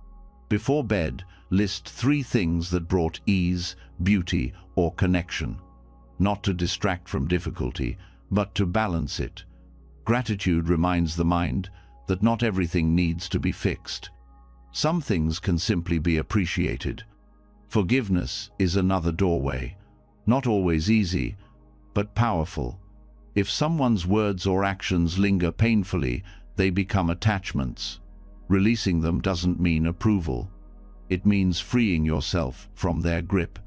Before bed, list 3 things that brought ease, beauty, or connection. Not to distract from difficulty, but to balance it. Gratitude reminds the mind that not everything needs to be fixed. Some things can simply be appreciated. Forgiveness is another doorway. Not always easy, but powerful. If someone's words or actions linger painfully, they become attachments. Releasing them doesn't mean approval. It means freeing yourself from their grip.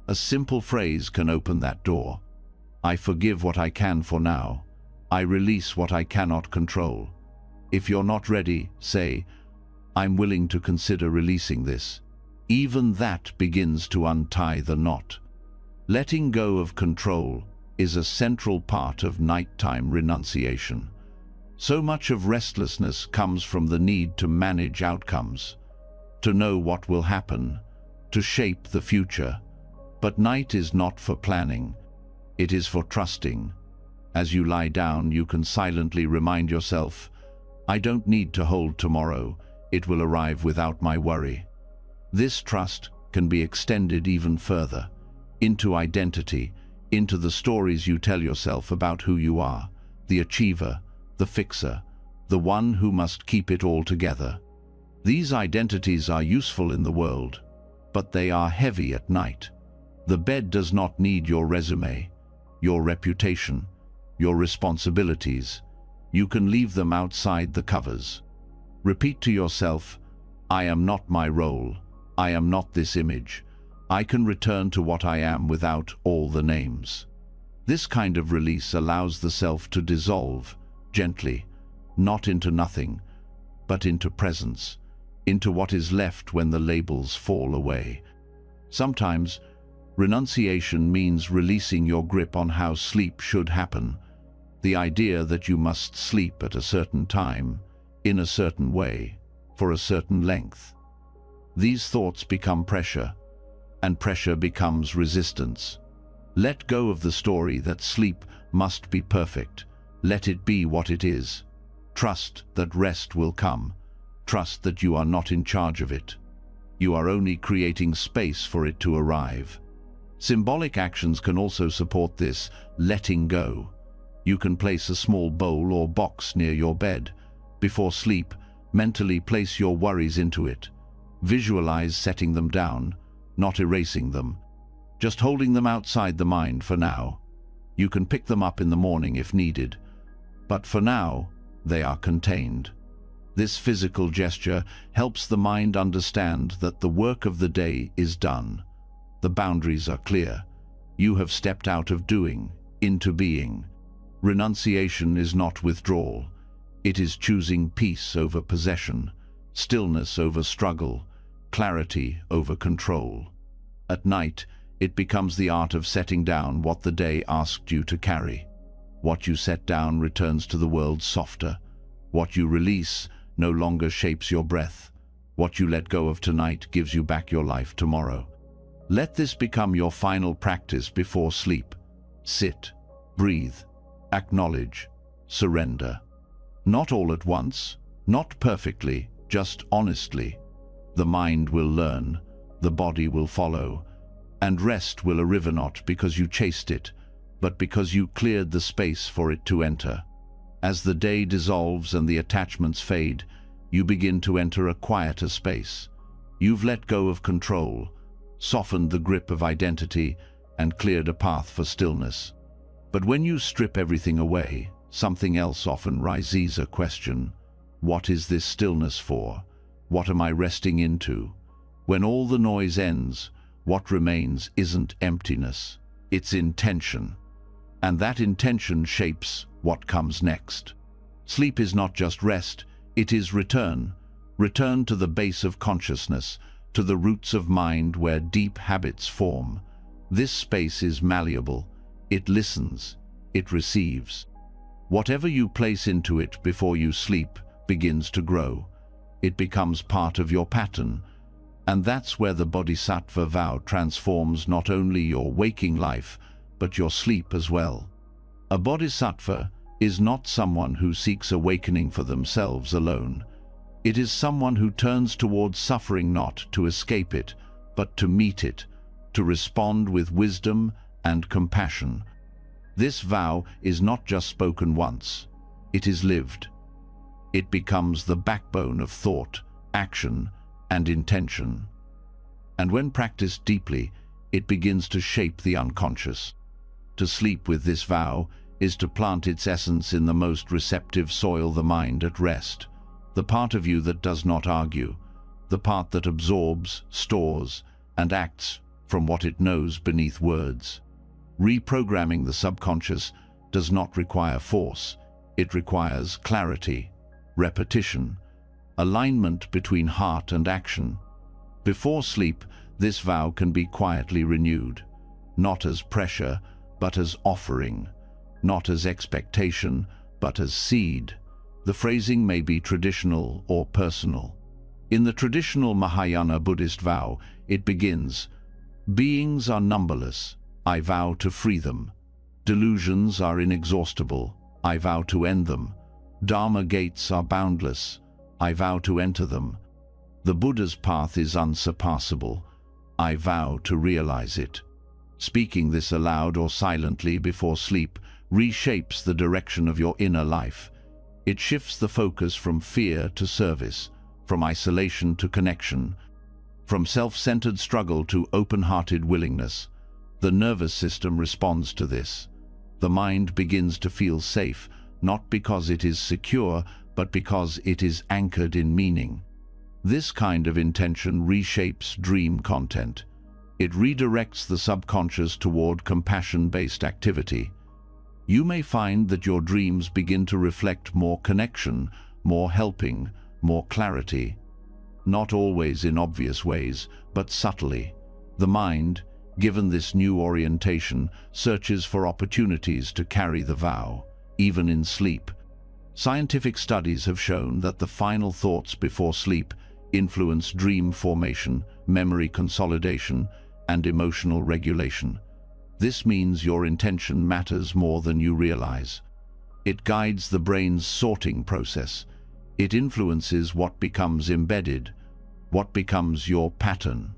A simple phrase can open that door. I forgive what I can for now. I release what I cannot control. If you're not ready, say, I'm willing to consider releasing this. Even that begins to untie the knot. Letting go of control is a central part of nighttime renunciation. So much of restlessness comes from the need to manage outcomes, to know what will happen, to shape the future. But night is not for planning. It is for trusting. As you lie down, you can silently remind yourself, I don't need to hold tomorrow. It will arrive without my worry. This trust can be extended even further, into identity, into the stories you tell yourself about who you are, the achiever, the fixer, the one who must keep it all together. These identities are useful in the world, but they are heavy at night. The bed does not need your resume, your reputation, your responsibilities. You can leave them outside the covers. Repeat to yourself, I am not my role. I am not this image. I can return to what I am without all the names. This kind of release allows the self to dissolve gently, not into nothing, but into presence, into what is left when the labels fall away. Sometimes, renunciation means releasing your grip on how sleep should happen. The idea that you must sleep at a certain time, in a certain way, for a certain length. These thoughts become pressure, and pressure becomes resistance. Let go of the story that sleep must be perfect. Let it be what it is. Trust that rest will come. Trust that you are not in charge of it. You are only creating space for it to arrive. Symbolic actions can also support this letting go. You can place a small bowl or box near your bed. Before sleep, mentally place your worries into it. Visualize setting them down, not erasing them, just holding them outside the mind for now. You can pick them up in the morning if needed, but for now, they are contained. This physical gesture helps the mind understand that the work of the day is done. The boundaries are clear. You have stepped out of doing, into being. Renunciation is not withdrawal. It is choosing peace over possession, stillness over struggle, clarity over control. At night, it becomes the art of setting down what the day asked you to carry. What you set down returns to the world softer. What you release no longer shapes your breath. What you let go of tonight gives you back your life tomorrow. Let this become your final practice before sleep. Sit, breathe, acknowledge, surrender. Not all at once, not perfectly, just honestly. The mind will learn, the body will follow, and rest will arrive not because you chased it, but because you cleared the space for it to enter. As the day dissolves and the attachments fade, you begin to enter a quieter space. You've let go of control, softened the grip of identity, and cleared a path for stillness. But when you strip everything away, something else often rises a question. What is this stillness for? What am I resting into? When all the noise ends, what remains isn't emptiness, it's intention. And that intention shapes what comes next. Sleep is not just rest, it is return. Return to the base of consciousness, to the roots of mind where deep habits form. This space is malleable. It listens. It receives. Whatever you place into it before you sleep begins to grow. It becomes part of your pattern, And that's where the Bodhisattva vow transforms not only your waking life, but your sleep as well. A Bodhisattva is not someone who seeks awakening for themselves alone. It is someone who turns towards suffering not to escape it, but to meet it, to respond with wisdom and compassion. This vow is not just spoken once, it is lived. It becomes the backbone of thought, action, and intention. And when practiced deeply, it begins to shape the unconscious. To sleep with this vow is to plant its essence in the most receptive soil, the mind at rest, the part of you that does not argue, the part that absorbs, stores, and acts from what it knows beneath words. Reprogramming the subconscious does not require force, it requires clarity, repetition, alignment between heart and action. Before sleep, this vow can be quietly renewed, not as pressure, but as offering, not as expectation, but as seed. The phrasing may be traditional or personal. In the traditional Mahayana Buddhist vow, it begins, "Beings are numberless, I vow to free them. Delusions are inexhaustible, I vow to end them. Dharma gates are boundless, I vow to enter them. The Buddha's path is unsurpassable, I vow to realize it." Speaking this aloud or silently before sleep reshapes the direction of your inner life. It shifts the focus from fear to service, from isolation to connection, from self-centered struggle to open-hearted willingness. The nervous system responds to this. The mind begins to feel safe, not because it is secure, but because it is anchored in meaning. This kind of intention reshapes dream content. It redirects the subconscious toward compassion-based activity. You may find that your dreams begin to reflect more connection, more helping, more clarity. Not always in obvious ways, but subtly. The mind, given this new orientation, searches for opportunities to carry the vow, even in sleep. Scientific studies have shown that the final thoughts before sleep influence dream formation, memory consolidation, and emotional regulation. This means your intention matters more than you realize. It guides the brain's sorting process. It influences what becomes embedded, what becomes your pattern.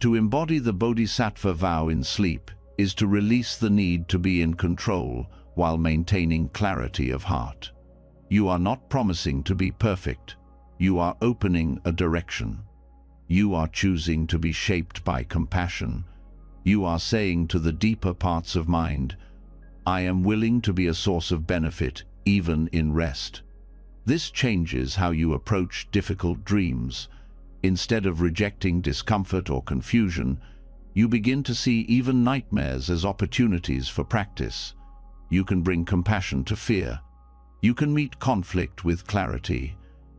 To embody the Bodhisattva vow in sleep is to release the need to be in control while maintaining clarity of heart. You are not promising to be perfect. You are opening a direction. You are choosing to be shaped by compassion. You are saying to the deeper parts of mind, "I am willing to be a source of benefit, even in rest." This changes how you approach difficult dreams. Instead of rejecting discomfort or confusion, you begin to see even nightmares as opportunities for practice. You can bring compassion to fear. You can meet conflict with clarity.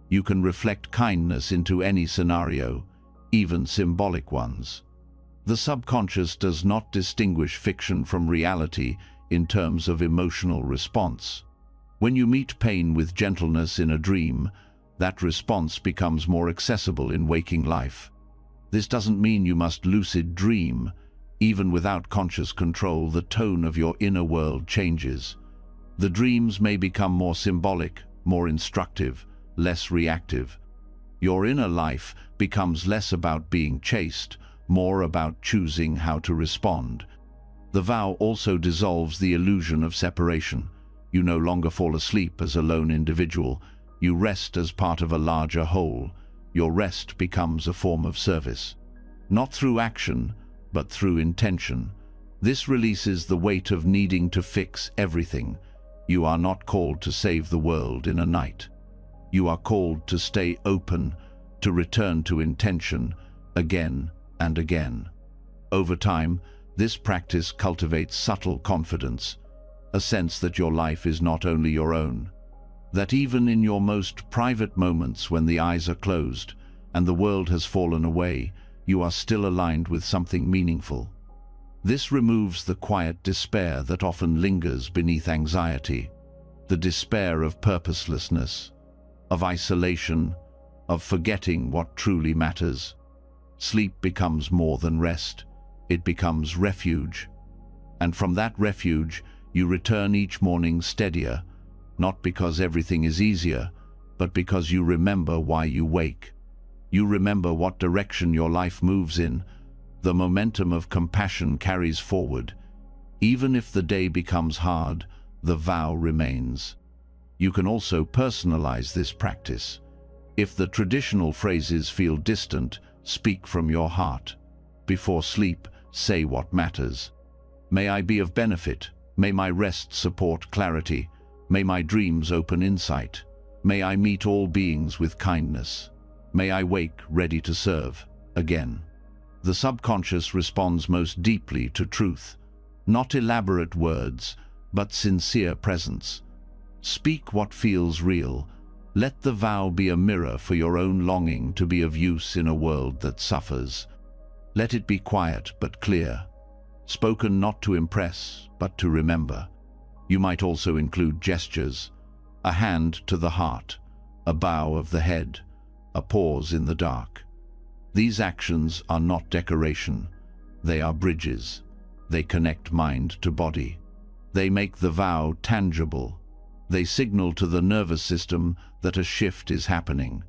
You can reflect kindness into any scenario, even symbolic ones. The subconscious does not distinguish fiction from reality in terms of emotional response. When you meet pain with gentleness in a dream, that response becomes more accessible in waking life. This doesn't mean you must lucid dream. Even without conscious control, the tone of your inner world changes. The dreams may become more symbolic, more instructive, less reactive. Your inner life becomes less about being chased, more about choosing how to respond. The vow also dissolves the illusion of separation. You no longer fall asleep as a lone individual. You rest as part of a larger whole. Your rest becomes a form of service. Not through action, but through intention. This releases the weight of needing to fix everything. You are not called to save the world in a night. You are called to stay open, to return to intention again and again. Over time, this practice cultivates subtle confidence, a sense that your life is not only your own, that even in your most private moments when the eyes are closed and the world has fallen away, you are still aligned with something meaningful. This removes the quiet despair that often lingers beneath anxiety, the despair of purposelessness, of isolation, of forgetting what truly matters. sleep becomes more than rest. It becomes refuge. And from that refuge, you return each morning steadier, not because everything is easier, but because you remember why you wake. You remember what direction your life moves in. The momentum of compassion carries forward. Even if the day becomes hard, the vow remains. You can also personalize this practice. If the traditional phrases feel distant, speak from your heart. Before sleep, say what matters. May I be of benefit. May my rest support clarity. May my dreams open insight. May I meet all beings with kindness. May I wake ready to serve. Again. The subconscious responds most deeply to truth. Not elaborate words, but sincere presence. Speak what feels real. Let the vow be a mirror for your own longing to be of use in a world that suffers. Let it be quiet but clear. Spoken not to impress, but to remember. You might also include gestures, a hand to the heart, a bow of the head, a pause in the dark. These actions are not decoration. They are bridges. They connect mind to body. They make the vow tangible. They signal to the nervous system that a shift is happening,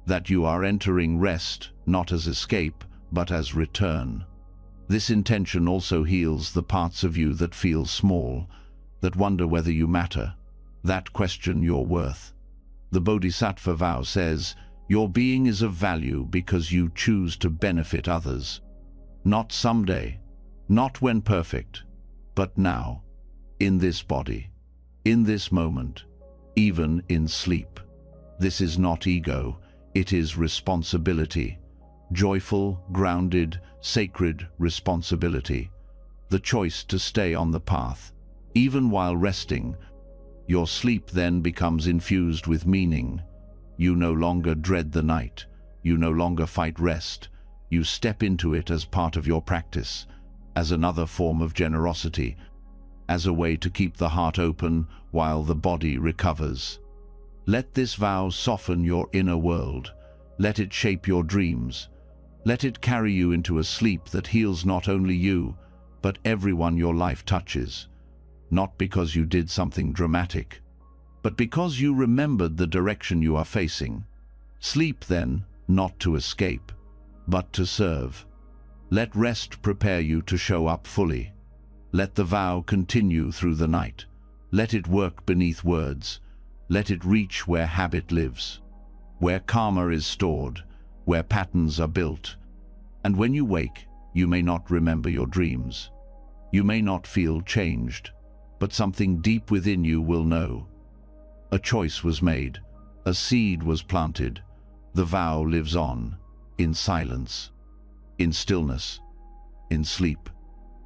that you are entering rest not as escape, but as return. This intention also heals the parts of you that feel small, that wonder whether you matter, that question your worth. The Bodhisattva vow says, your being is of value because you choose to benefit others. Not someday, not when perfect, but now, in this body, in this moment, even in sleep. This is not ego, it is responsibility. Joyful, grounded, sacred responsibility. The choice to stay on the path, even while resting. Your sleep then becomes infused with meaning. You no longer dread the night. You no longer fight rest. You step into it as part of your practice, as another form of generosity, as a way to keep the heart open while the body recovers. Let this vow soften your inner world. Let it shape your dreams. Let it carry you into a sleep that heals not only you, but everyone your life touches. Not because you did something dramatic, but because you remembered the direction you are facing. Sleep then, not to escape, but to serve. Let rest prepare you to show up fully. Let the vow continue through the night. Let it work beneath words. Let it reach where habit lives, where karma is stored, where patterns are built. And when you wake, you may not remember your dreams. You may not feel changed, but something deep within you will know. A choice was made, a seed was planted, the vow lives on, in silence, in stillness, in sleep.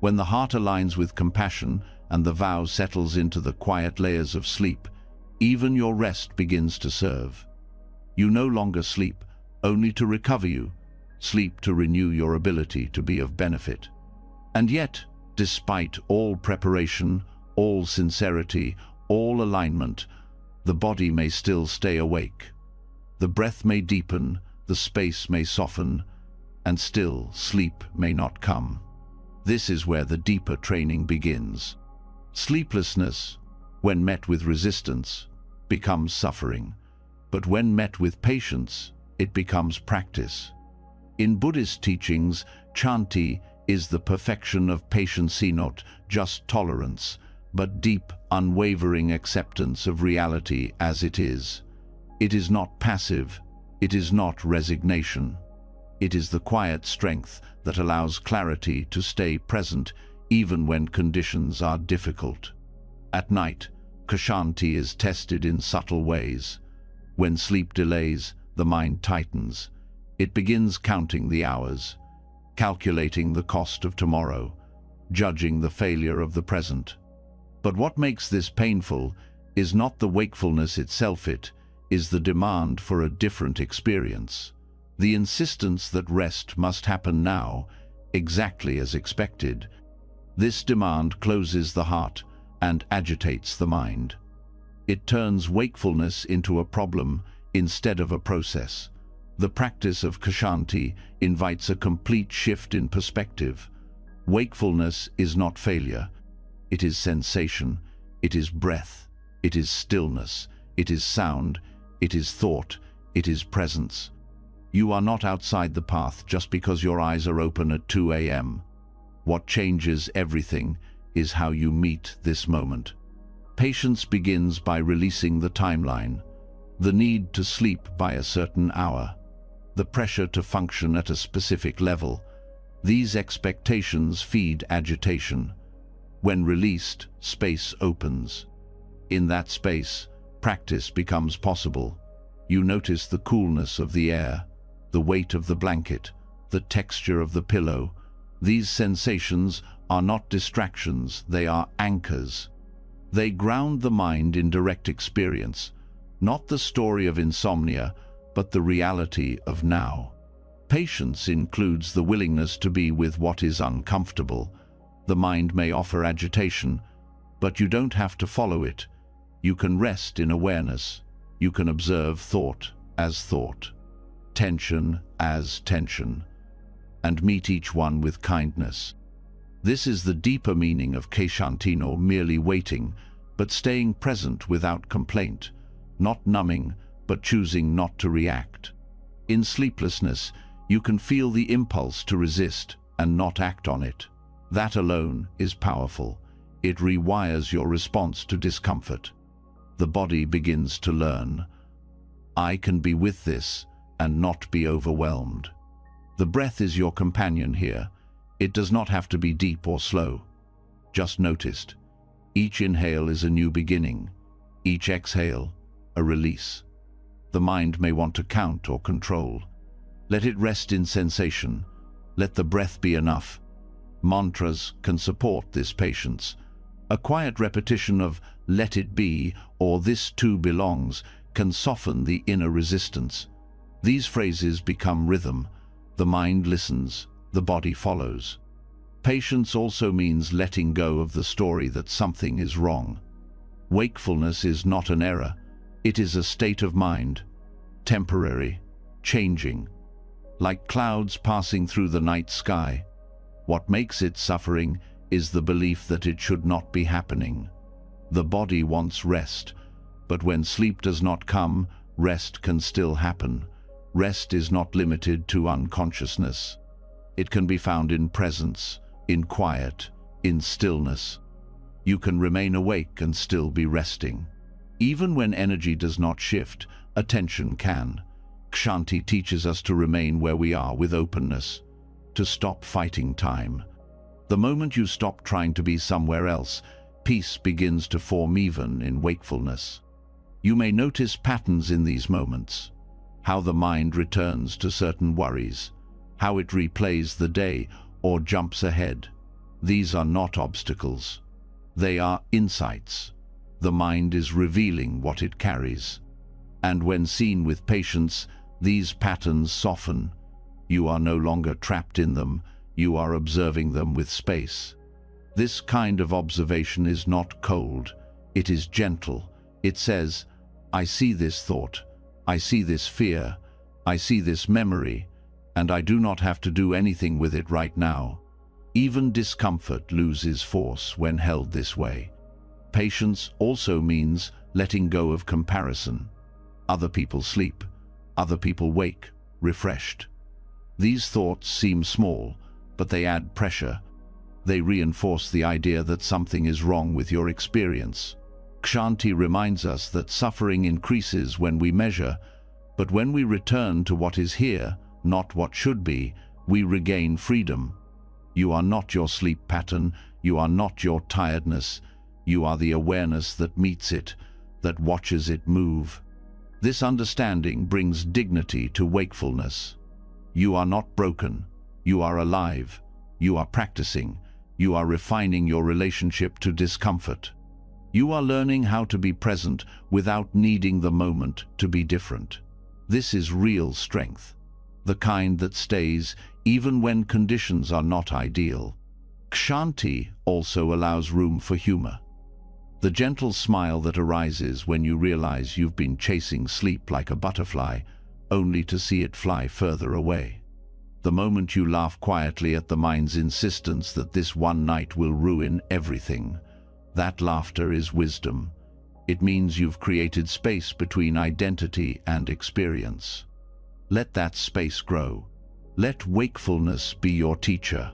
When the heart aligns with compassion and the vow settles into the quiet layers of sleep, even your rest begins to serve. You no longer sleep, only to recover you. Sleep to renew your ability to be of benefit. And yet, despite all preparation, all sincerity, all alignment, the body may still stay awake. The breath may deepen, the space may soften, and still sleep may not come. This is where the deeper training begins. Sleeplessness, when met with resistance, becomes suffering, but when met with patience, it becomes practice. In Buddhist teachings, chanti is the perfection of patience, not just tolerance, but deep, unwavering acceptance of reality as it is. It is not passive, it is not resignation. It is the quiet strength that allows clarity to stay present even when conditions are difficult. At night, kshanti is tested in subtle ways. When sleep delays, the mind tightens. It begins counting the hours, calculating the cost of tomorrow, judging the failure of the present. But what makes this painful is not the wakefulness itself, it is the demand for a different experience. The insistence that rest must happen now, exactly as expected. This demand closes the heart and agitates the mind. It turns wakefulness into a problem instead of a process. The practice of Kshanti invites a complete shift in perspective. Wakefulness is not failure. It is sensation, it is breath, it is stillness, it is sound, it is thought, it is presence. You are not outside the path just because your eyes are open at 2 a.m. What changes everything is how you meet this moment. Patience begins by releasing the timeline, the need to sleep by a certain hour, the pressure to function at a specific level. These expectations feed agitation. When released, space opens. In that space, practice becomes possible. You notice the coolness of the air, the weight of the blanket, the texture of the pillow. These sensations are not distractions, they are anchors. They ground the mind in direct experience, not the story of insomnia, but the reality of now. Patience includes the willingness to be with what is uncomfortable. The mind may offer agitation, but you don't have to follow it. You can rest in awareness. You can observe thought as thought, tension as tension, and meet each one with kindness. This is the deeper meaning of Kshanti, merely waiting, but staying present without complaint, not numbing, but choosing not to react. In sleeplessness, you can feel the impulse to resist and not act on it. That alone is powerful. It rewires your response to discomfort. The body begins to learn. I can be with this and not be overwhelmed. The breath is your companion here. It does not have to be deep or slow. Just noticed. Each inhale is a new beginning. Each exhale, a release. The mind may want to count or control. Let it rest in sensation. Let the breath be enough. Mantras can support this patience. A quiet repetition of "let it be" or "this too belongs" can soften the inner resistance. These phrases become rhythm. The mind listens, the body follows. Patience also means letting go of the story that something is wrong. Wakefulness is not an error. It is a state of mind, temporary, changing, like clouds passing through the night sky. What makes it suffering is the belief that it should not be happening. The body wants rest, but when sleep does not come, rest can still happen. Rest is not limited to unconsciousness. It can be found in presence, in quiet, in stillness. You can remain awake and still be resting. Even when energy does not shift, attention can. Kshanti teaches us to remain where we are with openness, to stop fighting time. The moment you stop trying to be somewhere else, peace begins to form even in wakefulness. You may notice patterns in these moments. How the mind returns to certain worries, how it replays the day or jumps ahead. These are not obstacles. They are insights. The mind is revealing what it carries. And when seen with patience, these patterns soften. You are no longer trapped in them, you are observing them with space. This kind of observation is not cold, it is gentle. It says, I see this thought, I see this fear, I see this memory, and I do not have to do anything with it right now. Even discomfort loses force when held this way. Patience also means letting go of comparison. Other people sleep, other people wake, refreshed. These thoughts seem small, but they add pressure. They reinforce the idea that something is wrong with your experience. Kshanti reminds us that suffering increases when we measure, but when we return to what is here, not what should be, we regain freedom. You are not your sleep pattern, you are not your tiredness, you are the awareness that meets it, that watches it move. This understanding brings dignity to wakefulness. You are not broken, you are alive, you are practicing, you are refining your relationship to discomfort. You are learning how to be present without needing the moment to be different. This is real strength, the kind that stays even when conditions are not ideal. Kshanti also allows room for humor. The gentle smile that arises when you realize you've been chasing sleep like a butterfly, only to see it fly further away. The moment you laugh quietly at the mind's insistence that this one night will ruin everything, that laughter is wisdom. It means you've created space between identity and experience. Let that space grow. Let wakefulness be your teacher.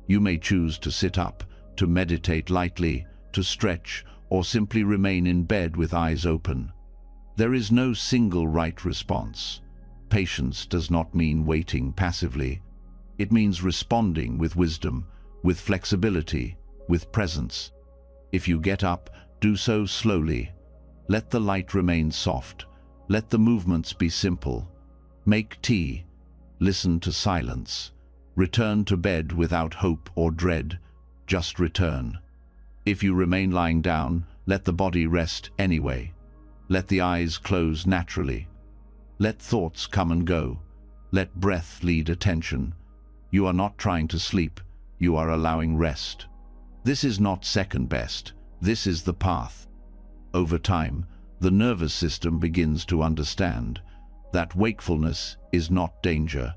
You may choose to sit up, to meditate lightly, to stretch, or simply remain in bed with eyes open. There is no single right response. Patience does not mean waiting passively. It means responding with wisdom, with flexibility, with presence. If you get up, do so slowly. Let the light remain soft. Let the movements be simple. Make tea. Listen to silence. Return to bed without hope or dread. Just return. If you remain lying down, let the body rest anyway. Let the eyes close naturally. Let thoughts come and go. Let breath lead attention. You are not trying to sleep. You are allowing rest. This is not second best. This is the path. Over time, the nervous system begins to understand that wakefulness is not danger,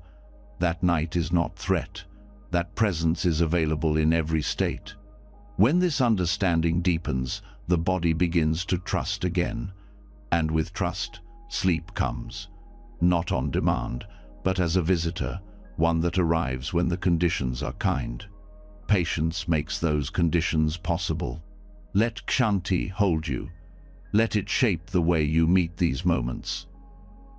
that night is not threat, that presence is available in every state. When this understanding deepens, the body begins to trust again. And with trust, sleep comes. Not on demand, but as a visitor, one that arrives when the conditions are kind. Patience makes those conditions possible. Let Kshanti hold you. Let it shape the way you meet these moments.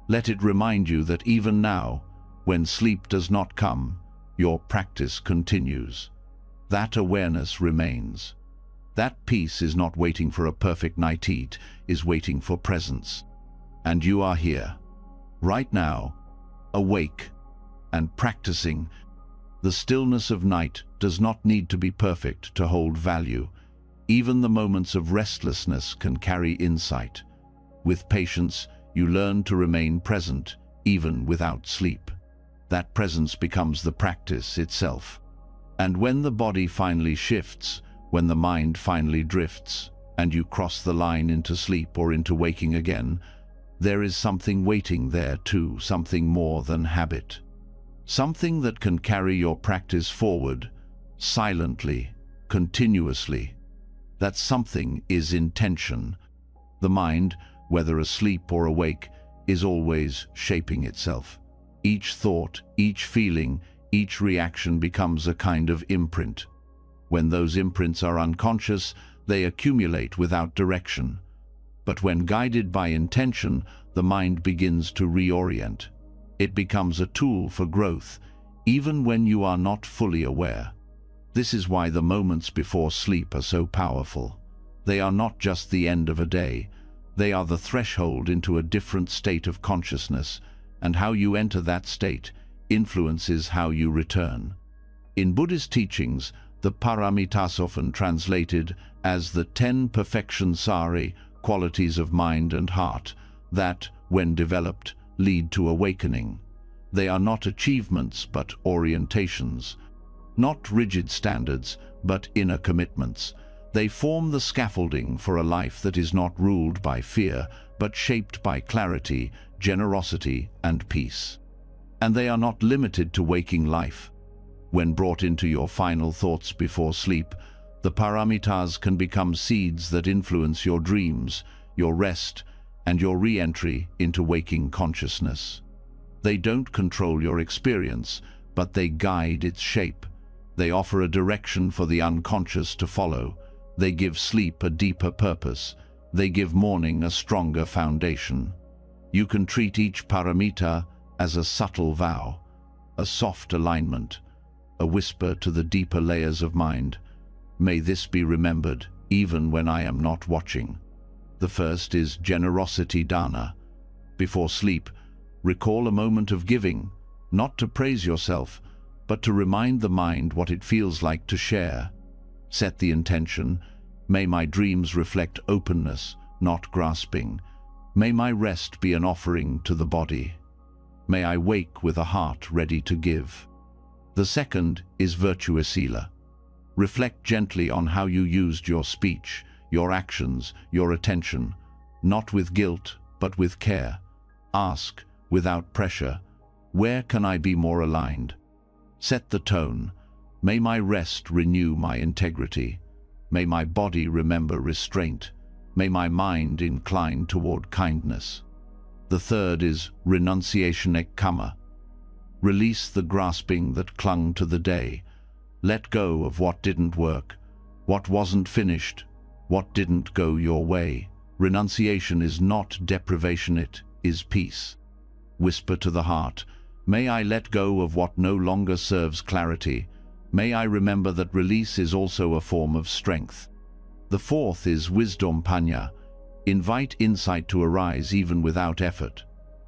Let it remind you that even now, when sleep does not come, your practice continues. That awareness remains. That peace is not waiting for a perfect night, it is waiting for presence. And you are here, right now, awake and practicing. The stillness of night does not need to be perfect to hold value. Even the moments of restlessness can carry insight. With patience, you learn to remain present, even without sleep. That presence becomes the practice itself. And when the body finally shifts, when the mind finally drifts, and you cross the line into sleep or into waking again, there is something waiting there too, something more than habit. Something that can carry your practice forward, silently, continuously. That something is intention. The mind, whether asleep or awake, is always shaping itself. Each thought, each feeling, each reaction becomes a kind of imprint. When those imprints are unconscious, they accumulate without direction. But when guided by intention, the mind begins to reorient. It becomes a tool for growth, even when you are not fully aware. This is why the moments before sleep are so powerful. They are not just the end of a day. They are the threshold into a different state of consciousness, and how you enter that state influences how you return. In Buddhist teachings, the paramitas, often translated as the 10 perfection sari, qualities of mind and heart, that, when developed, lead to awakening. They are not achievements but orientations. Not rigid standards, but inner commitments. They form the scaffolding for a life that is not ruled by fear, but shaped by clarity, generosity, and peace. And they are not limited to waking life. When brought into your final thoughts before sleep, the paramitas can become seeds that influence your dreams, your rest, and your re-entry into waking consciousness. They don't control your experience, but they guide its shape. They offer a direction for the unconscious to follow. They give sleep a deeper purpose. They give morning a stronger foundation. You can treat each paramita as a subtle vow, a soft alignment, a whisper to the deeper layers of mind. May this be remembered, even when I am not watching. The first is generosity dana. Before sleep, recall a moment of giving, not to praise yourself, but to remind the mind what it feels like to share. Set the intention, may my dreams reflect openness, not grasping. May my rest be an offering to the body. May I wake with a heart ready to give. The second is virtuosila. Reflect gently on how you used your speech, your actions, your attention, not with guilt, but with care. Ask, without pressure. Where can I be more aligned? Set the tone. May my rest renew my integrity. May my body remember restraint. May my mind incline toward kindness. The third is renunciation ek kama. Release the grasping that clung to the day. Let go of what didn't work, what wasn't finished, what didn't go your way. Renunciation is not deprivation, it is peace. Whisper to the heart, may I let go of what no longer serves clarity. May I remember that release is also a form of strength. The fourth is wisdom panya. Invite insight to arise even without effort.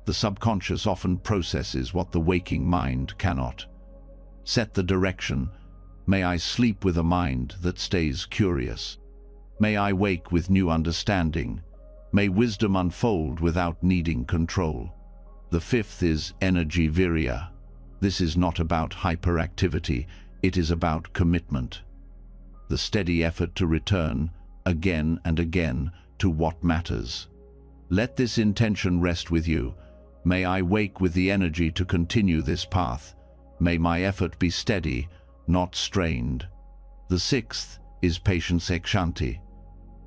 The subconscious often processes what the waking mind cannot. Set the direction. May I sleep with a mind that stays curious. May I wake with new understanding. May wisdom unfold without needing control. The fifth is energy virya. This is not about hyperactivity, it is about commitment. The steady effort to return, again and again, to what matters. Let this intention rest with you. May I wake with the energy to continue this path. May my effort be steady, not strained. The sixth is patience ek shanti.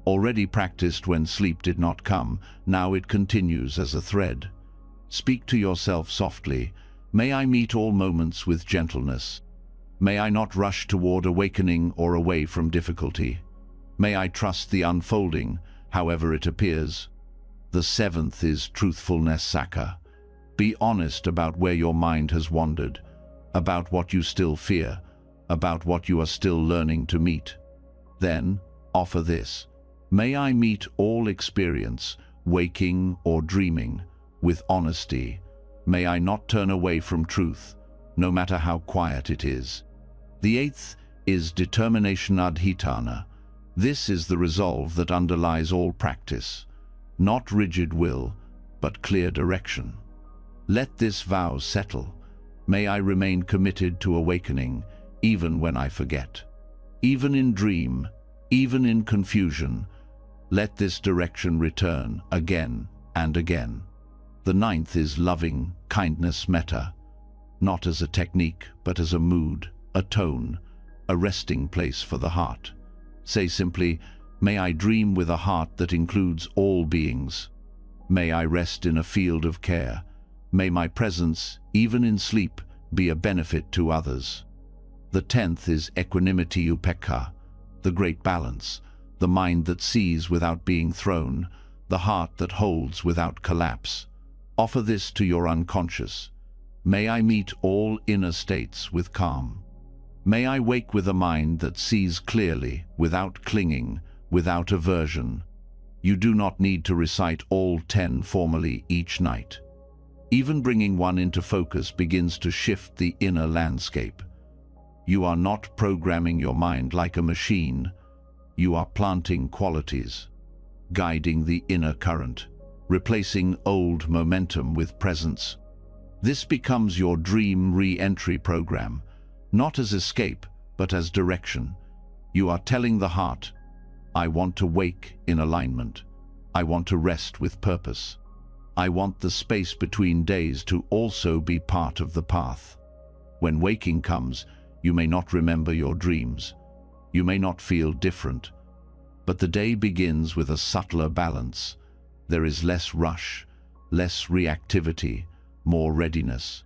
Already practiced when sleep did not come, now it continues as a thread. Speak to yourself softly. May I meet all moments with gentleness. May I not rush toward awakening or away from difficulty. May I trust the unfolding, however it appears. The seventh is truthfulness sakha. Be honest about where your mind has wandered, about what you still fear, about what you are still learning to meet. Then, offer this. May I meet all experience, waking or dreaming, with honesty. May I not turn away from truth, no matter how quiet it is. The eighth is determination adhitana. This is the resolve that underlies all practice. Not rigid will, but clear direction. Let this vow settle. May I remain committed to awakening, even when I forget. Even in dream, even in confusion, let this direction return again and again. The ninth is loving kindness metta, not as a technique, but as a mood, a tone, a resting place for the heart. Say simply, may I dream with a heart that includes all beings. May I rest in a field of care. May my presence, even in sleep, be a benefit to others. The 10th is equanimity upekkha, the great balance, the mind that sees without being thrown, the heart that holds without collapse. Offer this to your unconscious. May I meet all inner states with calm. May I wake with a mind that sees clearly, without clinging, without aversion. You do not need to recite all 10 formally each night. Even bringing one into focus begins to shift the inner landscape. You are not programming your mind like a machine. You are planting qualities, guiding the inner current, replacing old momentum with presence. This becomes your dream re-entry program, not as escape, but as direction. You are telling the heart, I want to wake in alignment. I want to rest with purpose. I want the space between days to also be part of the path. When waking comes, you may not remember your dreams. You may not feel different. But the day begins with a subtler balance. There is less rush, less reactivity, more readiness.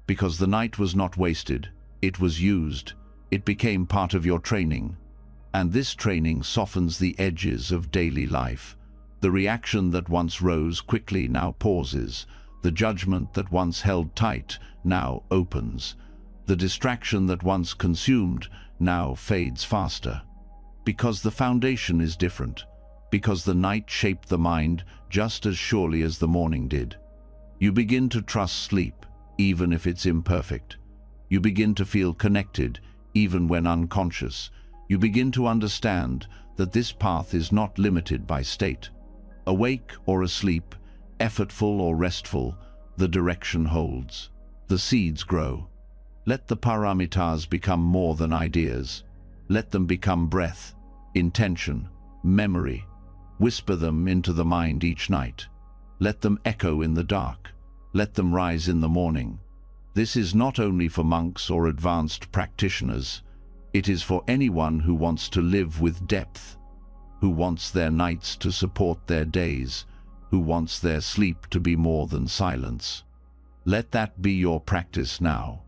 Because the night was not wasted, it was used. It became part of your training. And this training softens the edges of daily life. The reaction that once rose quickly now pauses. The judgment that once held tight now opens. The distraction that once consumed now fades faster. Because the foundation is different. Because the night shaped the mind just as surely as the morning did. You begin to trust sleep, even if it's imperfect. You begin to feel connected, even when unconscious. You begin to understand that this path is not limited by state. Awake or asleep, effortful or restful, the direction holds. The seeds grow. Let the paramitas become more than ideas. Let them become breath, intention, memory. Whisper them into the mind each night. Let them echo in the dark. Let them rise in the morning. This is not only for monks or advanced practitioners. It is for anyone who wants to live with depth, who wants their nights to support their days, who wants their sleep to be more than silence. Let that be your practice now.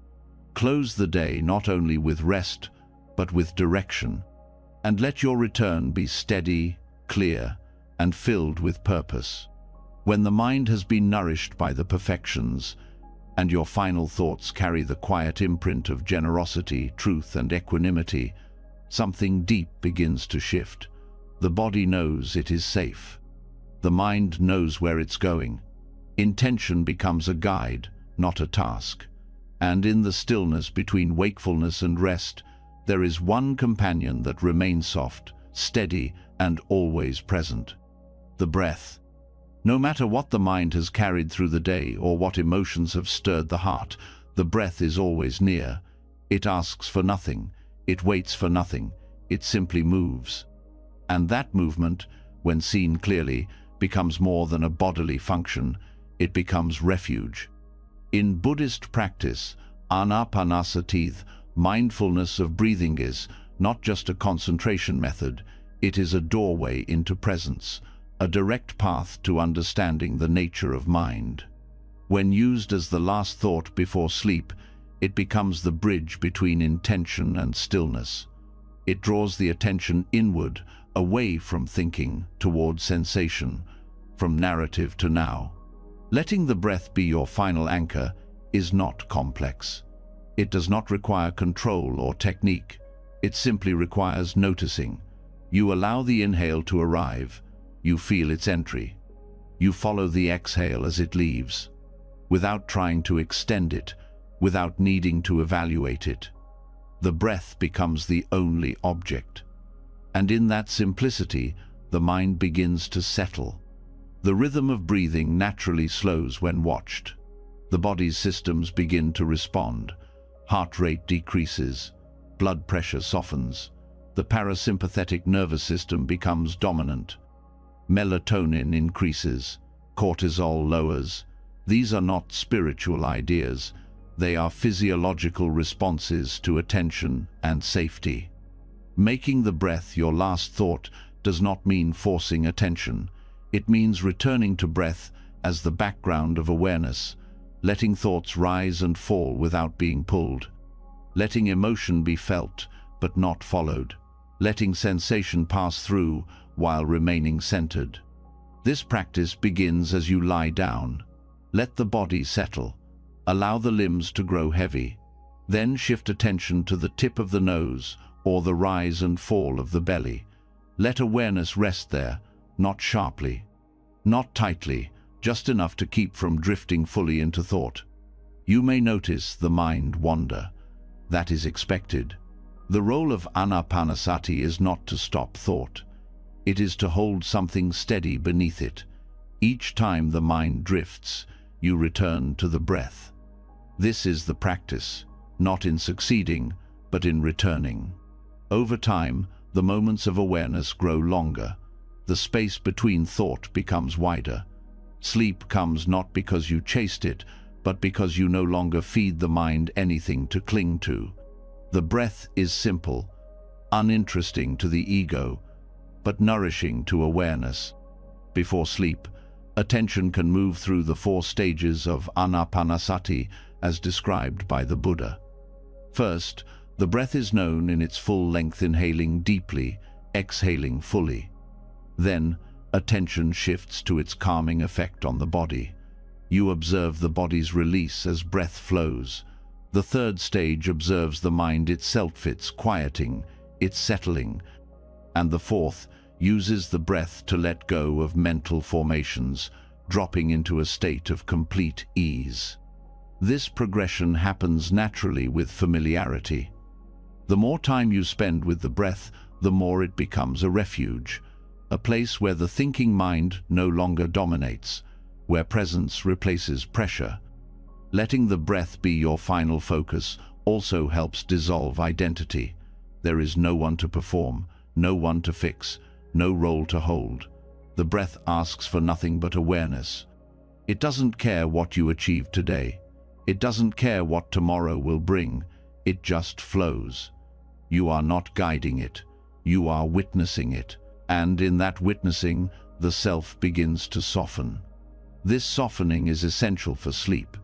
Close the day not only with rest, but with direction, and let your return be steady, clear, and filled with purpose. When the mind has been nourished by the perfections, and your final thoughts carry the quiet imprint of generosity, truth, and equanimity, something deep begins to shift. The body knows it is safe. The mind knows where it's going. Intention becomes a guide, not a task. And in the stillness between wakefulness and rest, there is one companion that remains soft, steady, and always present: the breath. No matter what the mind has carried through the day or what emotions have stirred the heart, the breath is always near. It asks for nothing, it waits for nothing, it simply moves. And that movement, when seen clearly, becomes more than a bodily function, it becomes refuge. In Buddhist practice, anapanasati, mindfulness of breathing is not just a concentration method, it is a doorway into presence, a direct path to understanding the nature of mind. When used as the last thought before sleep, it becomes the bridge between intention and stillness. It draws the attention inward, away from thinking, toward sensation, from narrative to now. Letting the breath be your final anchor is not complex. It does not require control or technique. It simply requires noticing. You allow the inhale to arrive. You feel its entry. You follow the exhale as it leaves, without trying to extend it, without needing to evaluate it. The breath becomes the only object. And in that simplicity, the mind begins to settle. The rhythm of breathing naturally slows when watched. The body's systems begin to respond. Heart rate decreases. Blood pressure softens. The parasympathetic nervous system becomes dominant. Melatonin increases. Cortisol lowers. These are not spiritual ideas. They are physiological responses to attention and safety. Making the breath your last thought does not mean forcing attention. It means returning to breath as the background of awareness, letting thoughts rise and fall without being pulled, letting emotion be felt but not followed, letting sensation pass through while remaining centered. This practice begins as you lie down. Let the body settle. Allow the limbs to grow heavy. Then shift attention to the tip of the nose or the rise and fall of the belly. Let awareness rest there, not sharply, not tightly, just enough to keep from drifting fully into thought. You may notice the mind wander. That is expected. The role of anapanasati is not to stop thought. It is to hold something steady beneath it. Each time the mind drifts, you return to the breath. This is the practice, not in succeeding, but in returning. Over time, the moments of awareness grow longer. The space between thought becomes wider. Sleep comes not because you chased it, but because you no longer feed the mind anything to cling to. The breath is simple, uninteresting to the ego, but nourishing to awareness. Before sleep, attention can move through the 4 stages of anapanasati as described by the Buddha. First, the breath is known in its full length, inhaling deeply, exhaling fully. Then, attention shifts to its calming effect on the body. You observe the body's release as breath flows. The third stage observes the mind itself, its quieting, its settling. And the fourth uses the breath to let go of mental formations, dropping into a state of complete ease. This progression happens naturally with familiarity. The more time you spend with the breath, the more it becomes a refuge, a place where the thinking mind no longer dominates, where presence replaces pressure. Letting the breath be your final focus also helps dissolve identity. There is no one to perform, no one to fix, no role to hold. The breath asks for nothing but awareness. It doesn't care what you achieve today. It doesn't care what tomorrow will bring. It just flows. You are not guiding it. You are witnessing it. And in that witnessing, the self begins to soften. This softening is essential for sleep.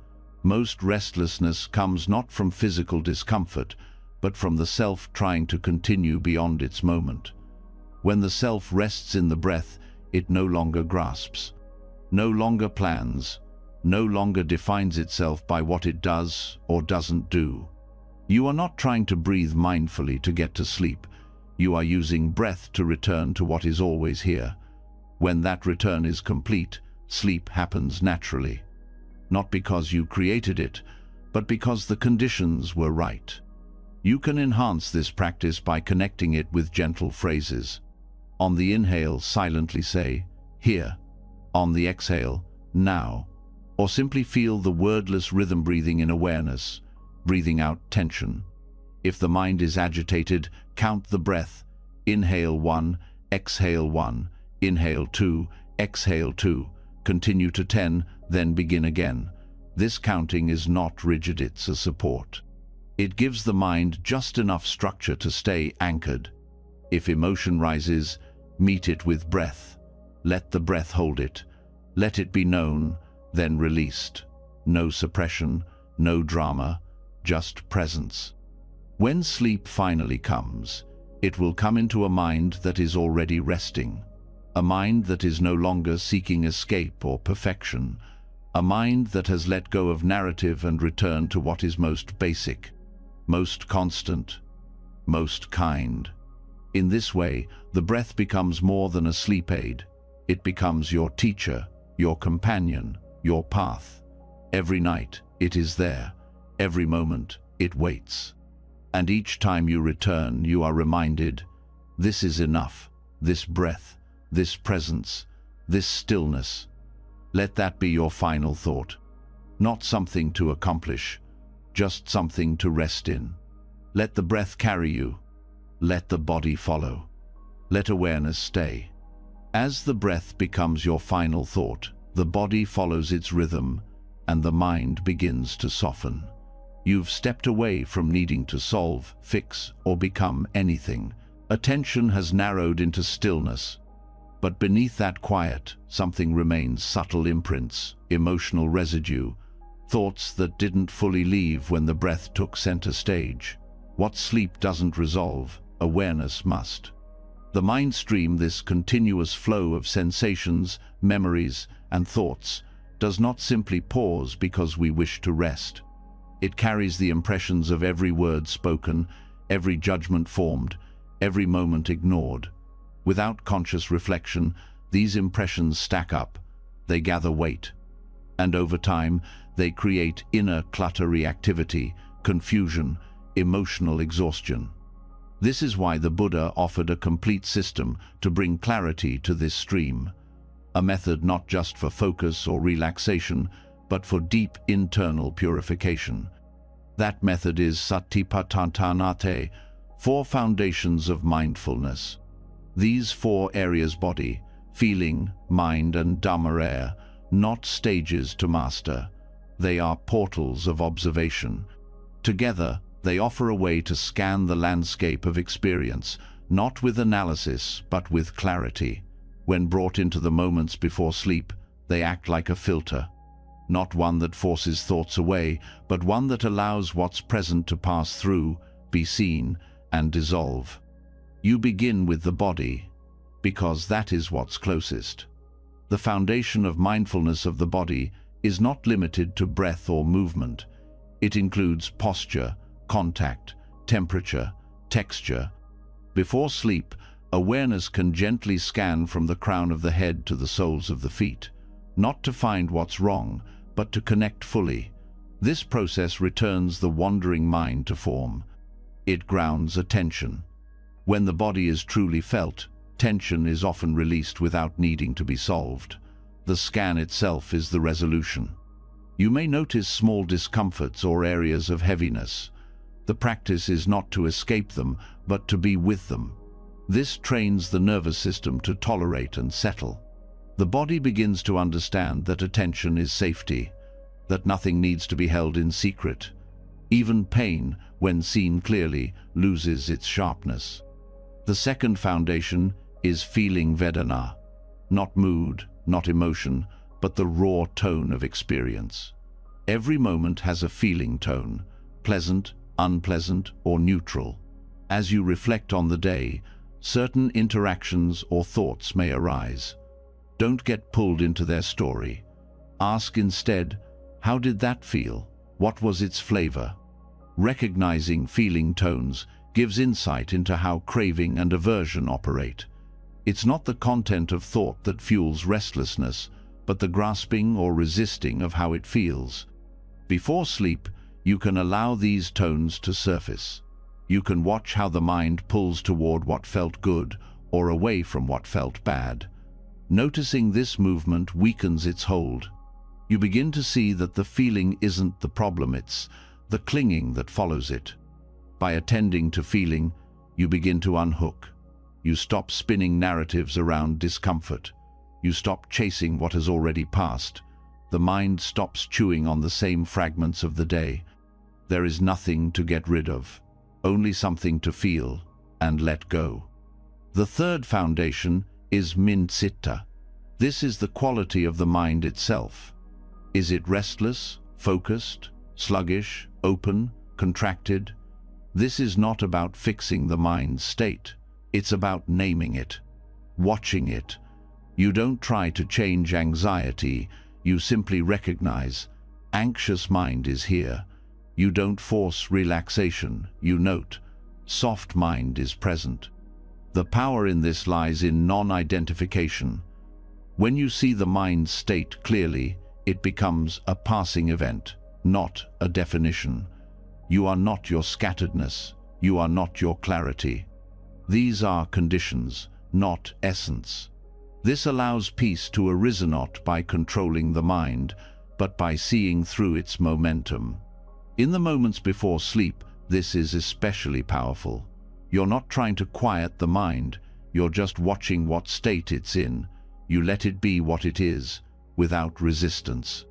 Most restlessness comes not from physical discomfort, but from the self trying to continue beyond its moment. When the self rests in the breath, it no longer grasps, no longer plans, no longer defines itself by what it does or doesn't do. You are not trying to breathe mindfully to get to sleep. You are using breath to return to what is always here. When that return is complete, sleep happens naturally. Not because you created it, but because the conditions were right. You can enhance this practice by connecting it with gentle phrases. On the inhale, silently say, "Here." On the exhale, "Now." Or simply feel the wordless rhythm breathing in awareness, breathing out tension. If the mind is agitated, count the breath. Inhale 1, exhale 1, inhale 2, exhale 2. Continue to 10, then begin again. This counting is not rigid, it's a support. It gives the mind just enough structure to stay anchored. If emotion rises, meet it with breath. Let the breath hold it. Let it be known, then released. No suppression, no drama, just presence. When sleep finally comes, it will come into a mind that is already resting. A mind that is no longer seeking escape or perfection. A mind that has let go of narrative and returned to what is most basic, most constant, most kind. In this way, the breath becomes more than a sleep aid. It becomes your teacher, your companion, your path. Every night, it is there. Every moment, it waits. And each time you return, you are reminded, this is enough, this breath, this presence, this stillness. Let that be your final thought. Not something to accomplish, just something to rest in. Let the breath carry you. Let the body follow. Let awareness stay. As the breath becomes your final thought, the body follows its rhythm, and the mind begins to soften. You've stepped away from needing to solve, fix, or become anything. Attention has narrowed into stillness. But beneath that quiet, something remains: subtle imprints, emotional residue, thoughts that didn't fully leave when the breath took center stage. What sleep doesn't resolve, awareness must. The mind stream, this continuous flow of sensations, memories, and thoughts, does not simply pause because we wish to rest. It carries the impressions of every word spoken, every judgment formed, every moment ignored. Without conscious reflection, these impressions stack up, they gather weight, and over time, they create inner clutter, reactivity, confusion, emotional exhaustion. This is why the Buddha offered a complete system to bring clarity to this stream, a method not just for focus or relaxation, but for deep internal purification. That method is Satipatthana, 4 foundations of mindfulness. These 4 areas: body, feeling, mind, and Dhamma, not stages to master. They are portals of observation. Together, they offer a way to scan the landscape of experience, not with analysis, but with clarity. When brought into the moments before sleep, they act like a filter. Not one that forces thoughts away, but one that allows what's present to pass through, be seen, and dissolve. You begin with the body, because that is what's closest. The foundation of mindfulness of the body is not limited to breath or movement. It includes posture, contact, temperature, texture. Before sleep, awareness can gently scan from the crown of the head to the soles of the feet, not to find what's wrong, but to connect fully. This process returns the wandering mind to form. It grounds attention. When the body is truly felt, tension is often released without needing to be solved. The scan itself is the resolution. You may notice small discomforts or areas of heaviness. The practice is not to escape them, but to be with them. This trains the nervous system to tolerate and settle. The body begins to understand that attention is safety, that nothing needs to be held in secret. Even pain, when seen clearly, loses its sharpness. The second foundation is feeling Vedana, not mood, not emotion, but the raw tone of experience. Every moment has a feeling tone, pleasant, unpleasant, or neutral. As you reflect on the day, certain interactions or thoughts may arise. Don't get pulled into their story. Ask instead, how did that feel? What was its flavor? Recognizing feeling tones gives insight into how craving and aversion operate. It's not the content of thought that fuels restlessness, but the grasping or resisting of how it feels. Before sleep, you can allow these tones to surface. You can watch how the mind pulls toward what felt good or away from what felt bad. Noticing this movement weakens its hold. You begin to see that the feeling isn't the problem, it's the clinging that follows it. By attending to feeling, you begin to unhook. You stop spinning narratives around discomfort. You stop chasing what has already passed. The mind stops chewing on the same fragments of the day. There is nothing to get rid of, only something to feel and let go. The third foundation is Min-Citta. This is the quality of the mind itself. Is it restless, focused, sluggish, open, contracted? This is not about fixing the mind's state. It's about naming it, watching it. You don't try to change anxiety, you simply recognize, anxious mind is here. You don't force relaxation, you note, soft mind is present. The power in this lies in non-identification. When you see the mind's state clearly, it becomes a passing event, not a definition. You are not your scatteredness, you are not your clarity. These are conditions, not essence. This allows peace to arise not by controlling the mind, but by seeing through its momentum. In the moments before sleep, this is especially powerful. You're not trying to quiet the mind, you're just watching what state it's in. You let it be what it is, without resistance.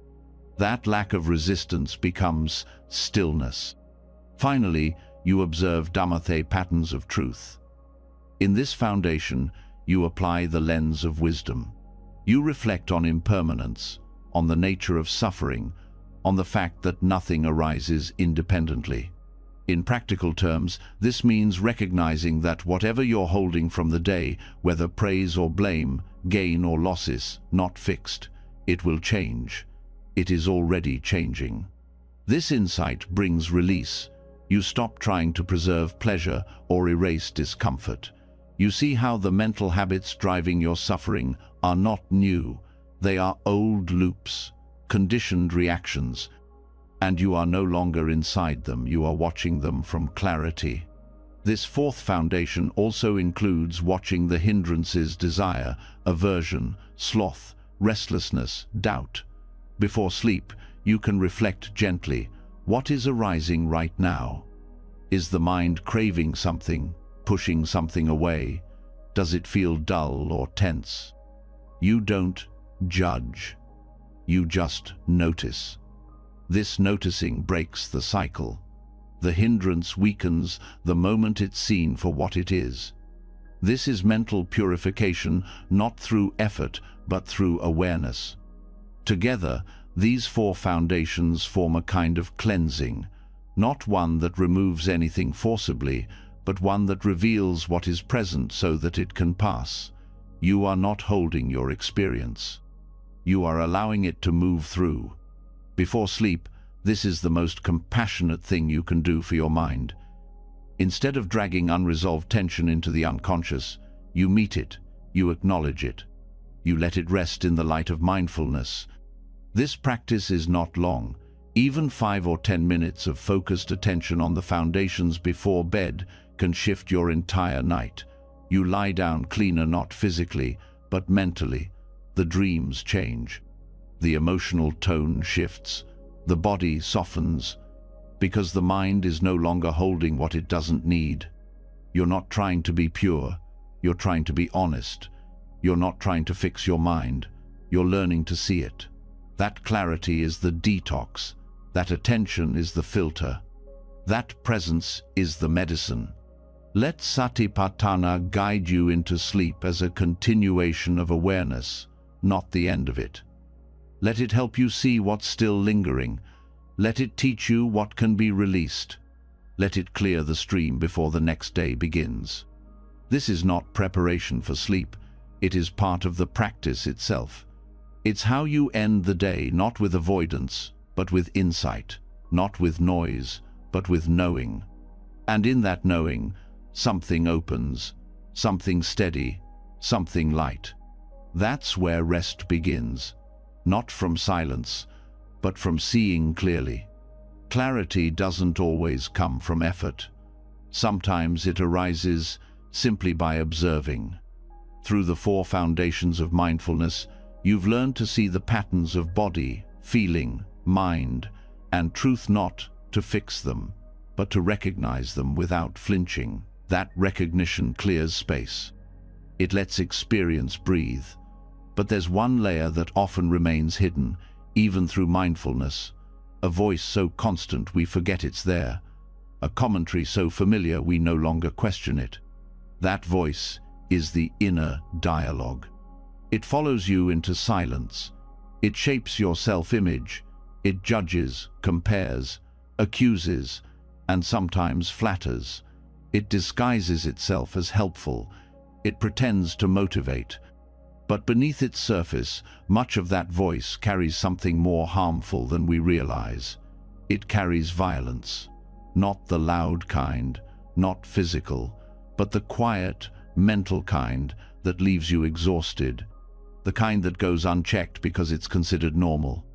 That lack of resistance becomes stillness. Finally, you observe Dhammathe patterns of truth. In this foundation, you apply the lens of wisdom. You reflect on impermanence, on the nature of suffering, on the fact that nothing arises independently. In practical terms, this means recognizing that whatever you're holding from the day, whether praise or blame, gain or losses, not fixed. It will change. It is already changing. This insight brings release. You stop trying to preserve pleasure or erase discomfort. You see how the mental habits driving your suffering are not new. They are old loops, conditioned reactions, and you are no longer inside them, you are watching them from clarity. This fourth foundation also includes watching the hindrances: desire, aversion, sloth, restlessness, doubt. Before sleep, you can reflect gently. What is arising right now? Is the mind craving something, pushing something away? Does it feel dull or tense? You don't judge. You just notice. This noticing breaks the cycle. The hindrance weakens the moment it's seen for what it is. This is mental purification, not through effort, but through awareness. Together, these four foundations form a kind of cleansing, not one that removes anything forcibly, but one that reveals what is present so that it can pass. You are not holding your experience. You are allowing it to move through. Before sleep, this is the most compassionate thing you can do for your mind. Instead of dragging unresolved tension into the unconscious, you meet it, you acknowledge it. You let it rest in the light of mindfulness. This practice is not long. Even 5 or 10 minutes of focused attention on the foundations before bed can shift your entire night. You lie down cleaner, not physically, but mentally. The dreams change. The emotional tone shifts. The body softens, because the mind is no longer holding what it doesn't need. You're not trying to be pure. You're trying to be honest. You're not trying to fix your mind, you're learning to see it. That clarity is the detox. That attention is the filter. That presence is the medicine. Let Satipatthana guide you into sleep as a continuation of awareness, not the end of it. Let it help you see what's still lingering. Let it teach you what can be released. Let it clear the stream before the next day begins. This is not preparation for sleep. It is part of the practice itself. It's how you end the day, not with avoidance, but with insight, not with noise, but with knowing. And in that knowing, something opens, something steady, something light. That's where rest begins, not from silence, but from seeing clearly. Clarity doesn't always come from effort. Sometimes it arises simply by observing. Through the 4 foundations of mindfulness, you've learned to see the patterns of body, feeling, mind, and truth, not to fix them, but to recognize them without flinching. That recognition clears space. It lets experience breathe. But there's one layer that often remains hidden, even through mindfulness. A voice so constant we forget it's there. A commentary so familiar we no longer question it. That voice is the inner dialogue. It follows you into silence. It shapes your self-image. It judges, compares, accuses, and sometimes flatters. It disguises itself as helpful. It pretends to motivate. But beneath its surface, much of that voice carries something more harmful than we realize. It carries violence. Not the loud kind, not physical, but the quiet, mental kind that leaves you exhausted. The kind that goes unchecked because it's considered normal.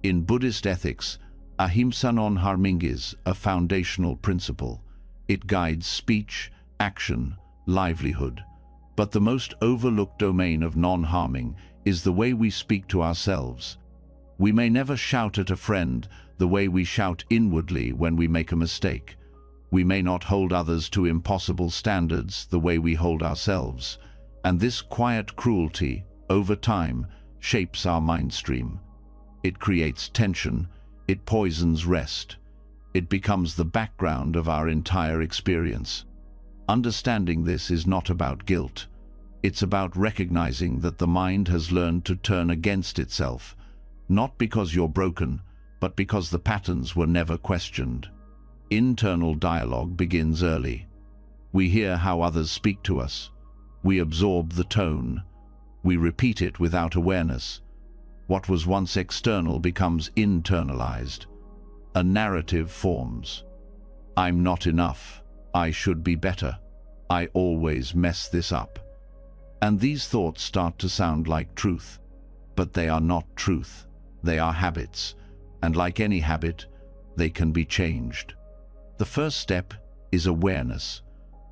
In Buddhist ethics, ahimsa non harming is a foundational principle. It guides speech, action, livelihood. But the most overlooked domain of non-harming is the way we speak to ourselves. We may never shout at a friend the way we shout inwardly when we make a mistake. We may not hold others to impossible standards the way we hold ourselves. And this quiet cruelty, over time, shapes our mind stream. It creates tension. It poisons rest. It becomes the background of our entire experience. Understanding this is not about guilt. It's about recognizing that the mind has learned to turn against itself, not because you're broken, but because the patterns were never questioned. Internal dialogue begins early. We hear how others speak to us. We absorb the tone. We repeat it without awareness. What was once external becomes internalized. A narrative forms. I'm not enough. I should be better. I always mess this up. And these thoughts start to sound like truth. But they are not truth. They are habits. And like any habit, they can be changed. The first step is awareness.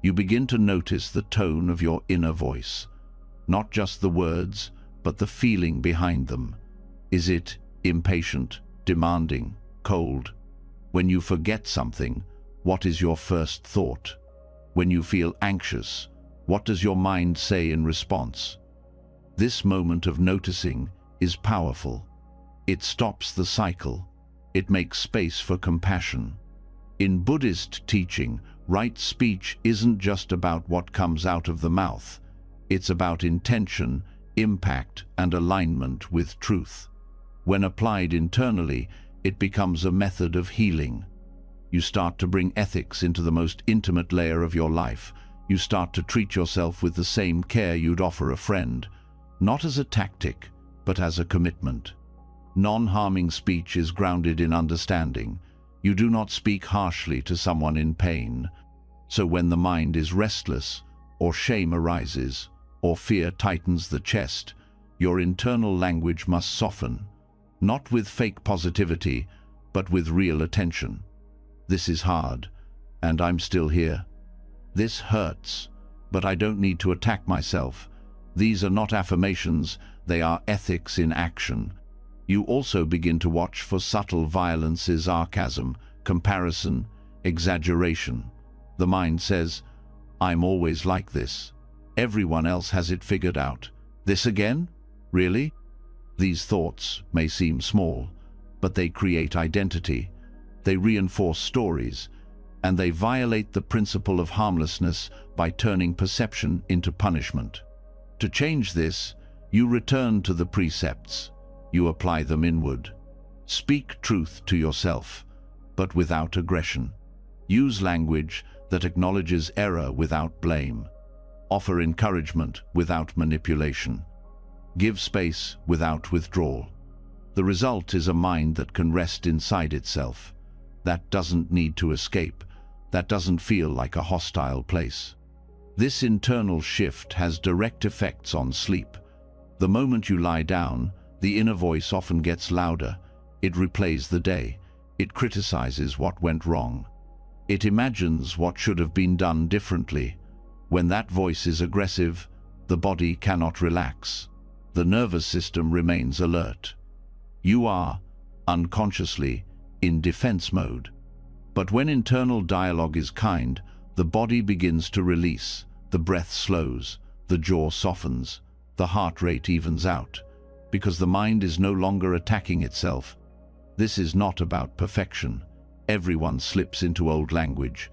You begin to notice the tone of your inner voice. Not just the words, but the feeling behind them. Is it impatient, demanding, cold? When you forget something, what is your first thought? When you feel anxious, what does your mind say in response? This moment of noticing is powerful. It stops the cycle. It makes space for compassion. In Buddhist teaching, right speech isn't just about what comes out of the mouth. It's about intention, impact, and alignment with truth. When applied internally, it becomes a method of healing. You start to bring ethics into the most intimate layer of your life. You start to treat yourself with the same care you'd offer a friend, not as a tactic, but as a commitment. Non-harming speech is grounded in understanding. You do not speak harshly to someone in pain. So when the mind is restless, or shame arises, or fear tightens the chest, your internal language must soften, not with fake positivity, but with real attention. This is hard, and I'm still here. This hurts, but I don't need to attack myself. These are not affirmations, they are ethics in action. You also begin to watch for subtle violences, sarcasm, comparison, exaggeration. The mind says, I'm always like this. Everyone else has it figured out. This again? Really? These thoughts may seem small, but they create identity, they reinforce stories, and they violate the principle of harmlessness by turning perception into punishment. To change this, you return to the precepts. You apply them inward. Speak truth to yourself, but without aggression. Use language that acknowledges error without blame. Offer encouragement without manipulation. Give space without withdrawal. The result is a mind that can rest inside itself, that doesn't need to escape, that doesn't feel like a hostile place. This internal shift has direct effects on sleep. The moment you lie down, the inner voice often gets louder. It replays the day. It criticizes what went wrong. It imagines what should have been done differently. When that voice is aggressive, the body cannot relax. The nervous system remains alert. You are, unconsciously, in defense mode. But when internal dialogue is kind, the body begins to release, the breath slows, the jaw softens, the heart rate evens out, because the mind is no longer attacking itself. This is not about perfection. Everyone slips into old language.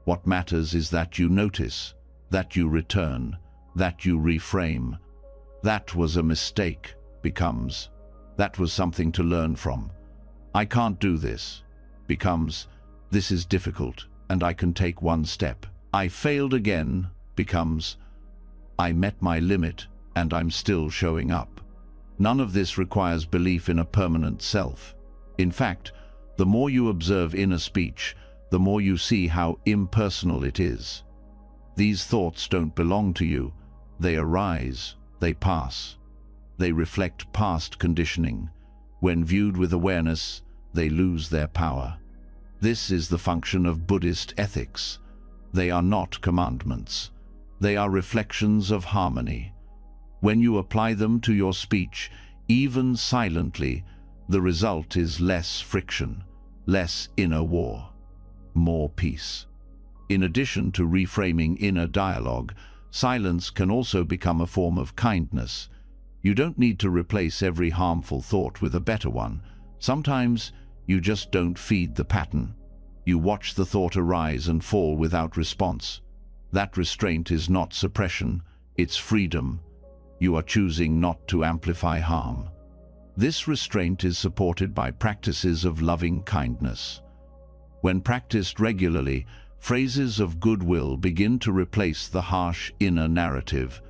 What matters is that you notice, that you return, that you reframe. That was a mistake becomes, that was something to learn from. I can't do this becomes, this is difficult and I can take one step. I failed again becomes, I met my limit and I'm still showing up. None of this requires belief in a permanent self. In fact, the more you observe inner speech, the more you see how impersonal it is. These thoughts don't belong to you. They arise, they pass. They reflect past conditioning. When viewed with awareness, they lose their power. This is the function of Buddhist ethics. They are not commandments. They are reflections of harmony. When you apply them to your speech, even silently, the result is less friction, less inner war, more peace. In addition to reframing inner dialogue, silence can also become a form of kindness. You don't need to replace every harmful thought with a better one. Sometimes you just don't feed the pattern. You watch the thought arise and fall without response. That restraint is not suppression, it's freedom. You are choosing not to amplify harm. This restraint is supported by practices of loving kindness. When practiced regularly, phrases of goodwill begin to replace the harsh inner narrative.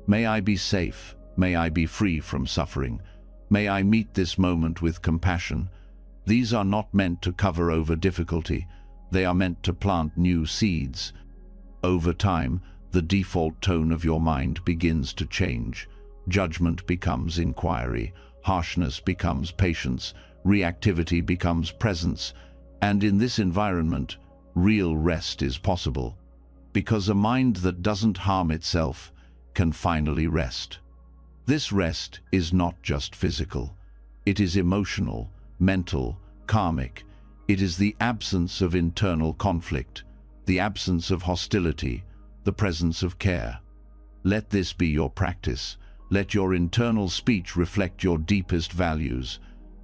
May I be safe. May I be free from suffering. May I meet this moment with compassion. These are not meant to cover over difficulty. They are meant to plant new seeds. Over time, the default tone of your mind begins to change. Judgment becomes inquiry. Harshness becomes patience, reactivity becomes presence, and in this environment, real rest is possible, because a mind that doesn't harm itself can finally rest. This rest is not just physical. It is emotional, mental, karmic. It is the absence of internal conflict, the absence of hostility, the presence of care. Let this be your practice. Let your internal speech reflect your deepest values.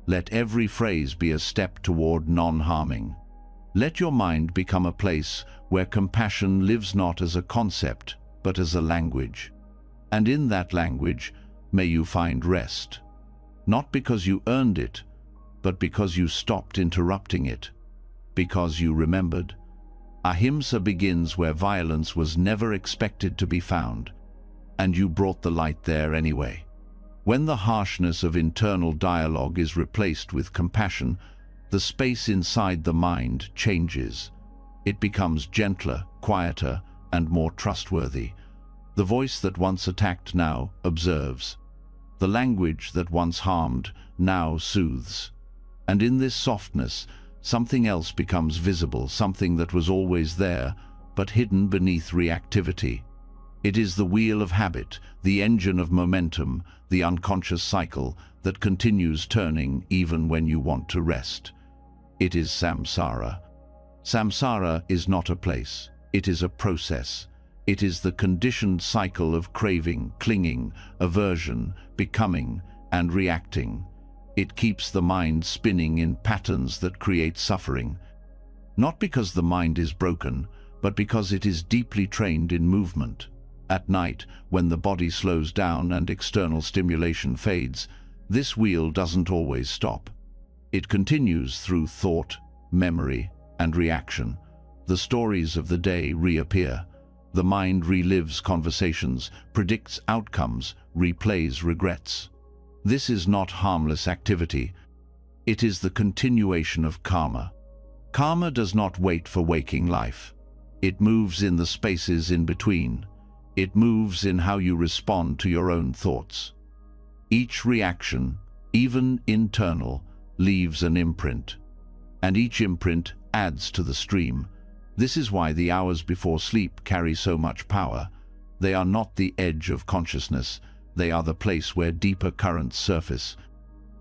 Let every phrase be a step toward non-harming. Let your mind become a place where compassion lives not as a concept, but as a language. And in that language, may you find rest. Not because you earned it, but because you stopped interrupting it. Because you remembered. Ahimsa begins where violence was never expected to be found. And you brought the light there anyway. When the harshness of internal dialogue is replaced with compassion, the space inside the mind changes. It becomes gentler, quieter, and more trustworthy. The voice that once attacked now observes. The language that once harmed now soothes. And in this softness, something else becomes visible, something that was always there, but hidden beneath reactivity. It is the wheel of habit, the engine of momentum, the unconscious cycle that continues turning even when you want to rest. It is samsara. Samsara is not a place, it is a process. It is the conditioned cycle of craving, clinging, aversion, becoming, and reacting. It keeps the mind spinning in patterns that create suffering, not because the mind is broken, but because it is deeply trained in movement. At night, when the body slows down and external stimulation fades, this wheel doesn't always stop. It continues through thought, memory, and reaction. The stories of the day reappear. The mind relives conversations, predicts outcomes, replays regrets. This is not harmless activity. It is the continuation of karma. Karma does not wait for waking life. It moves in the spaces in between. It moves in how you respond to your own thoughts. Each reaction, even internal, leaves an imprint. And each imprint adds to the stream. This is why the hours before sleep carry so much power. They are not the edge of consciousness. They are the place where deeper currents surface.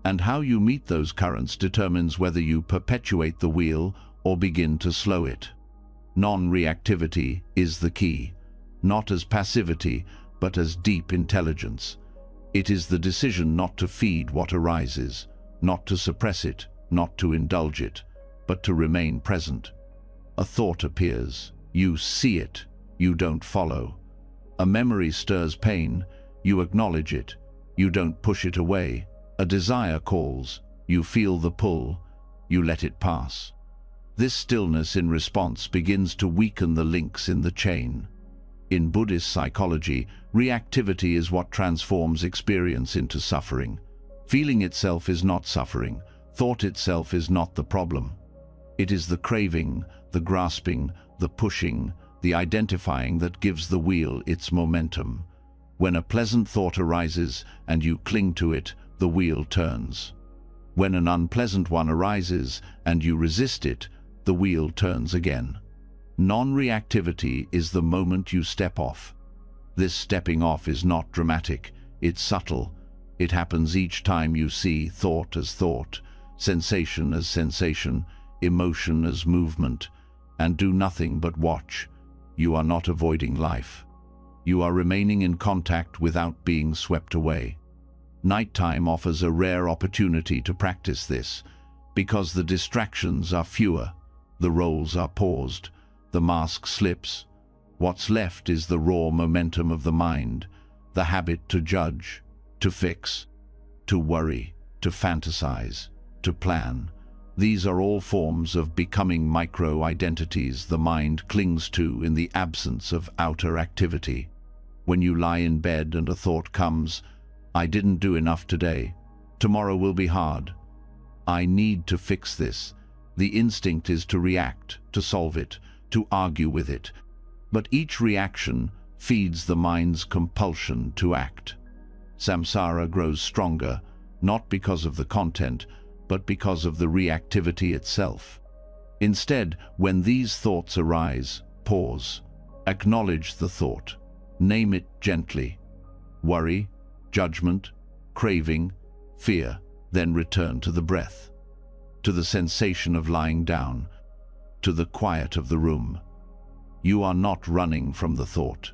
And how you meet those currents determines whether you perpetuate the wheel or begin to slow it. Non-reactivity is the key, not as passivity, but as deep intelligence. It is the decision not to feed what arises, not to suppress it, not to indulge it, but to remain present. A thought appears. You see it. You don't follow. A memory stirs pain. You acknowledge it. You don't push it away. A desire calls. You feel the pull. You let it pass. This stillness in response begins to weaken the links in the chain. In Buddhist psychology, reactivity is what transforms experience into suffering. Feeling itself is not suffering. Thought itself is not the problem. It is the craving, the grasping, the pushing, the identifying that gives the wheel its momentum. When a pleasant thought arises and you cling to it, the wheel turns. When an unpleasant one arises and you resist it, the wheel turns again. Non-reactivity is the moment you step off. This stepping off is not dramatic, it's subtle. It happens each time you see thought as thought, sensation as sensation, emotion as movement, and do nothing but watch. You are not avoiding life. You are remaining in contact without being swept away. Nighttime offers a rare opportunity to practice this, because the distractions are fewer, the roles are paused, the mask slips. What's left is the raw momentum of the mind, the habit to judge, to fix, to worry, to fantasize, to plan. These are all forms of becoming micro-identities the mind clings to in the absence of outer activity. When you lie in bed and a thought comes, I didn't do enough today. Tomorrow will be hard. I need to fix this. The instinct is to react, to solve it, to argue with it. But each reaction feeds the mind's compulsion to act. Samsara grows stronger, not because of the content, but because of the reactivity itself. Instead, when these thoughts arise, pause. Acknowledge the thought. Name it gently. Worry, judgment, craving, fear, then return to the breath, to the sensation of lying down, to the quiet of the room. You are not running from the thought.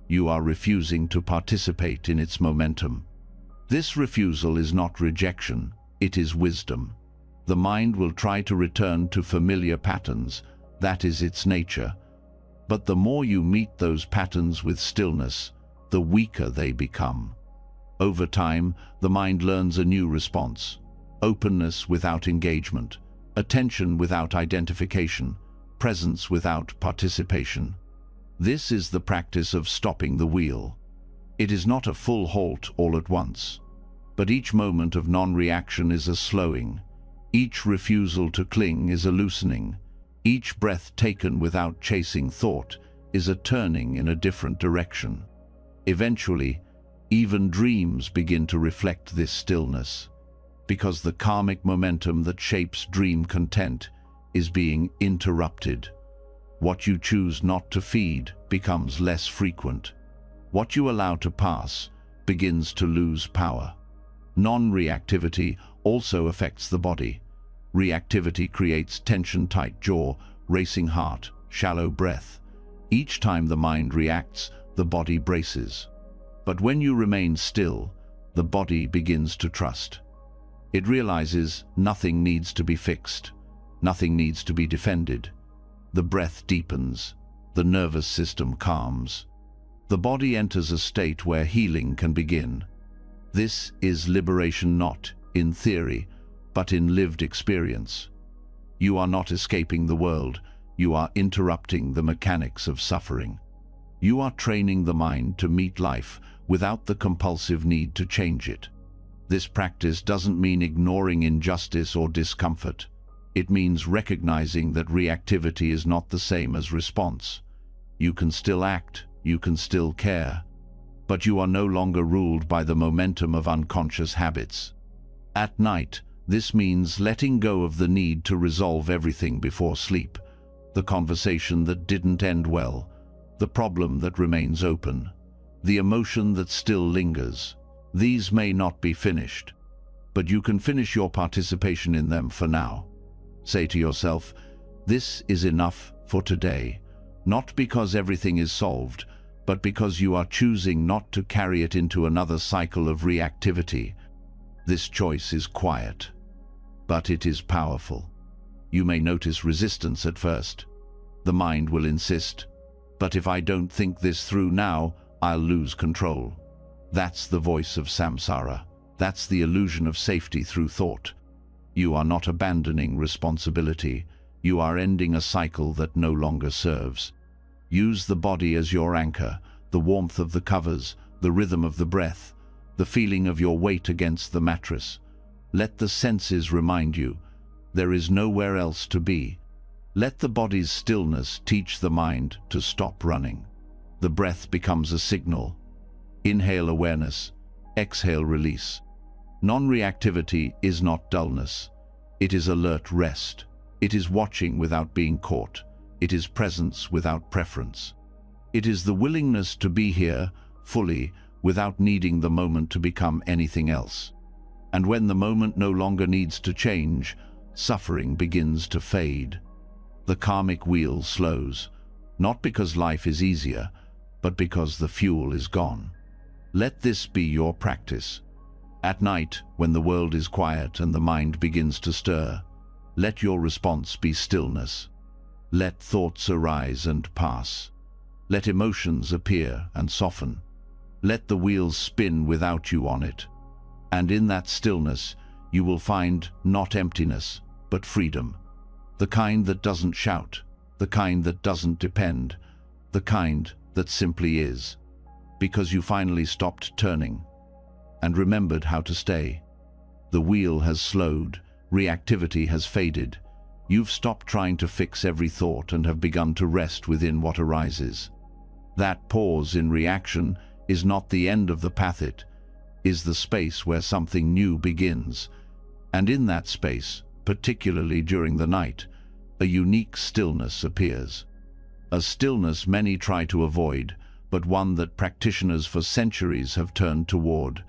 You are refusing to participate in its momentum. This refusal is not rejection, it is wisdom. The mind will try to return to familiar patterns, that is its nature. But the more you meet those patterns with stillness, the weaker they become. Over time, the mind learns a new response: openness without engagement, attention without identification, presence without participation. This is the practice of stopping the wheel. It is not a full halt all at once, but each moment of non-reaction is a slowing. Each refusal to cling is a loosening. Each breath taken without chasing thought is a turning in a different direction. Eventually, even dreams begin to reflect this stillness, because the karmic momentum that shapes dream content is being interrupted. What you choose not to feed becomes less frequent. What you allow to pass begins to lose power. Non-reactivity also affects the body. Reactivity creates tension-tight jaw, racing heart, shallow breath. Each time the mind reacts, the body braces. But when you remain still, the body begins to trust. It realizes nothing needs to be fixed, nothing needs to be defended. The breath deepens, the nervous system calms. The body enters a state where healing can begin. This is liberation not in theory, but in lived experience. You are not escaping the world, you are interrupting the mechanics of suffering. You are training the mind to meet life without the compulsive need to change it. This practice doesn't mean ignoring injustice or discomfort. It means recognizing that reactivity is not the same as response. You can still act, you can still care, but you are no longer ruled by the momentum of unconscious habits. At night, this means letting go of the need to resolve everything before sleep, the conversation that didn't end well, the problem that remains open, the emotion that still lingers. These may not be finished, but you can finish your participation in them for now. Say to yourself, this is enough for today, not because everything is solved, but because you are choosing not to carry it into another cycle of reactivity. This choice is quiet, but it is powerful. You may notice resistance at first. The mind will insist, but if I don't think this through now, I'll lose control. That's the voice of samsara. That's the illusion of safety through thought. You are not abandoning responsibility. You are ending a cycle that no longer serves. Use the body as your anchor, the warmth of the covers, the rhythm of the breath, the feeling of your weight against the mattress. Let the senses remind you, there is nowhere else to be. Let the body's stillness teach the mind to stop running. The breath becomes a signal. Inhale awareness, exhale release. Non-reactivity is not dullness. It is alert rest. It is watching without being caught. It is presence without preference. It is the willingness to be here fully without needing the moment to become anything else. And when the moment no longer needs to change, suffering begins to fade. The karmic wheel slows, not because life is easier, but because the fuel is gone. Let this be your practice. At night, when the world is quiet and the mind begins to stir, let your response be stillness. Let thoughts arise and pass. Let emotions appear and soften. Let the wheels spin without you on it. And in that stillness, you will find not emptiness, but freedom. The kind that doesn't shout, the kind that doesn't depend, the kind that simply is. Because you finally stopped turning and remembered how to stay. The wheel has slowed, reactivity has faded. You've stopped trying to fix every thought and have begun to rest within what arises. That pause in reaction is not the end of the path, it is the space where something new begins. And in that space, particularly during the night, a unique stillness appears. A stillness many try to avoid, but one that practitioners for centuries have turned toward.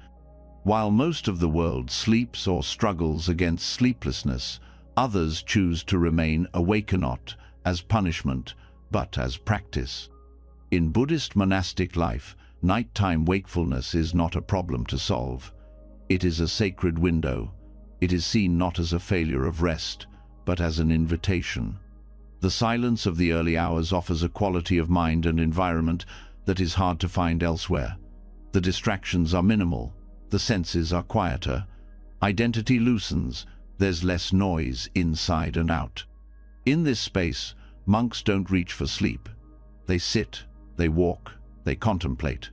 While most of the world sleeps or struggles against sleeplessness, others choose to remain awake not as punishment, but as practice. In Buddhist monastic life, nighttime wakefulness is not a problem to solve. It is a sacred window. It is seen not as a failure of rest, but as an invitation. The silence of the early hours offers a quality of mind and environment that is hard to find elsewhere. The distractions are minimal. The senses are quieter. Identity loosens. There's less noise inside and out. In this space, monks don't reach for sleep. They sit, they walk, they contemplate.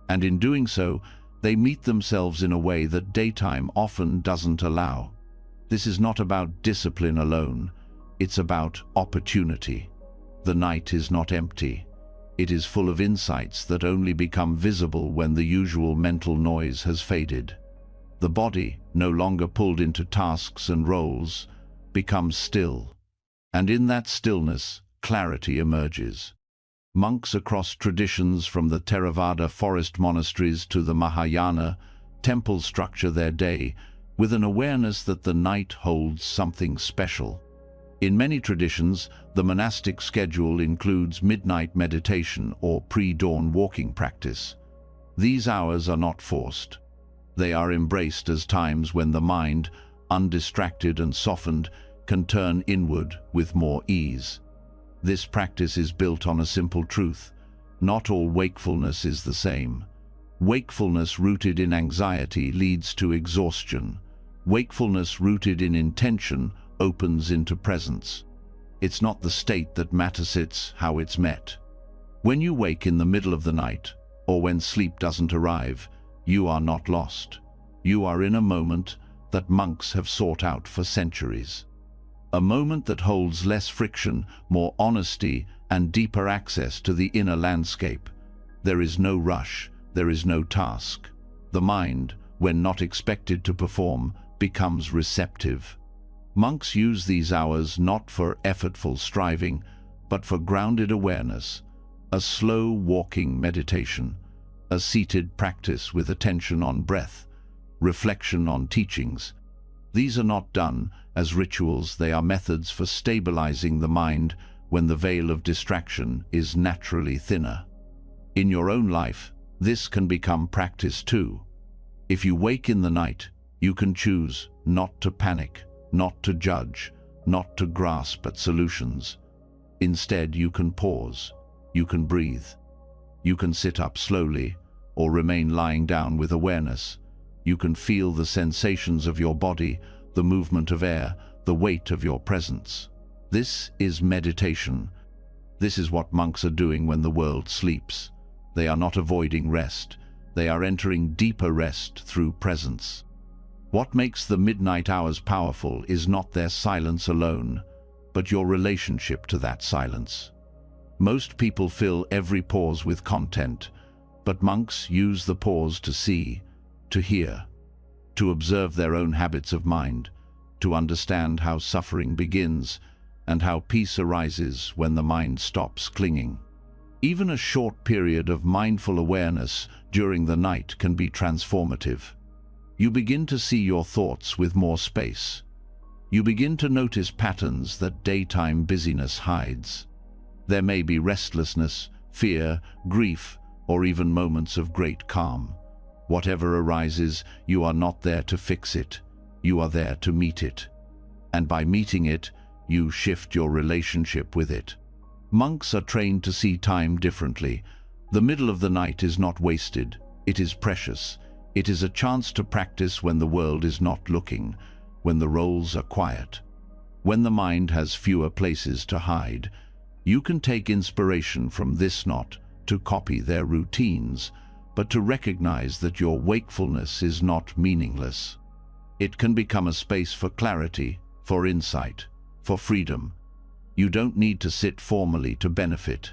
And in doing so, they meet themselves in a way that daytime often doesn't allow. This is not about discipline alone. It's about opportunity. The night is not empty. It is full of insights that only become visible when the usual mental noise has faded. The body, no longer pulled into tasks and roles, becomes still. And in that stillness, clarity emerges. Monks across traditions from the Theravada forest monasteries to the Mahayana temples structure their day with an awareness that the night holds something special. In many traditions, the monastic schedule includes midnight meditation or pre-dawn walking practice. These hours are not forced. They are embraced as times when the mind, undistracted and softened, can turn inward with more ease. This practice is built on a simple truth: not all wakefulness is the same. Wakefulness rooted in anxiety leads to exhaustion. Wakefulness rooted in intention opens into presence. It's not the state that matters, it's how it's met. When you wake in the middle of the night, or when sleep doesn't arrive, you are not lost. You are in a moment that monks have sought out for centuries. A moment that holds less friction, more honesty, and deeper access to the inner landscape. There is no rush, there is no task. The mind, when not expected to perform, becomes receptive. Monks use these hours not for effortful striving, but for grounded awareness, a slow walking meditation, a seated practice with attention on breath, reflection on teachings. These are not done as rituals, they are methods for stabilizing the mind when the veil of distraction is naturally thinner. In your own life, this can become practice too. If you wake in the night, you can choose not to panic, not to judge, not to grasp at solutions. Instead, you can pause, you can breathe, you can sit up slowly or remain lying down with awareness. You can feel the sensations of your body, the movement of air, the weight of your presence. This is meditation. This is what monks are doing when the world sleeps. They are not avoiding rest. They are entering deeper rest through presence. What makes the midnight hours powerful is not their silence alone, but your relationship to that silence. Most people fill every pause with content, but monks use the pause to see, to hear, to observe their own habits of mind, to understand how suffering begins and how peace arises when the mind stops clinging. Even a short period of mindful awareness during the night can be transformative. You begin to see your thoughts with more space. You begin to notice patterns that daytime busyness hides. There may be restlessness, fear, grief, or even moments of great calm. Whatever arises, you are not there to fix it. You are there to meet it. And by meeting it, you shift your relationship with it. Monks are trained to see time differently. The middle of the night is not wasted. It is precious. It is a chance to practice when the world is not looking, when the roles are quiet, when the mind has fewer places to hide. You can take inspiration from this, not to copy their routines, but to recognize that your wakefulness is not meaningless. It can become a space for clarity, for insight, for freedom. You don't need to sit formally to benefit.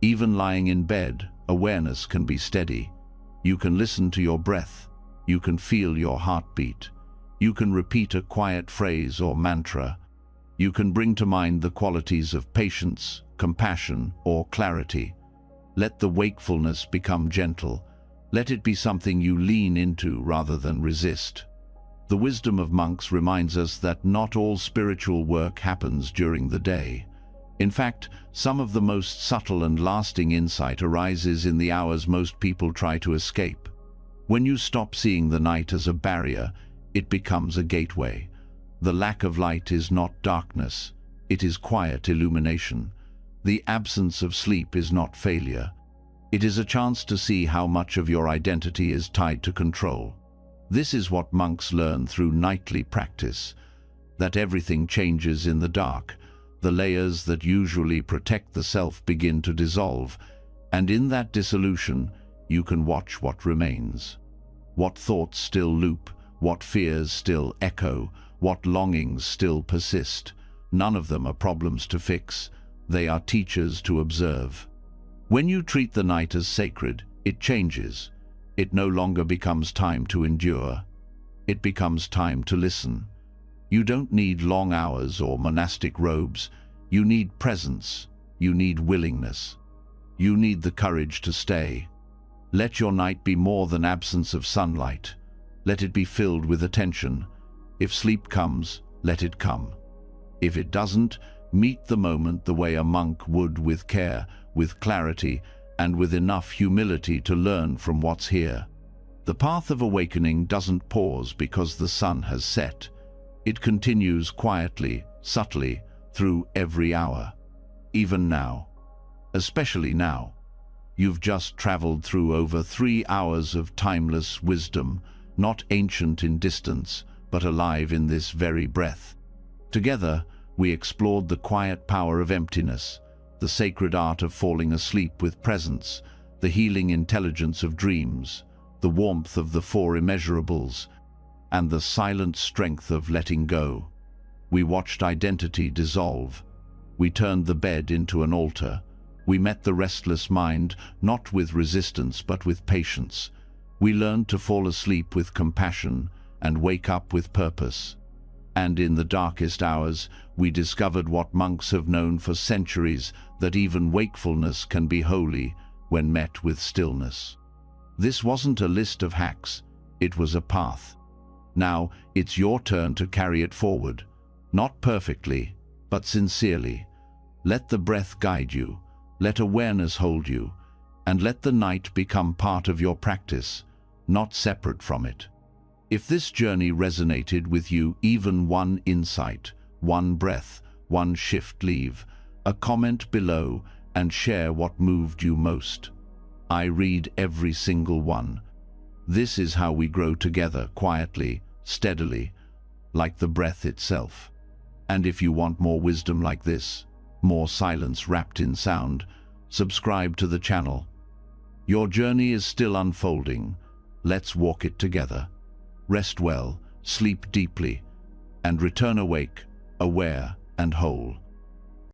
Even lying in bed, awareness can be steady. You can listen to your breath. You can feel your heartbeat. You can repeat a quiet phrase or mantra. You can bring to mind the qualities of patience, compassion, or clarity. Let the wakefulness become gentle. Let it be something you lean into rather than resist. The wisdom of monks reminds us that not all spiritual work happens during the day. In fact, some of the most subtle and lasting insight arises in the hours most people try to escape. When you stop seeing the night as a barrier, it becomes a gateway. The lack of light is not darkness, it is quiet illumination. The absence of sleep is not failure. It is a chance to see how much of your identity is tied to control. This is what monks learn through nightly practice, that everything changes in the dark. The layers that usually protect the self begin to dissolve, and in that dissolution, you can watch what remains. What thoughts still loop, what fears still echo, what longings still persist. None of them are problems to fix, they are teachers to observe. When you treat the night as sacred, it changes. It no longer becomes time to endure. It becomes time to listen. You don't need long hours or monastic robes. You need presence. You need willingness. You need the courage to stay. Let your night be more than absence of sunlight. Let it be filled with attention. If sleep comes, let it come. If it doesn't, meet the moment the way a monk would, with care, with clarity, and with enough humility to learn from what's here. The path of awakening doesn't pause because the sun has set. It continues quietly, subtly, through every hour. Even now. Especially now. You've just traveled through over 3 hours of timeless wisdom, not ancient in distance, but alive in this very breath. Together, we explored the quiet power of emptiness, the sacred art of falling asleep with presence, the healing intelligence of dreams, the warmth of the four immeasurables, and the silent strength of letting go. We watched identity dissolve. We turned the bed into an altar. We met the restless mind, not with resistance but with patience. We learned to fall asleep with compassion and wake up with purpose. And in the darkest hours, we discovered what monks have known for centuries, that even wakefulness can be holy when met with stillness. This wasn't a list of hacks, it was a path. Now, it's your turn to carry it forward. Not perfectly, but sincerely. Let the breath guide you. Let awareness hold you, and let the night become part of your practice, not separate from it. If this journey resonated with you, even one insight, one breath, one shift, leave a comment below and share what moved you most. I read every single one. This is how we grow together, quietly, steadily, like the breath itself. And if you want more wisdom like this, more silence wrapped in sound, subscribe to the channel. Your journey is still unfolding. Let's walk it together. Rest well, sleep deeply, and return awake, aware and whole.